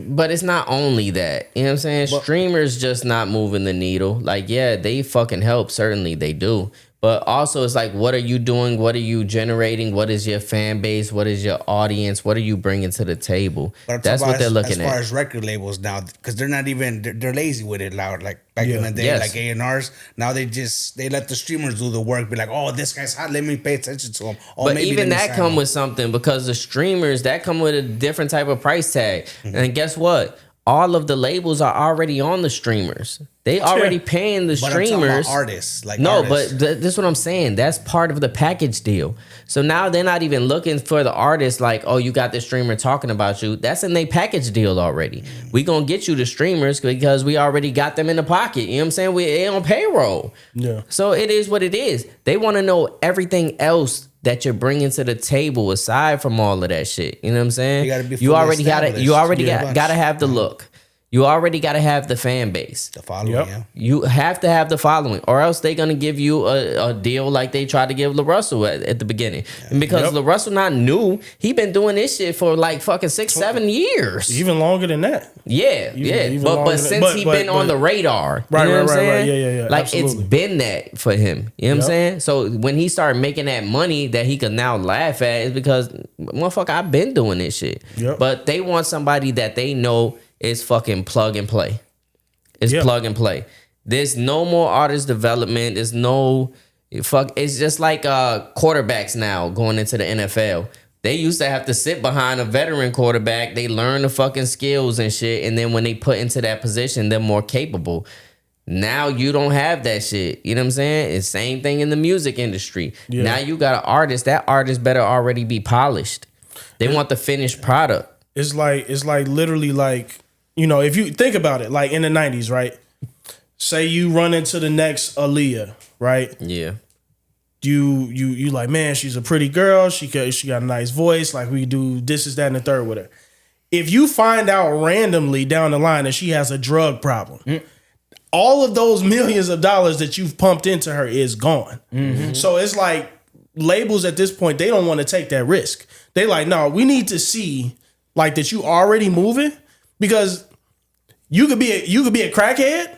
but it's not only that. You know what I'm saying? Streamers just not moving the needle. Like, yeah, they fucking help. Certainly they do. But also it's like, what are you doing? What are you generating? What is your fan base? What is your audience? What are you bringing to the table? But I'm That's talking what they're about looking as far at. as record labels now, because they're not even they're lazy with it loud. Like back in the day, Yes. like A&Rs. Now they let the streamers do the work. Be like, oh, this guy's hot. Let me pay attention to him. Oh, But maybe even let me that sign come him. with something, because the streamers, that come with a different type of price tag. Mm-hmm. And guess what? All of the labels are already on the streamers. They already paying the But I'm talking about streamers. artists, like No, artists. but this is what I'm saying. That's part of the package deal. So now they're not even looking for the artist like, oh, you got the streamer talking about you. That's in their package deal already. We gonna get you the streamers because we already got them in the pocket. You know what I'm saying? They on payroll. Yeah. So it is what it is. They want to know everything else that you're bringing to the table aside from all of that shit. You know what I'm saying? You gotta be You fully already established. gotta have the look. You already gotta have the fan base. The following, Yep. yeah. You have to have the following, or else they're gonna give you a deal like they tried to give LaRussell at the beginning. And because LaRussell not new, he been doing this shit for like fucking 6-7 years. Even longer than that. Even longer but than- since he been on the radar, Right, you know right, what I'm right, right. saying? Yeah. Like Absolutely. it's been that for him. You know what I'm Yep. saying? So when he started making that money that he could now laugh at, is because motherfucker, I've been doing this shit. Yep. But they want somebody that they know is fucking plug and play. It's Yeah. plug and play. There's no more artist development. There's no It's just like quarterbacks now going into the NFL. They used to have to sit behind a veteran quarterback. They learn the fucking skills and shit, and then when they put into that position, they're more capable. Now you don't have that shit. You know what I'm saying? It's same thing in the music industry. Yeah. Now you got an artist. That artist better already be polished. They want the finished product. It's like literally like, you know, if you think about it, like in the 90s, right? Say you run into the next Aaliyah, right? Yeah. you like, man, she's a pretty girl. She got a nice voice. Like, we do this, is that, and the third with her. If you find out randomly down the line that she has a drug problem, all of those millions of dollars that you've pumped into her is gone. So it's like labels at this point, they don't want to take that risk. They like, no, we need to see like that you already moving, because you could be a crackhead,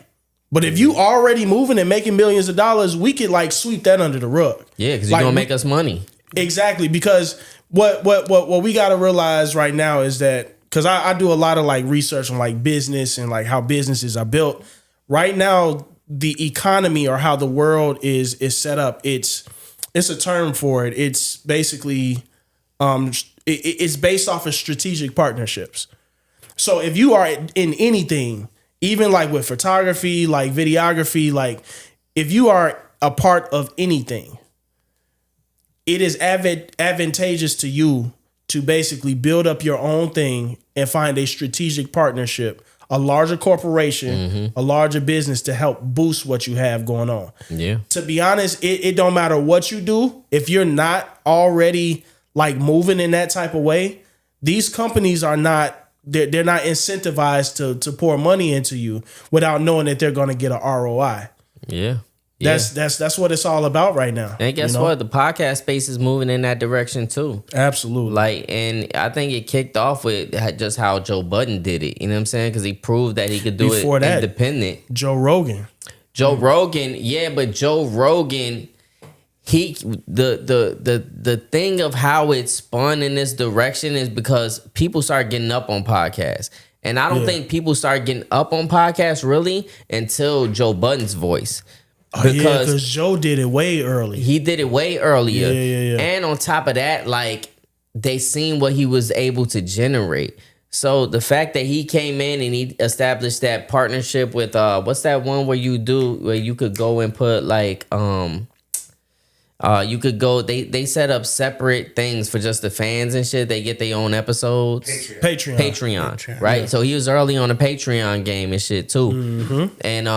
but if you already moving and making millions of dollars, we could like sweep that under the rug. Yeah, because you're gonna make us money. Exactly, because what we got to realize right now is that, because I do a lot of like research on like business and like how businesses are built. Right now, the economy, or how the world is set up, it's a term for it. It's basically it's based off of strategic partnerships. So if you are in anything, even like with photography, like videography, like if you are a part of anything, it is advantageous to you to basically build up your own thing and find a strategic partnership, a larger corporation, a larger business to help boost what you have going on. Yeah. To be honest, it don't matter what you do. If you're not already like moving in that type of way, these companies are not, they're not incentivized to pour money into you without knowing that they're going to get an ROI. Yeah. That's what it's all about right now. And guess what? The podcast space is moving in that direction too. Absolutely. Like, and I think it kicked off with just how Joe Budden did it. You know what I'm saying? Because he proved that he could do Before it that, independent. Joe Rogan, yeah, but Joe Rogan, the thing of how it spun in this direction is because people started getting up on podcasts. And I don't think people started getting up on podcasts really until Joe Budden's voice. Because Joe did it way early. He did it way earlier. Yeah. And on top of that, like, they seen what he was able to generate. So the fact that he came in and he established that partnership with what's that one where you could go and put like you could go, they set up separate things for just the fans and shit. They get their own episodes. Patreon, right? Yeah. So he was early on the Patreon game and shit too. And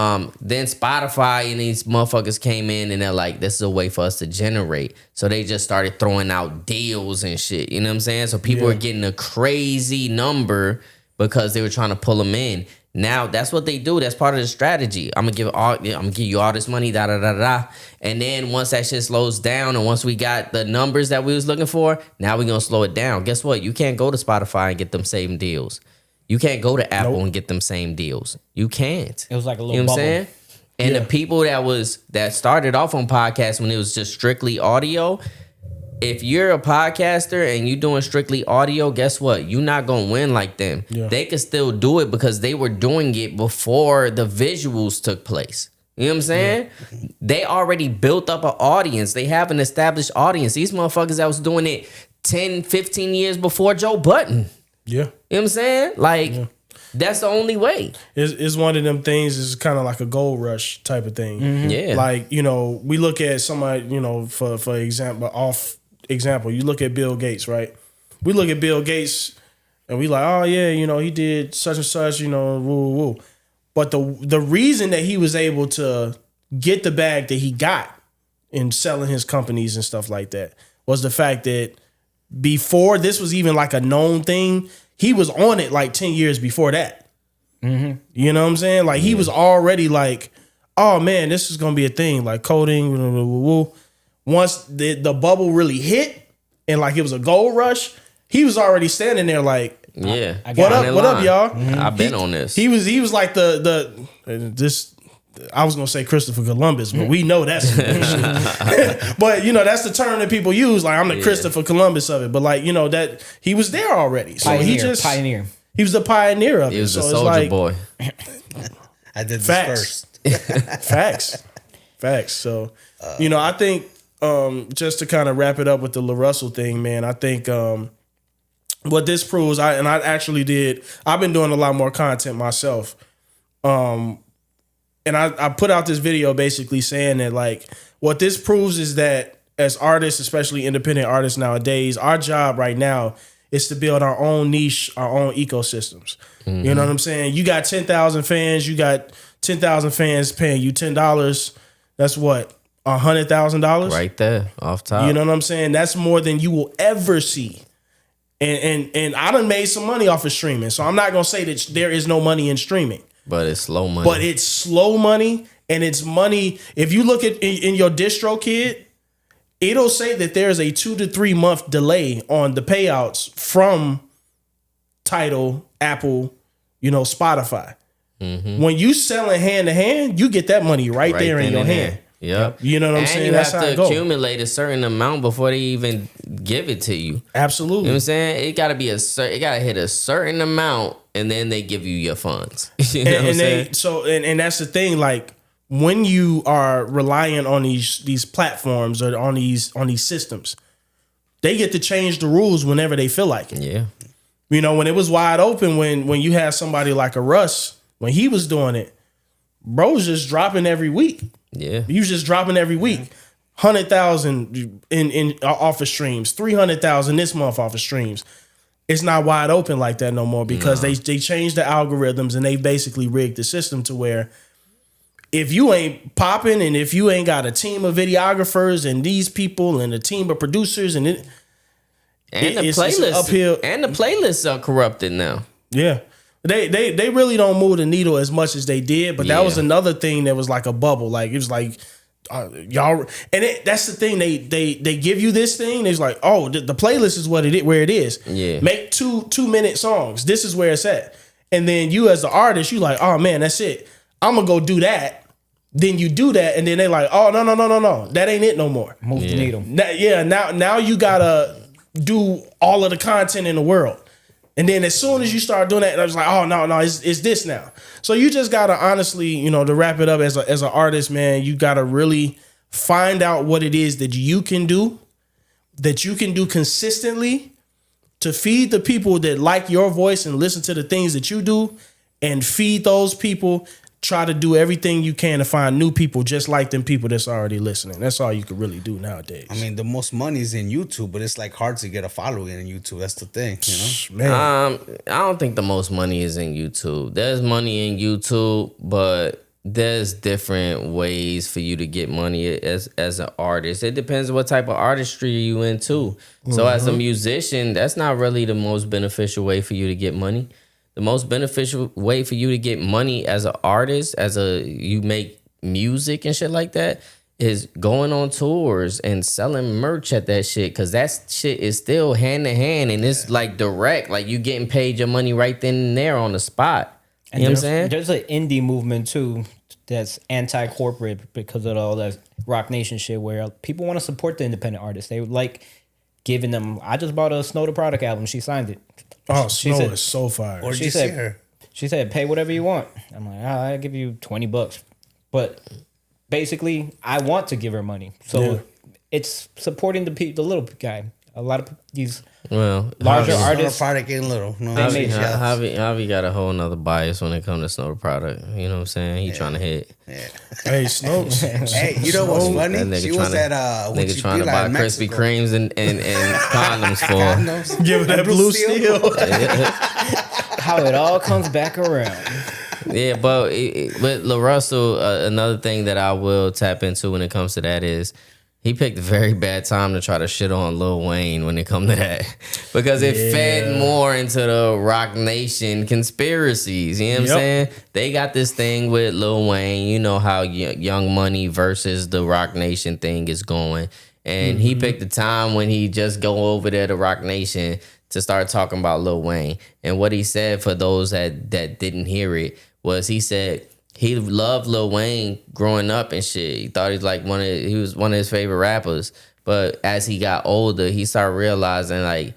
then Spotify and these motherfuckers came in and they're like, this is a way for us to generate. So they just started throwing out deals and shit. You know what I'm saying? So people were getting a crazy number because they were trying to pull them in. Now that's what they do. That's part of the strategy. I'm gonna give you all this money, da da da da. And then once that shit slows down, and once we got the numbers that we was looking for, now we're gonna slow it down. Guess what? You can't go to Spotify and get them same deals. You can't go to Apple and get them same deals. You can't. It was like a little you know bubble. What I'm saying? And the people that started off on podcasts when it was just strictly audio. If you're a podcaster and you're doing strictly audio, guess what? You're not going to win like them. Yeah. They could still do it because they were doing it before the visuals took place. You know what I'm saying? Yeah. They already built up an audience. They have an established audience. These motherfuckers that was doing it 10, 15 years before Joe Budden. Yeah. You know what I'm saying? Like, that's the only way. It's one of them things, is kind of like a gold rush type of thing. Yeah. Like, we look at somebody, for example, you look at Bill Gates, right? We look at Bill Gates and we like, oh yeah, he did such and such, woo, woo, woo. But the reason that he was able to get the bag that he got in selling his companies and stuff like that was the fact that before this was even like a known thing, he was on it like 10 years before that. You know what I'm saying? Like he was already like, oh man, this is going to be a thing, like coding, woo, woo, woo. Once the bubble really hit and like it was a gold rush, he was already standing there like, what up, y'all? I've been on this. He was like this. I was gonna say Christopher Columbus, but we know that's but that's the term that people use. Like I'm the Christopher Columbus of it, but like that he was there already. So pioneer. He was the pioneer of it. He was a soldier boy. I did this first. Facts. So I think. Just to kind of wrap it up with the LaRussell thing, man, I think what this proves, I've been doing a lot more content myself. And I put out this video basically saying that like what this proves is that as artists, especially independent artists nowadays, our job right now is to build our own niche, our own ecosystems. You know what I'm saying? You got 10,000 fans, you got 10,000 fans paying you $10. That's what? $100,000. Right there, off top. You know what I'm saying? That's more than you will ever see. And I done made some money off of streaming. So I'm not gonna say that there is no money in streaming. But it's slow money. But it's slow money, and it's money. If you look at in your distro kid, it'll say that there's a 2 to 3 month delay on the payouts from Tidal, Apple, Spotify. When you selling hand to hand, you get that money right there in your hand. Yep. You know what I'm saying? You That's have how to it go. accumulate a certain amount before they even give it to you. Absolutely. You know what I'm saying? It gotta be it gotta hit a certain amount and then they give you your funds. You know what I'm saying? And that's the thing, like when you are relying on these platforms or on these systems, they get to change the rules whenever they feel like it. Yeah. When it was wide open, when you had somebody like a Russ, when he was doing it, bro was just dropping every week. Yeah. He was just dropping every week. 100,000 in off of streams, 300,000 this month off of streams. It's not wide open like that no more because they changed the algorithms and they basically rigged the system to where if you ain't popping and if you ain't got a team of videographers and these people and a team of producers and the playlists uphill. And the playlists are corrupted now. Yeah. They really don't move the needle as much as they did, but that was another thing that was like a bubble. Like it was like y'all, and that's the thing. They give you this thing. It's like, oh, the playlist is where it is. Yeah, make 2-minute songs. This is where it's at. And then you as the artist, you like, oh man, that's it. I'm gonna go do that. Then you do that, and then they like, oh no, that ain't it no more. Move the needle. Now you gotta do all of the content in the world. And then as soon as you start doing that, I was like, oh no, it's this now. So you just gotta honestly, to wrap it up as an artist, man, you gotta really find out what it is that you can do consistently to feed the people that like your voice and listen to the things that you do, and feed those people. Try to do everything you can to find new people just like them people that's already listening. That's all you could really do nowadays. I mean, the most money is in YouTube, but it's like hard to get a following in YouTube. That's the thing, Man. I don't think the most money is in YouTube. There's money in YouTube, but there's different ways for you to get money as an artist. It depends on what type of artistry you into. So as a musician, that's not really the most beneficial way for you to get money. The most beneficial way for you to get money as an artist, you make music and shit like that, is going on tours and selling merch at that shit. Cause that shit is still hand to hand and it's like direct. Like you getting paid your money right then and there on the spot. You know what I'm saying? There's an indie movement too that's anti-corporate because of all that Rock Nation shit where people want to support the independent artists. They like giving them. I just bought a Snow the Product album. She signed it. Oh, Snow is so fire. Or she said, she said, pay whatever you want. I'm like, I'll give you $20. But basically, I want to give her money. So it's supporting the little guy. A lot of these larger artists. Product ain't little. No, Javi got a whole nother bias when it comes to Snow the Product. You know what I'm saying? He trying to hit. Yeah. Hey, Snow. Hey, you know what's funny? She was at nigga trying to buy Krispy Kremes and condoms for. Condoms. Give it that blue steel. How it all comes back around. Yeah, but with La Russell, another thing that I will tap into when it comes to that is he picked a very bad time to try to shit on Lil Wayne when it come to that. Because it fed more into the Rock Nation conspiracies. You know what I'm saying? They got this thing with Lil Wayne. You know how Young Money versus the Rock Nation thing is going. And he picked the time when he just go over there to Rock Nation to start talking about Lil Wayne. And what he said, for those that didn't hear it, was he said he loved Lil Wayne growing up and shit. He thought he was one of his favorite rappers. But as he got older, he started realizing like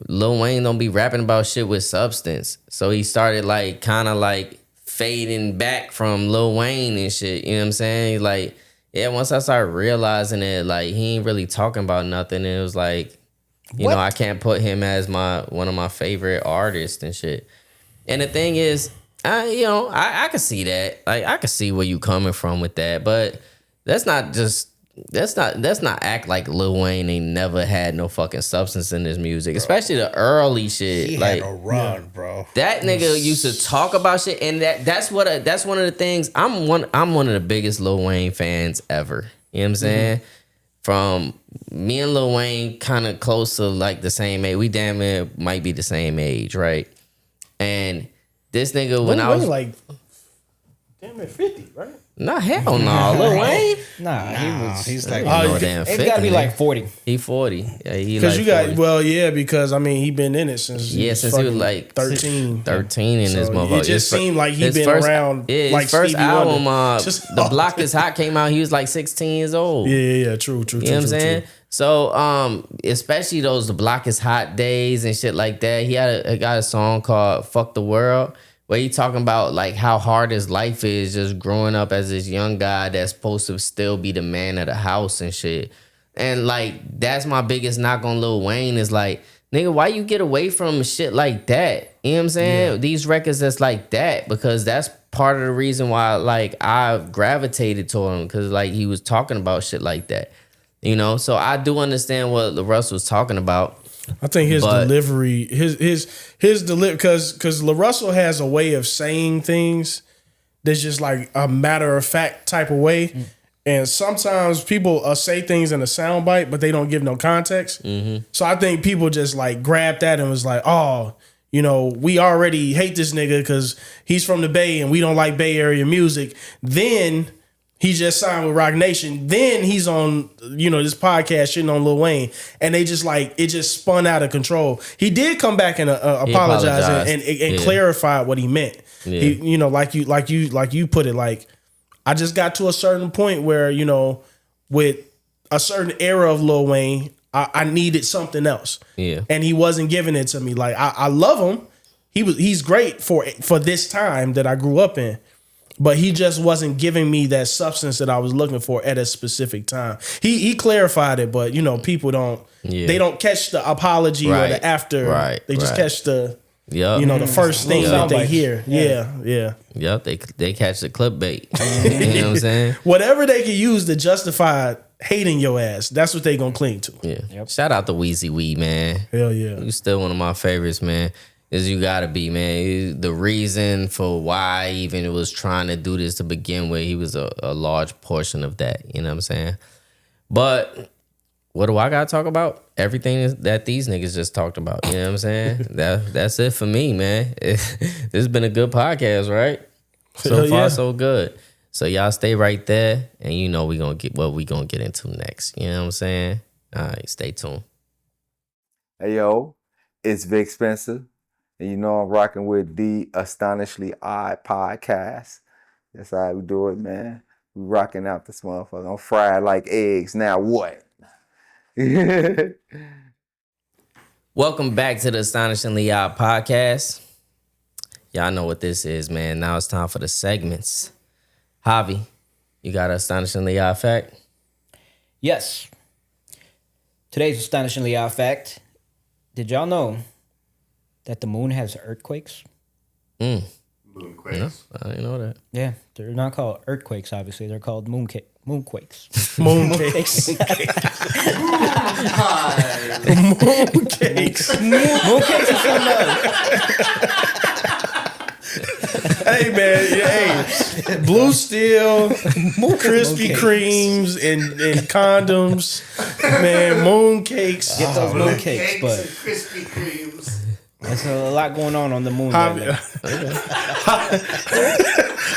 Lil Wayne don't be rapping about shit with substance. So he started like kind of like fading back from Lil Wayne and shit. You know what I'm saying? Like, yeah, once I started realizing it, like he ain't really talking about nothing. And it was like, you know, I can't put him as one of my favorite artists and shit. And the thing is, I can see that. Like I can see where you coming from with that, but let's not act like Lil Wayne ain't never had no fucking substance in his music, especially the early shit. He like had a run, bro. That nigga used to talk about shit, and that's one of the things. I'm one of the biggest Lil Wayne fans ever. You know what I'm saying? From me and Lil Wayne kind of close to like the same age. We damn near might be the same age, right? And this nigga, when Lil I was Wayne, like, damn near 50, right? nah, hell no, Lil Wayne. Nah, He's like, No damn It's 50, got to be nigga. like 40. He 40. Yeah, he Because like you got, 40. well, yeah, because I mean, he been in it since Yeah, since he was fucking like 13. 13 in this So motherfucker. it just His seemed like he his been around his like first Stevie album, Wonder. Just The all Block day. Is Hot came out. He was like 16 years old. Yeah, true. You know what I'm saying? So, especially those The Block Is Hot days and shit like that. He got a song called "Fuck the World," where he talking about like how hard his life is just growing up as this young guy that's supposed to still be the man of the house and shit. And like that's my biggest knock on Lil Wayne is like, nigga, why you get away from shit like that? You know what I'm saying? These records that's like that, because that's part of the reason why like I gravitated to him, because like he was talking about shit like that. You know, so I do understand what LaRuss was talking about. I think his delivery, his delivery, because LaRussell has a way of saying things that's just like a matter of fact type of way. And sometimes people say things in a soundbite, but they don't give no context. So I think people just like grabbed that and was like, oh, you know, we already hate this nigga because he's from the Bay and we don't like Bay Area music. Then he just signed with Rock Nation. Then he's on, you know, this podcast shitting on Lil Wayne, and they just like it just spun out of control. He did come back and apologize and clarify what he meant. Yeah. He, you know, like you put it, like I just got to a certain point where, you know, with a certain era of Lil Wayne, I needed something else. Yeah, and he wasn't giving it to me. Like I love him. He's great for this time that I grew up in. But he just wasn't giving me that substance that I was looking for at a specific time. He clarified it, but you know, people don't they don't catch the apology or the after. They just catch the you know, the first thing that they hear. Yeah. Yep, they catch the clickbait. You know what I'm saying? Whatever they can use to justify hating your ass, that's what they gonna cling to. Yeah. Shout out to Weezy Wee, man. Hell yeah. You still one of my favorites, man. Is you gotta be, man. The reason for why I even was trying to do this to begin with, he was a large portion of that. You know what I'm saying? But what do I gotta talk about? Everything that these niggas just talked about. You know what I'm saying? That's it for me, man. This has been a good podcast, right? So far, so good. So y'all stay right there, and you know we gonna get what we gonna get into next. You know what I'm saying? All right, stay tuned. Hey yo, it's Vic Spencer. And you know I'm rocking with the Astonishingly Odd podcast. That's how we do it, man. We rocking out this motherfucker. I'm fried like eggs. Now what? Welcome back to the Astonishingly Odd podcast. Y'all know what this is, man. Now it's time for the segments. Javi, you got an Astonishingly Odd fact? Yes. Today's Astonishingly Odd fact. Did y'all know that the moon has earthquakes? Moonquakes. No, I didn't know that. Yeah, they're not called earthquakes, obviously. They're called moonquakes. Mooncakes. Mooncakes are something else. Hey man, hey, Blue Steel, Krispy Kremes, and condoms, man, mooncakes. Get those mooncakes, And but Krispy Kremes. there's a lot going on the moon.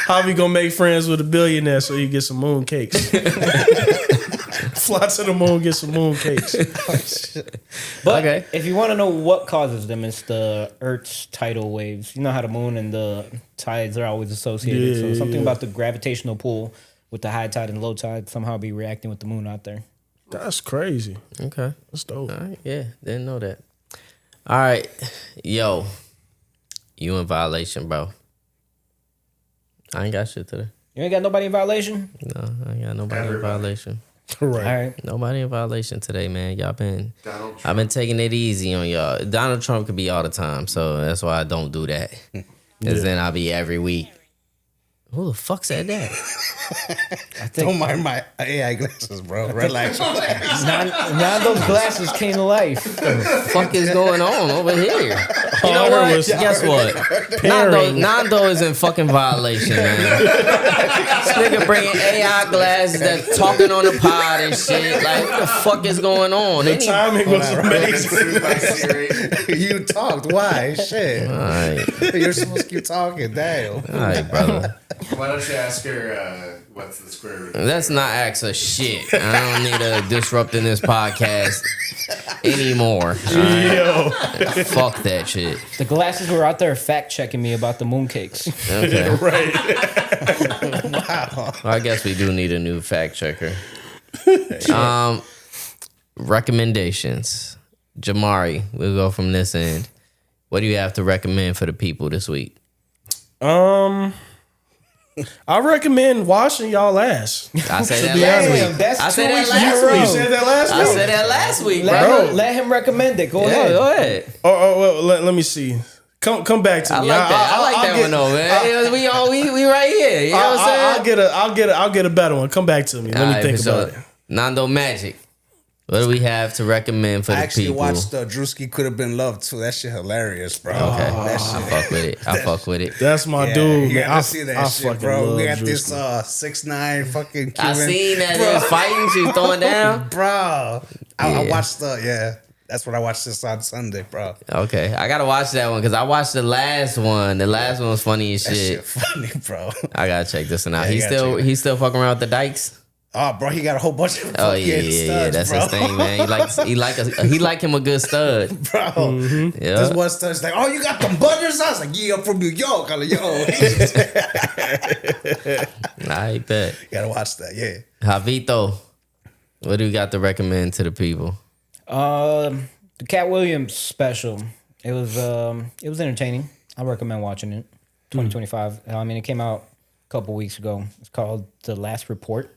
Javi gonna make friends with a billionaire so you get some mooncakes. Fly to the moon, get some mooncakes. But Okay. if you want to know what causes them, it's the Earth's tidal waves. You know how the moon and the tides are always associated. So something about the gravitational pull with the high tide and low tide somehow be reacting with the moon out there. That's crazy. Okay. That's dope. All right. Yeah, didn't know that. All right. Yo, you in violation, bro. I ain't got shit today. You ain't got nobody in violation? No, I ain't got nobody in violation. Right. All right. Nobody in violation today, man. Y'all been, Donald Trump. I've been taking it easy on y'all. Donald Trump could be all the time, so that's why I don't do that. Because then I'll be every week. Who the fuck said that? Don't mind my AI glasses, bro. Relax. Nando's glasses came to life. Fuck is going on over here? You know I what? heard was Guess what? Nando is in fucking violation, man. This nigga bringing AI glasses that's talking on the pod and shit. Like, what the fuck is going on? The timing was amazing. You talked. Why? Shit. All right, You're supposed to keep talking. Damn. all right, brother. Why don't you ask her what's the square root? Let's not ask her shit. I don't need her disrupting this podcast anymore. All right? Yo. Fuck that shit. The glasses were out there fact checking me about the mooncakes. Okay. Right. Wow. Well, I guess we do need a new fact checker. Recommendations. Jamari, we'll go from this end. What do you have to recommend for the people this week? I recommend washing y'all ass. I said that be last honest. week. That's I 2 said that weeks in a last row. week. You said that last I week. said that last week, bro. Let him recommend it. Go Yeah, ahead. go ahead. Well, let me see. Come back to I me. like that. I like that one though, man. We right here. You know what I'm saying? I'll get a better one. Come back to me. Let me think about it. Nando Magic. What do we have to recommend for I the actually people? watched Drewski Could Have Been Loved too. That shit hilarious, bro. Okay, That I shit. fuck with it. I fuck with it. That's my Yeah, dude. you Man. gotta see that shit, fucking bro. love We got this Drewski. 6'9" fucking Cuban. I seen that bro. they was fighting. She was throwing down. Bro. I Yeah. watched that's what I watched this on Sunday, bro. Okay, I gotta watch that one because I watched the last one. The last one was funny as That shit. shit funny, bro. I gotta check this one out. Yeah, you gotta check it He's still fucking around with the dykes. Oh, bro, he got a whole bunch of Oh fucking yeah, studs, that's bro. his thing, man. He like him a good stud. Bro, Yeah. this one stud's like, oh, you got them butters? I was like, yeah, I'm from New York. I'm like, yo, I bet. gotta watch that, yeah. Javito, what do you got to recommend to the people? The Cat Williams special. It was entertaining. I recommend watching it. 2025. I mean, it came out a couple weeks ago. It's called The Last Report.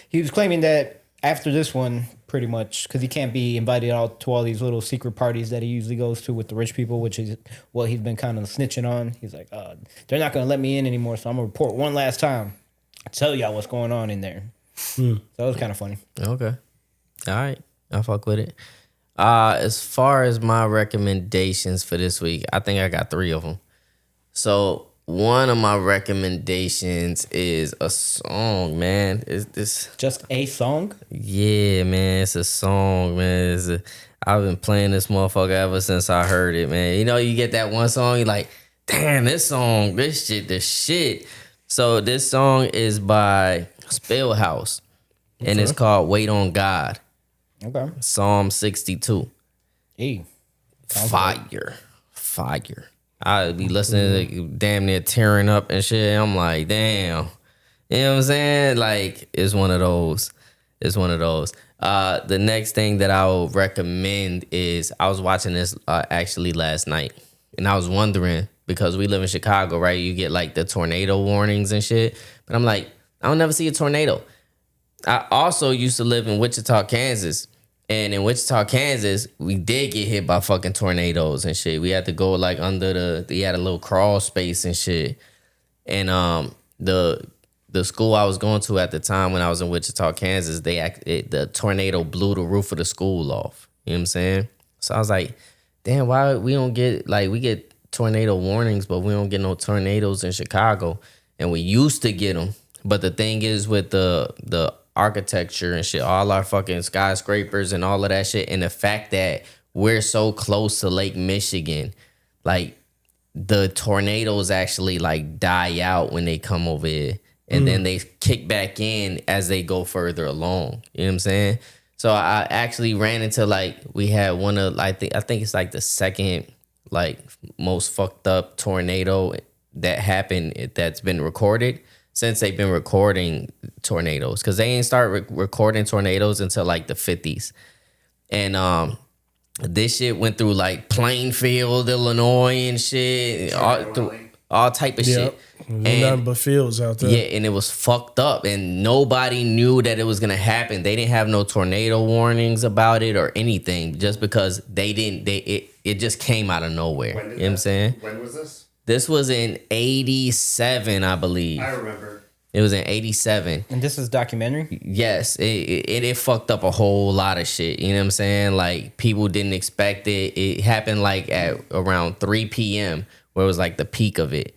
He was claiming that after this one, pretty much, because he can't be invited out to all these little secret parties that he usually goes to with the rich people, which is what he's been kind of snitching on. He's like, they're not going to let me in anymore, so I'm going to report one last time. Tell y'all what's going on in there. So it was kind of funny. Okay. All right. I fuck with it. As far as my recommendations for this week, I think I got 3 of them. So one of my recommendations is a song, man. Is this Just a song? Yeah, man. It's a song, man. I've been playing this motherfucker ever since I heard it, man. You know, you get that one song, you're like, damn, this song, this shit, the shit. So this song is by Spellhouse, and it's called Wait on God. Okay. Psalm 62. Hey. Fire. I be listening to damn near tearing up and shit. I'm like, damn. You know what I'm saying? Like, it's one of those. The next thing that I will recommend is I was watching this actually last night. And I was wondering, because we live in Chicago, right? You get like the tornado warnings and shit. But I'm like, I don't never see a tornado. I also used to live in Wichita, Kansas. And in Wichita, Kansas, we did get hit by fucking tornadoes and shit. We had to go like under they had a little crawl space and shit. And the school I was going to at the time when I was in Wichita, Kansas, the tornado blew the roof of the school off. You know what I'm saying? So I was like, damn, why we don't get, like, we get tornado warnings, but we don't get no tornadoes in Chicago. And we used to get them. But the thing is with the architecture and shit, all our fucking skyscrapers and all of that shit, and the fact that we're so close to Lake Michigan, like, the tornadoes actually like die out when they come over here, and then they kick back in as they go further along. You know what I'm saying? So I actually ran into, like, we had one of, I think it's like the second like most fucked up tornado that happened that's been recorded since they've been recording tornadoes, because they ain't start recording tornadoes until like the 50s. And this shit went through like Plainfield, Illinois and shit, all type of shit. Nothing but fields out there. Yeah, and it was fucked up, and nobody knew that it was gonna happen. They didn't have no tornado warnings about it or anything, just because it just came out of nowhere. You know what I'm saying? When was this? This was in 87, I believe. I remember. It was in 87. And this is documentary? Yes, it fucked up a whole lot of shit. You know what I'm saying? Like, people didn't expect it. It happened like at around 3 p.m. where it was like the peak of it.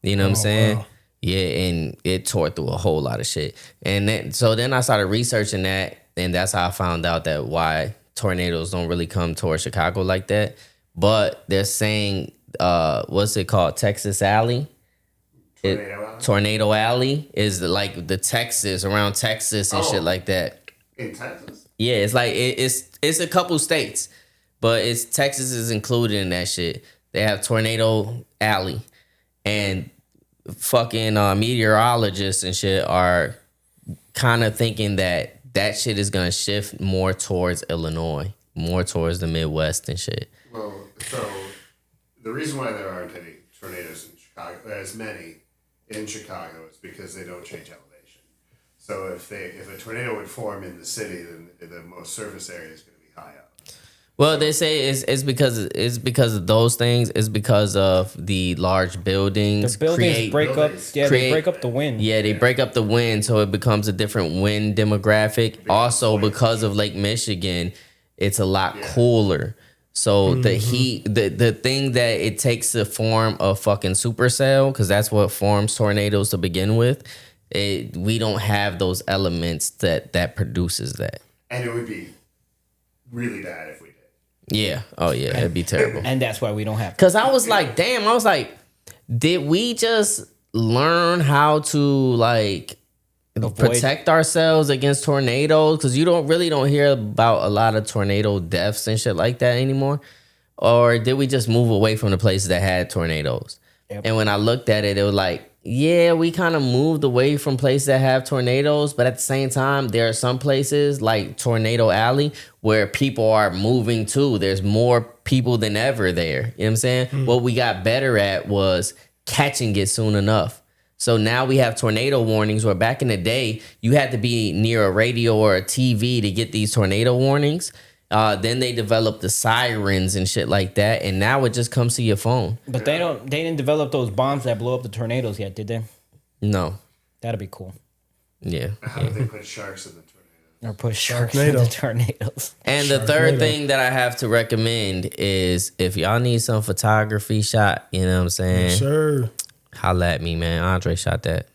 You know what I'm saying? Wow. Yeah, and it tore through a whole lot of shit. And then I started researching that, and that's how I found out that why tornadoes don't really come towards Chicago like that. But they're saying, what's it called? Texas Alley? Tornado Alley is like the Texas, around Texas and shit like that. In Texas? Yeah, it's like it's a couple states, but it's Texas is included in that shit. They have Tornado Alley, and fucking meteorologists and shit are kind of thinking that shit is gonna shift more towards Illinois, more towards the Midwest and shit. Well, so the reason why there aren't any tornadoes in Chicago, as many in Chicago, is because they don't change elevation. So if a tornado would form in the city, then the most surface area is going to be high up. Well, they say it's because of those things. It's because of the large buildings. The buildings break up. Yeah, they create- break up the wind. Yeah, they break up the wind, so it becomes a different wind demographic. Also, because of Lake Michigan, it's a lot cooler. So the heat, the thing that it takes to form a fucking supercell, because that's what forms tornadoes to begin with, we don't have those elements that produces that. And it would be really bad if we did. Yeah. Oh yeah, it'd be terrible. And that's why we don't have. Cause I was like, damn, did we just learn how to like protect ourselves against tornadoes? Cause you don't hear about a lot of tornado deaths and shit like that anymore. Or did we just move away from the places that had tornadoes? Yep. And when I looked at it, it was like, yeah, we kind of moved away from places that have tornadoes, but at the same time, there are some places like Tornado Alley where people are moving to. There's more people than ever there. You know what I'm saying? What we got better at was catching it soon enough. So now we have tornado warnings where back in the day, you had to be near a radio or a TV to get these tornado warnings. Then they developed the sirens and shit like that, and now it just comes to your phone. But they didn't develop those bombs that blow up the tornadoes yet, did they? No. That'd be cool. Yeah. How did they put sharks in the tornadoes? Or push sharks in the tornadoes. And the third thing that I have to recommend is if y'all need some photography shot, you know what I'm saying? Yes, sir. Holla at me, man. Andre shot that,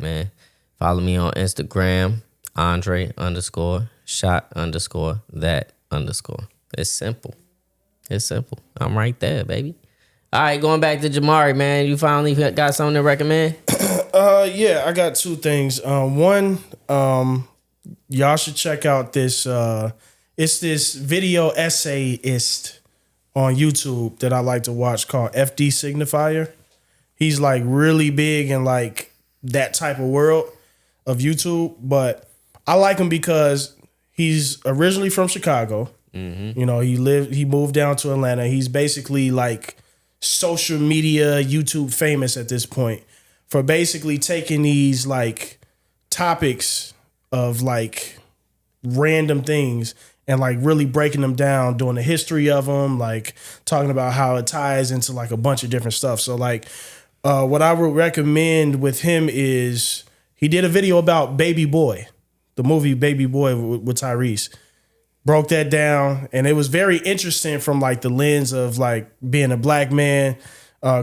man. Follow me on Instagram, Andre_shot_that_. It's simple. I'm right there, baby. All right, going back to Jamari, man. You finally got something to recommend? Yeah, I got two things. One, y'all should check out this. It's this video essayist on YouTube that I like to watch called FD Signifier. He's like really big in like that type of world of YouTube, but I like him because he's originally from Chicago. Mm-hmm. You know, he moved down to Atlanta. He's basically like social media YouTube famous at this point for basically taking these like topics of like random things and like really breaking them down, doing the history of them, like talking about how it ties into like a bunch of different stuff. So like what I would recommend with him is he did a video about Baby Boy, the movie Baby Boy with Tyrese. Broke that down, and it was very interesting from like the lens of like being a black man,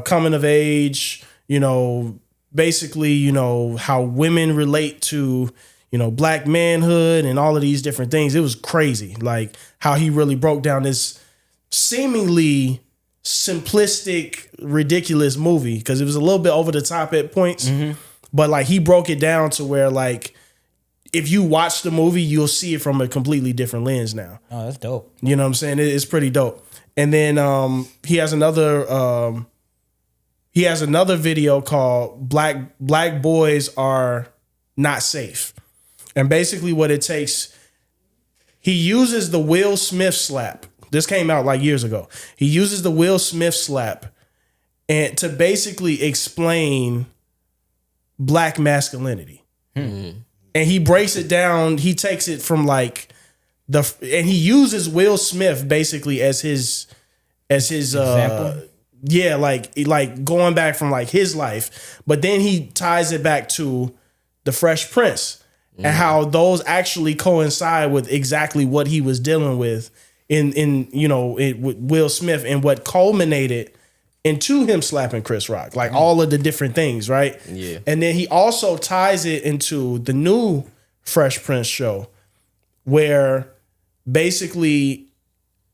coming of age, you know, basically, you know, how women relate to, you know, black manhood and all of these different things. It was crazy, like how he really broke down this seemingly simplistic, ridiculous movie because it was a little bit over the top at points, but like he broke it down to where like if you watch the movie, you'll see it from a completely different lens now. Oh, that's dope. You know what I'm saying? It's pretty dope. And then he has another video called Black Boys Are Not Safe. And basically what it takes, he uses the Will Smith slap. This came out like years ago. He uses the Will Smith slap and to basically explain black masculinity. And he breaks it down. He takes it from like and he uses Will Smith basically as his as his Example? yeah, like going back from like his life, but then he ties it back to the Fresh Prince and how those actually coincide with exactly what he was dealing with in with Will Smith and what culminated into him slapping Chris Rock, like all of the different things, right? Yeah. And then he also ties it into the new Fresh Prince show, where basically,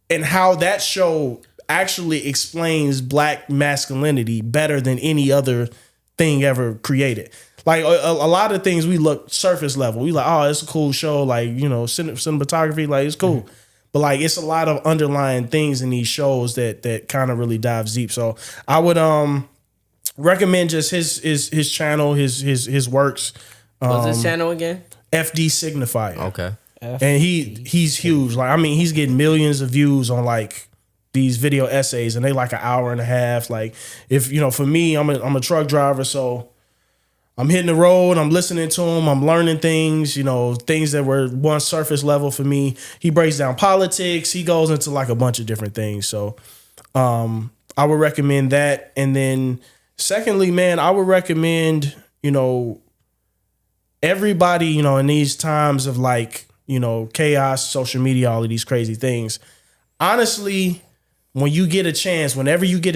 and how that show actually explains black masculinity better than any other thing ever created. Like a lot of things we look surface level. We like, oh, it's a cool show. Like, cinematography, like it's cool. But like it's a lot of underlying things in these shows that kind of really dives deep. So I would recommend just his channel, his works. What's his channel again? FD Signifier. Okay. And he's huge. Like, I mean, he's getting millions of views on like these video essays, and they like an hour and a half. Like, if for me, I'm a truck driver, so I'm hitting the road, I'm listening to him, I'm learning things, things that were once surface level for me. He breaks down politics. He goes into like a bunch of different things. So I would recommend that. And then secondly, man, I would recommend, everybody, in these times of like, chaos, social media, all of these crazy things. Honestly, whenever you get a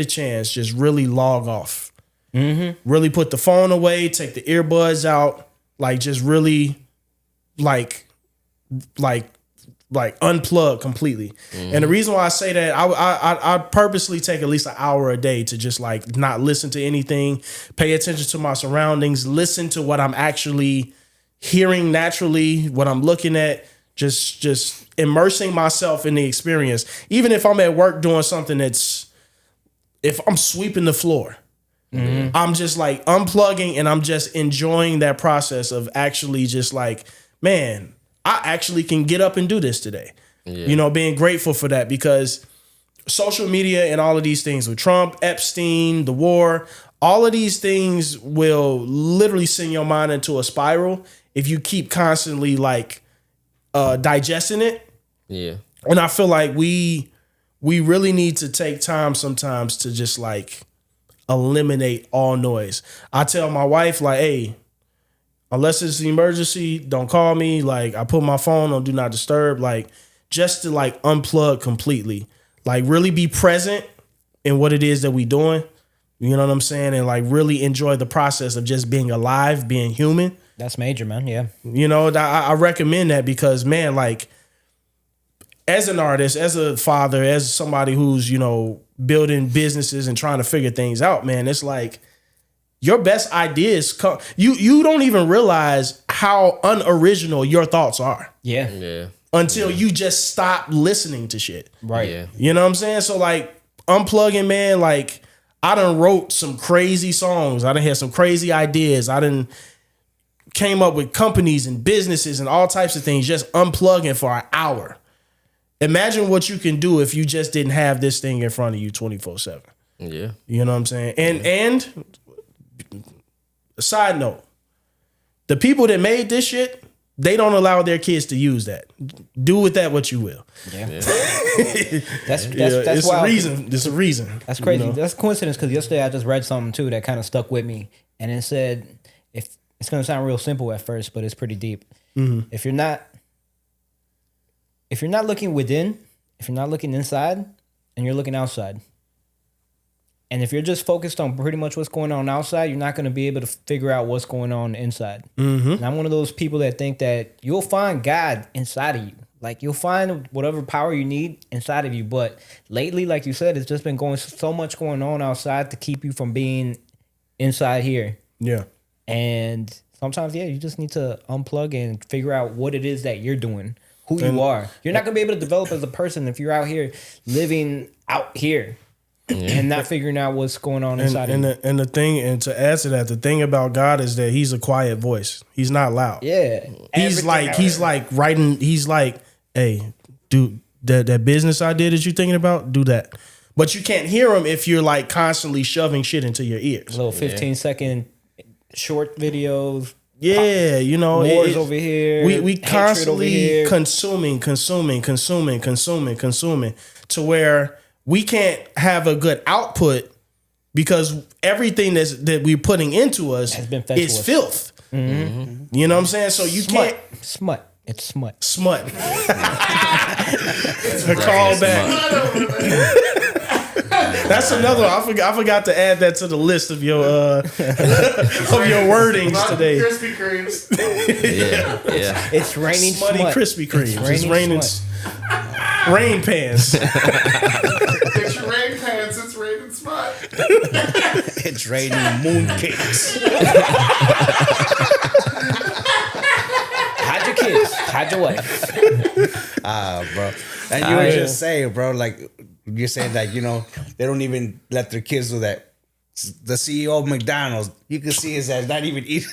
chance, just really log off. Mm-hmm. Really put the phone away, take the earbuds out, like just really like unplug completely. Mm-hmm. And the reason why I say that, I purposely take at least an hour a day to just like not listen to anything, pay attention to my surroundings, listen to what I'm actually hearing naturally, what I'm looking at, just immersing myself in the experience. Even if I'm at work doing something if I'm sweeping the floor, mm-hmm. I'm just like unplugging and I'm just enjoying that process of actually just like, man, I actually can get up and do this today. Yeah. Being grateful for that, because social media and all of these things with Trump, Epstein, the war, all of these things will literally send your mind into a spiral if you keep constantly like digesting it. Yeah. And I feel like we really need to take time sometimes to just like eliminate all noise. I tell my wife, like, hey, unless it's an emergency, don't call me. Like, I put my phone on do not disturb, like just to like unplug completely, like really be present in what it is that we doing. You know what I'm saying? And like really enjoy the process of just being alive, being human. That's major, man. Yeah. I recommend that because, man, like as an artist, as a father, as somebody who's, building businesses and trying to figure things out, man, it's like your best ideas come. You don't even realize how unoriginal your thoughts are. Yeah. Yeah. Until you just stop listening to shit. Right. Yeah. You know what I'm saying? So like unplugging, man, like I done wrote some crazy songs. I done had some crazy ideas. I done came up with companies and businesses and all types of things, just unplugging for an hour. Imagine what you can do if you just didn't have this thing in front of you 24/7. Yeah. You know what I'm saying? And side note, the people that made this shit, they don't allow their kids to use that. Do with that what you will. Yeah. That's it's wild. It's a reason. That's crazy. That's a coincidence, because yesterday I just read something too that kind of stuck with me, and it said, if it's going to sound real simple at first, but it's pretty deep. Mm-hmm. If you're not looking within, if you're not looking inside, and you're looking outside, and if you're just focused on pretty much what's going on outside, you're not going to be able to figure out what's going on inside. Mm-hmm. And I'm one of those people that think that you'll find God inside of you. Like, you'll find whatever power you need inside of you. But lately, like you said, it's just been so much going on outside to keep you from being inside here. Yeah. And sometimes, you just need to unplug and figure out what it is that you're doing, who you are. You're not going to be able to develop as a person if you're out here living out here and not figuring out what's going on inside of you. And the thing, and to add to that, the thing about God is that he's a quiet voice. He's not loud. Yeah. He's like writing, he's like, hey, dude, that business idea that you're thinking about, do that. But you can't hear him if you're like constantly shoving shit into your ears. Little 15-second short videos. Yeah, wars over here. We constantly consuming to where we can't have a good output because everything that we're putting into us Has been fed to is us. filth. Mm-hmm. You know what I'm saying? So you can't Smut. It's smut. smut. A call back. That's another. I forgot to add that to the list of your of your wordings today. Krispy Kremes. Yeah. It's raining Smutty smut. Krispy Kremes. It's raining raining rain pants. It's your rain pants. It's raining smut. It's raining mooncakes. Hide your kids. Hide your wife. Bro. And you were just saying, bro, like you're saying that, you know, they don't even let their kids do that. The CEO of McDonald's, you can see his ass not even eating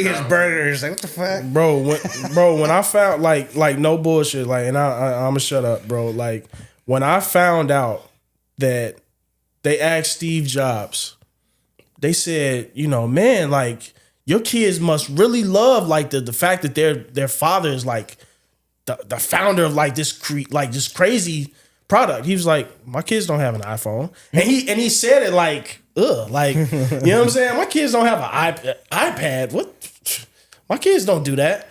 his burgers. Like, what the fuck? When I found like no bullshit, like, and I'ma shut up, bro. Like when I found out that they asked Steve Jobs, they said, you know, man, like your kids must really love like the fact that their father is like the founder of like this crazy product. He was like, my kids don't have an iPhone, and he said it like, like, you know what I'm saying? My kids don't have an iPad. What? My kids don't do that,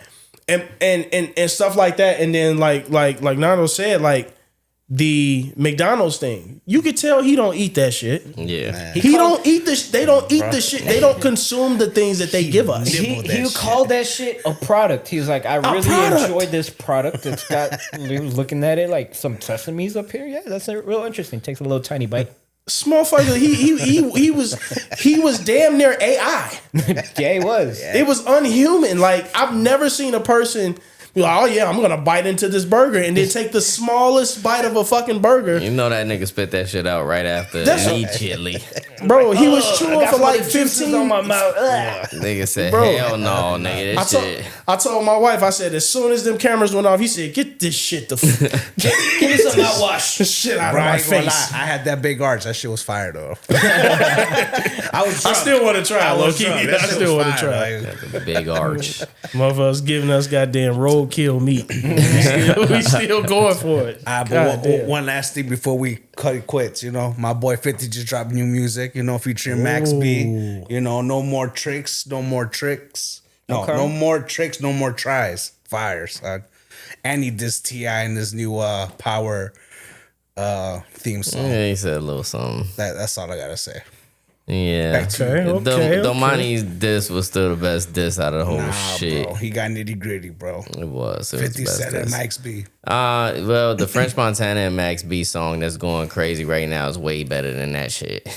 and stuff like that. And then like Nando said, like the McDonald's thing, you could tell he don't eat that shit. Yeah. He don't eat this. They don't eat the shit. They don't consume the things that they give us. He called that shit a product. He was like, I really enjoyed this product. It's got. He was looking at it like some sesames up here. Yeah, that's real interesting. Takes a little tiny bite. Small fucker. He was damn near AI. Yeah, he was. It was unhuman. Like I've never seen a person be like, oh yeah, I'm gonna bite into this burger and then take the smallest bite of a fucking burger. You know that nigga spit that shit out right after immediately. Bro, he was chewing for like 15 on my mouth. Nigga said, Bro. hell no, nigga, this shit. I told my wife, I said, as soon as them cameras went off, he said, get this shit Give me some mouthwash. shit out Bro, of I my ain't gonna face. lie. I had that big arch. That shit was fire though. I still want to try, low key. I still want to try. The big arch. Motherfuckers giving us goddamn roadkill meat. we still going for it. But one last thing before we cut it quits, you know, my boy 50 just dropped new music, you know, featuring Max B. You know, no more tricks, no more tricks. No, Okay. no more tricks, no more tries. Fire, son. And he dissed T.I. in this new Power theme song. Yeah, he said a little something. That's all I gotta say. Yeah. Back to you. Domani's diss was still the best diss out of the whole shit. Bro, he got nitty gritty, bro. It was. It was 50 the best Cent and diss. Max B. Well, the French Montana and Max B song that's going crazy right now is way better than that shit.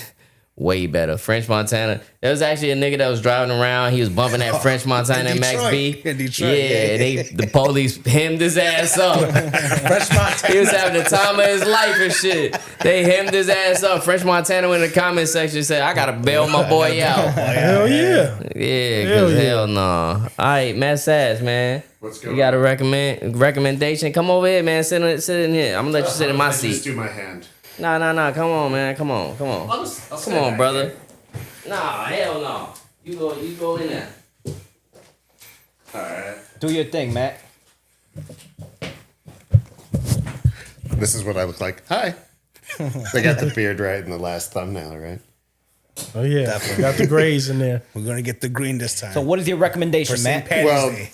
Way better. French Montana. There was actually a nigga that was driving around. He was bumping that French Montana and Max B. In Detroit. Yeah, the police hemmed his ass up. French Montana. He was having the time of his life and shit. They hemmed his ass up. French Montana went in the comment section and said, I gotta bail my boy out. Hell yeah. Yeah, because hell no. All right, Matt Sass, man. What's going You got on? a recommendation? Come over here, man. Sit in here. I'm gonna let you sit in my Just seat. do my hand. Nah. Come on, man. Come on. I'll Come sit on, back brother. here. Nah, hell no. You go in there. All right. Do your thing, Matt. This is what I look like. Hi. They got the beard right in the last thumbnail, right? Oh yeah. Got the grays in there. We're gonna get the green this time. So what is your recommendation, for Matt? St. Patty's Well, Day.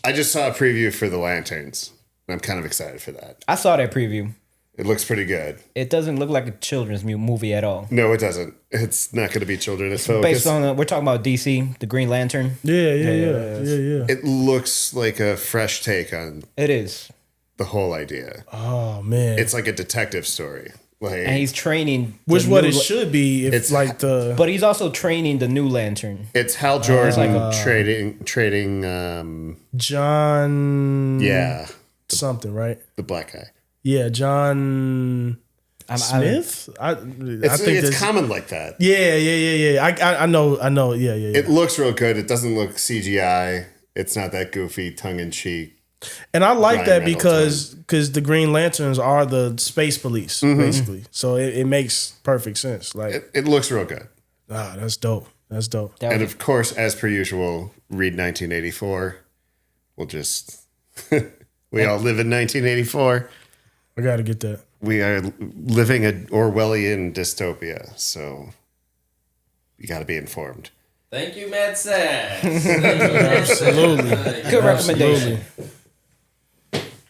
I just saw a preview for the Lanterns. I'm kind of excited for that. I saw that preview. It looks pretty good. It doesn't look like a children's movie at all. No, it doesn't. It's not going to be children's focus. Based on we're talking about DC, the Green Lantern. Yeah. It looks like a fresh take on It is, the whole idea. Oh man. It's like a detective story. Like and he's training. Which the what new it should be if It's- like the But he's also training the new Lantern. it's Hal Jordan like trading John yeah, something, right? the black guy. Yeah, John Smith. I think It's that's common like that. Yeah. I know. Yeah. It looks real good. It doesn't look CGI. It's not that goofy, tongue in cheek. And I like Ryan that Reynolds because the Green Lanterns are the space police basically, so it makes perfect sense. Like, It looks real good. that's dope. That's dope. That And was- of course, as per usual, read 1984. We'll just we all live in 1984. I got to get that. We are living an Orwellian dystopia, so you got to be informed. Thank you, Matt Sass. Absolutely. Good recommendation.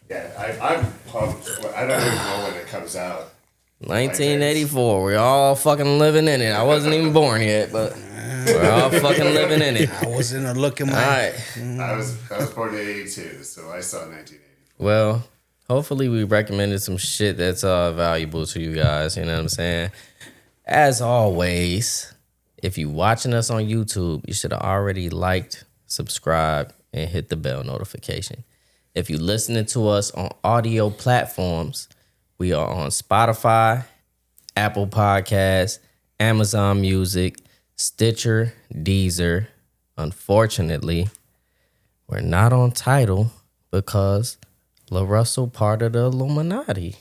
Yeah, I'm pumped. I don't even know when it comes out. 1984. We're all fucking living in it. I wasn't even born yet, but we're all fucking living in it. I was in a look in All my. right. I was born in 82, so I saw 1984. Well, hopefully we recommended some shit that's valuable to you guys. You know what I'm saying? As always, if you watching us on YouTube, you should have already liked, subscribed, and hit the bell notification. If you listening to us on audio platforms, we are on Spotify, Apple Podcasts, Amazon Music, Stitcher, Deezer. Unfortunately, we're not on Tidal because La Russell part of the Illuminati.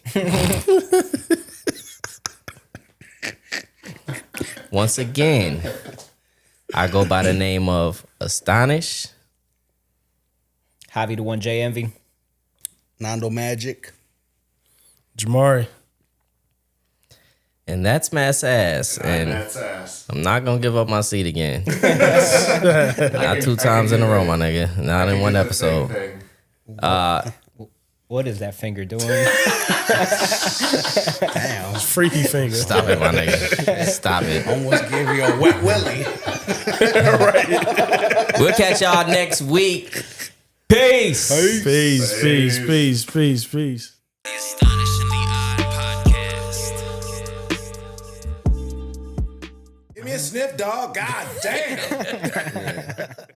Once again, I go by the name of Astonish. Javi the one J Envy. Nando Magic. Jamari. And that's Matt's ass. And That's ass. I'm not going to give up my seat again. Not 2 times in a row, my nigga. Not in one episode. What is that finger doing? Damn. Freaky finger. Stop it, my nigga. Stop it. Almost gave you a wet willy. We'll catch y'all next week. Peace. Peace, peace, peace, peace, peace. Give me a sniff, dog. God damn.